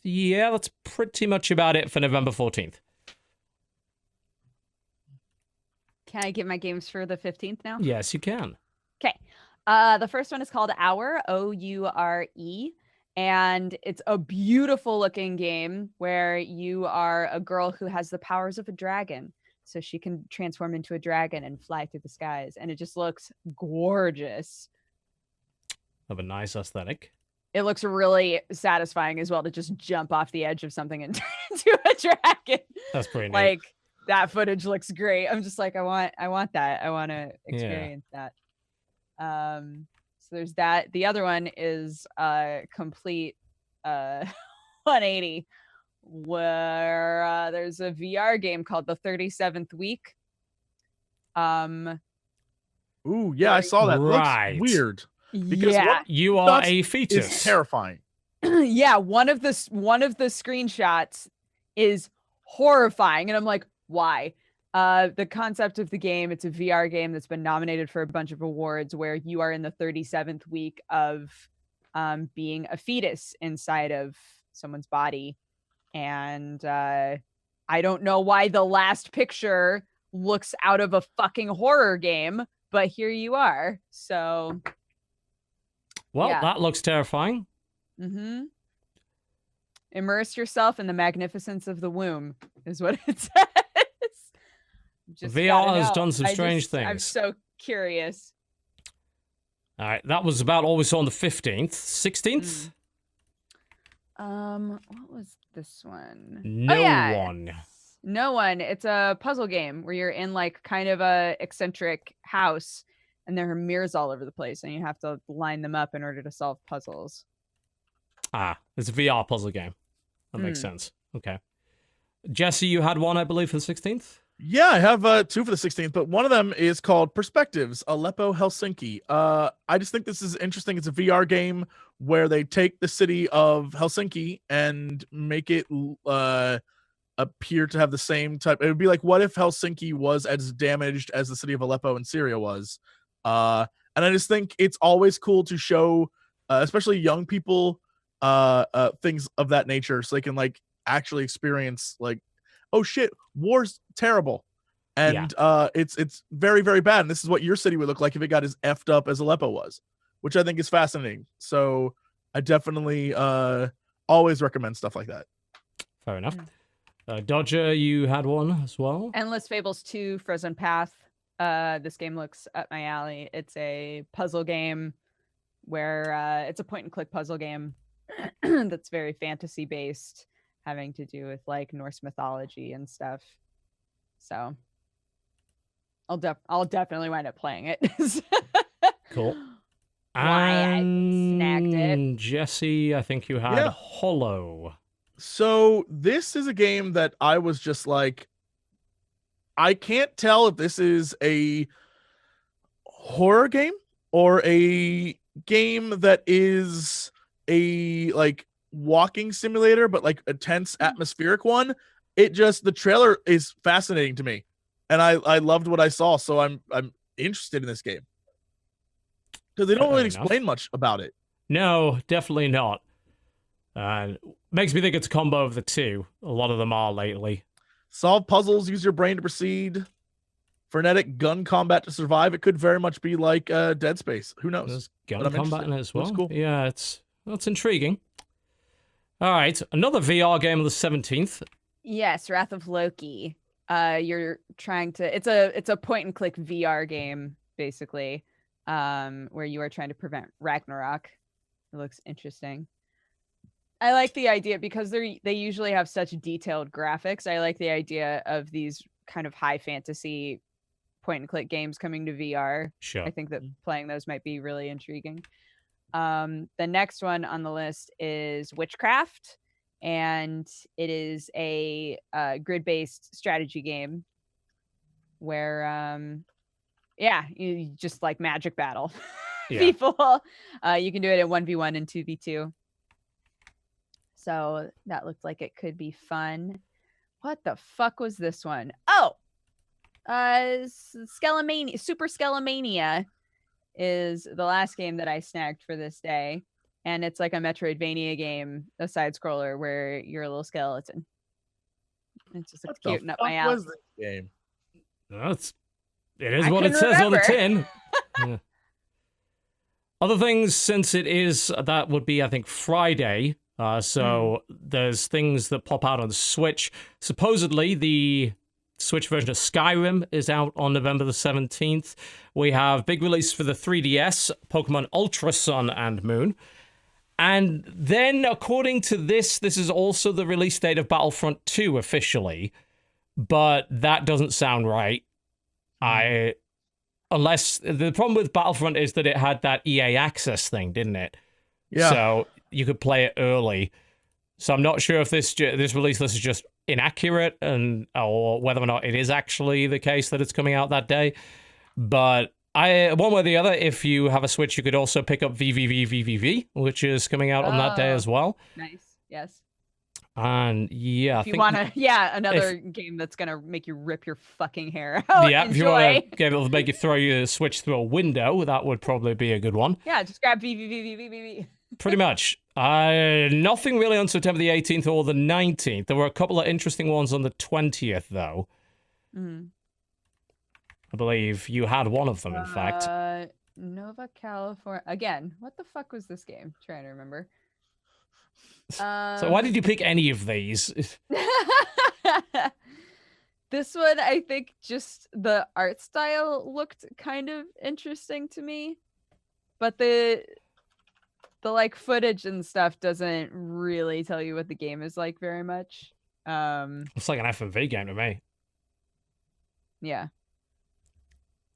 yeah, that's pretty much about it for November 14th. Can I get my games for the 15th now? Yes, you can. Okay. The first one is called Hour, Oure, and it's a beautiful looking game where you are a girl who has the powers of a dragon. So she can transform into a dragon and fly through the skies. And it just looks gorgeous. Have a nice aesthetic. It looks really satisfying as well to just jump off the edge of something and turn into a dragon. That's pretty neat. Like, that footage looks great. I'm just like, I want that. I want to experience that. So there's that. The other one is complete 180. Where there's a VR game called The 37th Week. Ooh, yeah, I saw that. Right. Looks weird. Because Yeah, what You are a is fetus. terrifying. yeah. One of the screenshots is horrifying, and I'm like, why? The concept of the game, it's a VR game that's been nominated for a bunch of awards, where you are in the 37th week of being a fetus inside of someone's body. And I don't know why the last picture looks out of a fucking horror game, but here you are. So, Well, yeah. that looks terrifying. Immerse yourself in the magnificence of the womb is what it says. Just VR gotta has know. done some strange things. I'm so curious. All right, that was about all we saw on the 15th. 16th? What was this one? No Oh, yeah. one. No one. It's a puzzle game where you're in like kind of a eccentric house and there are mirrors all over the place and you have to line them up in order to solve puzzles. It's a VR puzzle game. That makes sense. Okay. Jesse, you had one, I believe, for the 16th? Yeah, I have two for the 16th, but one of them is called Perspectives, Aleppo, Helsinki. I just think this is interesting. It's a VR game where they take the city of Helsinki and make it appear to have the same type. It would be like, what if Helsinki was as damaged as the city of Aleppo in Syria was? And I just think it's always cool to show, especially young people, things of that nature, so they can like actually experience like, oh shit, war's terrible, and it's very, very bad. And this is what your city would look like if it got as effed up as Aleppo was, which I think is fascinating. So I definitely always recommend stuff like that. Fair enough. Dodger, you had one as well? Endless Fables 2 Frozen Path. This game looks up my alley. It's a puzzle game where it's a point and click puzzle game that's very fantasy based, having to do with like Norse mythology and stuff. So I'll definitely wind up playing it. Cool. Why I snagged it. Jesse, I think you had Hollow. So this is a game that I was just like, I can't tell if this is a horror game or a game that is a like walking simulator, but like a tense atmospheric one. The trailer is fascinating to me, and I loved what I saw. So I'm interested in this game because they don't really explain much about it. No, definitely not. Makes me think it's a combo of the two. A lot of them are lately. Solve puzzles, use your brain to proceed. Frenetic gun combat to survive. It could very much be like Dead Space. Who knows? There's gun combat in it as well. That's cool. Yeah, that's intriguing. All right, another VR game on the 17th. Yes, Wrath of Loki. You're trying to. It's a point and click VR game basically, where you are trying to prevent Ragnarok. It looks interesting. I like the idea because they usually have such detailed graphics. I like the idea of these kind of high fantasy point and click games coming to VR. Sure. I think that playing those might be really intriguing. The next one on the list is Witchcraft, and it is a grid-based strategy game where you just like magic battle people. You can do it at 1v1 and 2v2. So that looked like it could be fun. What the fuck was this one? Oh, Skelemania, Super Skelemania is the last game that I snagged for this day. And it's like a Metroidvania game, a side scroller where you're a little skeleton. It just looks cute and up my alley. What was this game? It is what it says on the tin. Yeah. Other things, since it is, that would be, I think, Friday. So there's things that pop out on the Switch. Supposedly, the Switch version of Skyrim is out on November the 17th. We have big release for the 3DS, Pokemon Ultra Sun and Moon. And then, according to this is also the release date of Battlefront 2 officially. But that doesn't sound right. Unless the problem with Battlefront is that it had that EA Access thing, didn't it? Yeah. So you could play it early. So I'm not sure if this release list is just inaccurate or whether or not it is actually the case that it's coming out that day. But one way or the other, if you have a Switch, you could also pick up VVVVVV, which is coming out on that day as well. Nice. Yes. And yeah, if you want to, another game that's gonna make you rip your fucking hair out. Yeah, if you want to get it to make you throw your Switch through a window, that would probably be a good one. Yeah, just grab VVVVVV. Pretty much. Nothing really on September the 18th or the 19th. There were a couple of interesting ones on the 20th, though. Mm-hmm. I believe you had one of them, in fact. Nova California. Again, what the fuck was this game? I'm trying to remember. So why did you pick any of these? This one, I think just the art style looked kind of interesting to me. But the like footage and stuff doesn't really tell you what the game is like very much. It's like an FMV game to me. Yeah.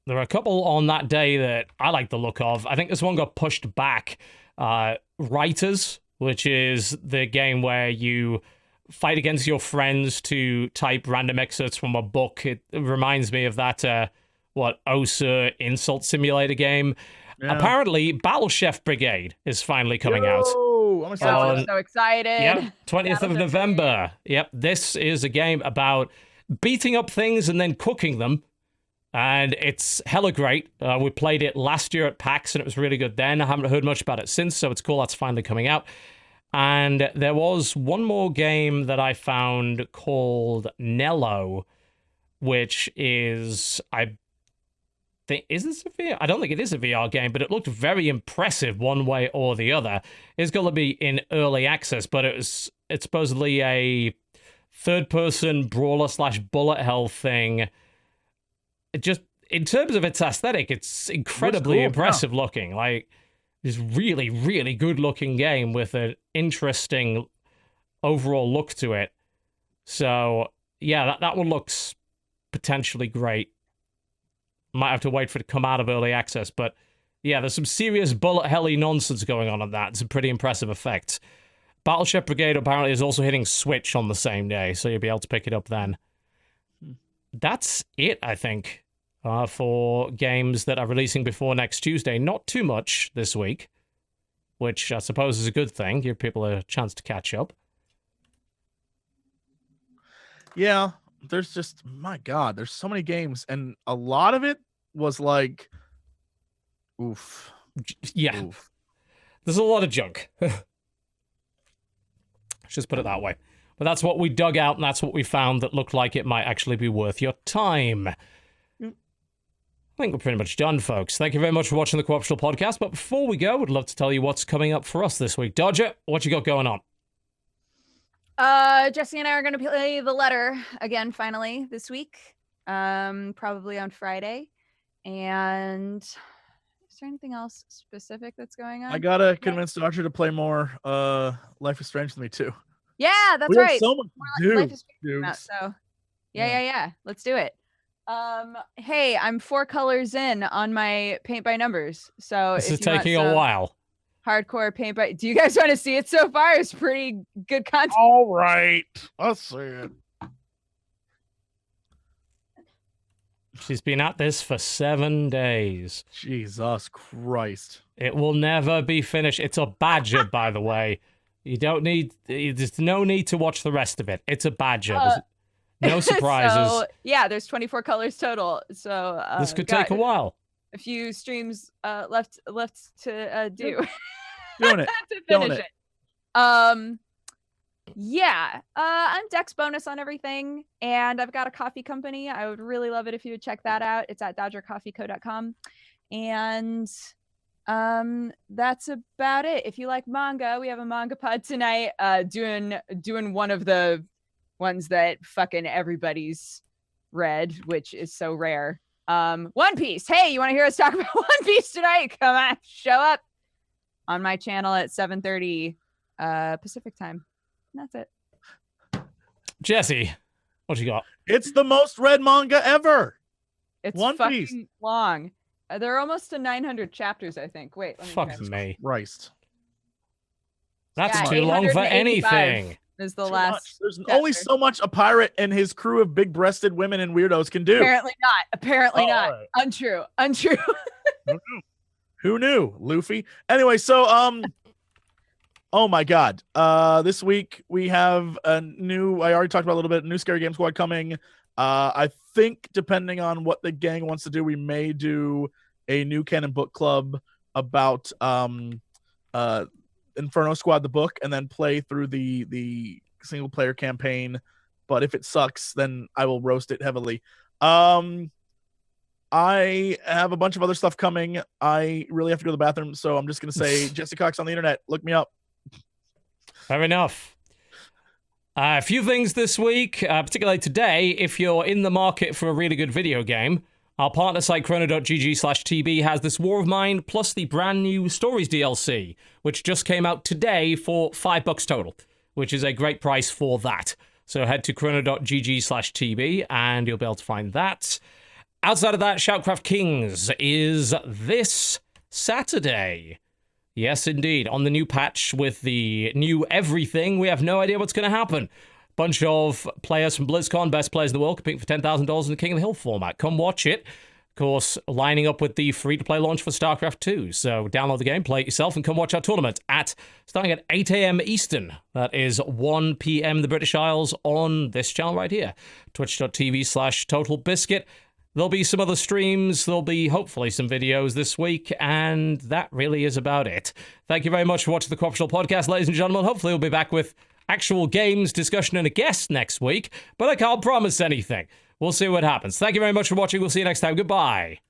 There are a couple on that day that I like the look of. I think this one got pushed back. Writers, which is the game where you fight against your friends to type random excerpts from a book. It reminds me of that, OSA insult simulator game. Yeah. Apparently, Battle Chef Brigade is finally coming out. I'm excited. Oh, for I'm that. so excited. Yep, 20th of November. Yep, this is a game about beating up things and then cooking them. And it's hella great. We played it last year at PAX, and it was really good then. I haven't heard much about it since, so it's cool that's finally coming out. And there was one more game that I found called Nello, which is, is this a VR? I don't think it is a VR game, but it looked very impressive one way or the other. It's going to be in early access, but it's supposedly a third-person brawler/bullet hell thing. It just, in terms of its aesthetic, it's incredibly cool, impressive looking. Like, this really, really good-looking game with an interesting overall look to it. So, yeah, that one looks potentially great. Might have to wait for it to come out of early access, but yeah, there's some serious bullet helly nonsense going on that. Some pretty impressive effects. Battle Chef Brigade apparently is also hitting Switch on the same day, so you'll be able to pick it up then. That's it, I think, for games that are releasing before next Tuesday. Not too much this week, which I suppose is a good thing. Give people a chance to catch up. Yeah, there's just, my God, there's so many games, and a lot of it was like, oof. Yeah, Oof. there's a lot of junk. Let's just put it that way. But that's what we dug out, and that's what we found that looked like it might actually be worth your time. I think we're pretty much done, folks. Thank you very much for watching the Co-optional Podcast. But before we go, I'd love to tell you what's coming up for us this week. Dodger, what you got going on? Jesse and I are going to play The Letter again, finally, this week. Probably on Friday. And is there anything else specific that's going on? I gotta convince Dodger to play more Life is Strange with me too. Yeah, that's We have right. so much to do, Life is Strange dudes. out, so yeah. Let's do it. Hey, I'm 4 colors in on my paint by numbers. So This if is you want taking a some while. hardcore paint by, do you guys want to see it so far? It's pretty good content. All right, I'll see it. She's been at this for 7 days. Jesus Christ. It will never be finished. It's a badger, by the way. You don't need, there's no need to watch the rest of it. It's a badger. There's no surprises. So, yeah, there's 24 colors total. So This could got take a while. a few streams left to do Doing it. to Doing finish it. it. Yeah, I'm Dex bonus on everything, and I've got a coffee company. I would really love it if you would check that out. It's at dodgercoffeeco.com. And that's about it. If you like manga, we have a manga pod tonight, doing one of the ones that fucking everybody's read, which is so rare. One Piece. Hey, you want to hear us talk about One Piece tonight? Come on, show up on my channel at 7:30 Pacific time. And that's it. Jesse, what you got? It's the most read manga ever. It's One fucking Piece. long. They're almost to 900 chapters, I think. Wait, let me Fuck check. me. Christ. That's Yeah, too long for 885 anything. Is the Too last. much. There's chapter. only so much a pirate and his crew of big-breasted women and weirdos can do. Apparently not. Apparently Oh, not. all right. Untrue. Untrue. Who knew, Luffy? Anyway, so oh my God. This week we have a new, I already talked about a little bit, new Scary Game Squad coming. I think depending on what the gang wants to do, we may do a new canon book club about Inferno Squad the book, and then play through the single player campaign. But if it sucks, then I will roast it heavily. I have a bunch of other stuff coming. I really have to go to the bathroom, so I'm just gonna say Jesse Cox on the internet. Look me up. Fair enough. A few things this week, particularly today. If you're in the market for a really good video game, our partner site chrono.gg/tb has this War of Mine plus the brand new Stories DLC, which just came out today for $5 total, which is a great price for that. So head to chrono.gg/TB and you'll be able to find that. Outside of that, ShoutCraft Kings is this Saturday. Yes, indeed. On the new patch with the new everything, we have no idea what's going to happen. Bunch of players from BlizzCon, best players in the world, competing for $10,000 in the King of the Hill format. Come watch it. Of course, lining up with the free-to-play launch for StarCraft 2. So download the game, play it yourself, and come watch our tournament starting at 8 a.m. Eastern. That is 1 p.m. the British Isles on this channel right here. Twitch.tv/TotalBiscuit. There'll be some other streams. There'll be hopefully some videos this week. And that really is about it. Thank you very much for watching the Corruptional Podcast, ladies and gentlemen. Hopefully we'll be back with actual games, discussion, and a guest next week. But I can't promise anything. We'll see what happens. Thank you very much for watching. We'll see you next time. Goodbye.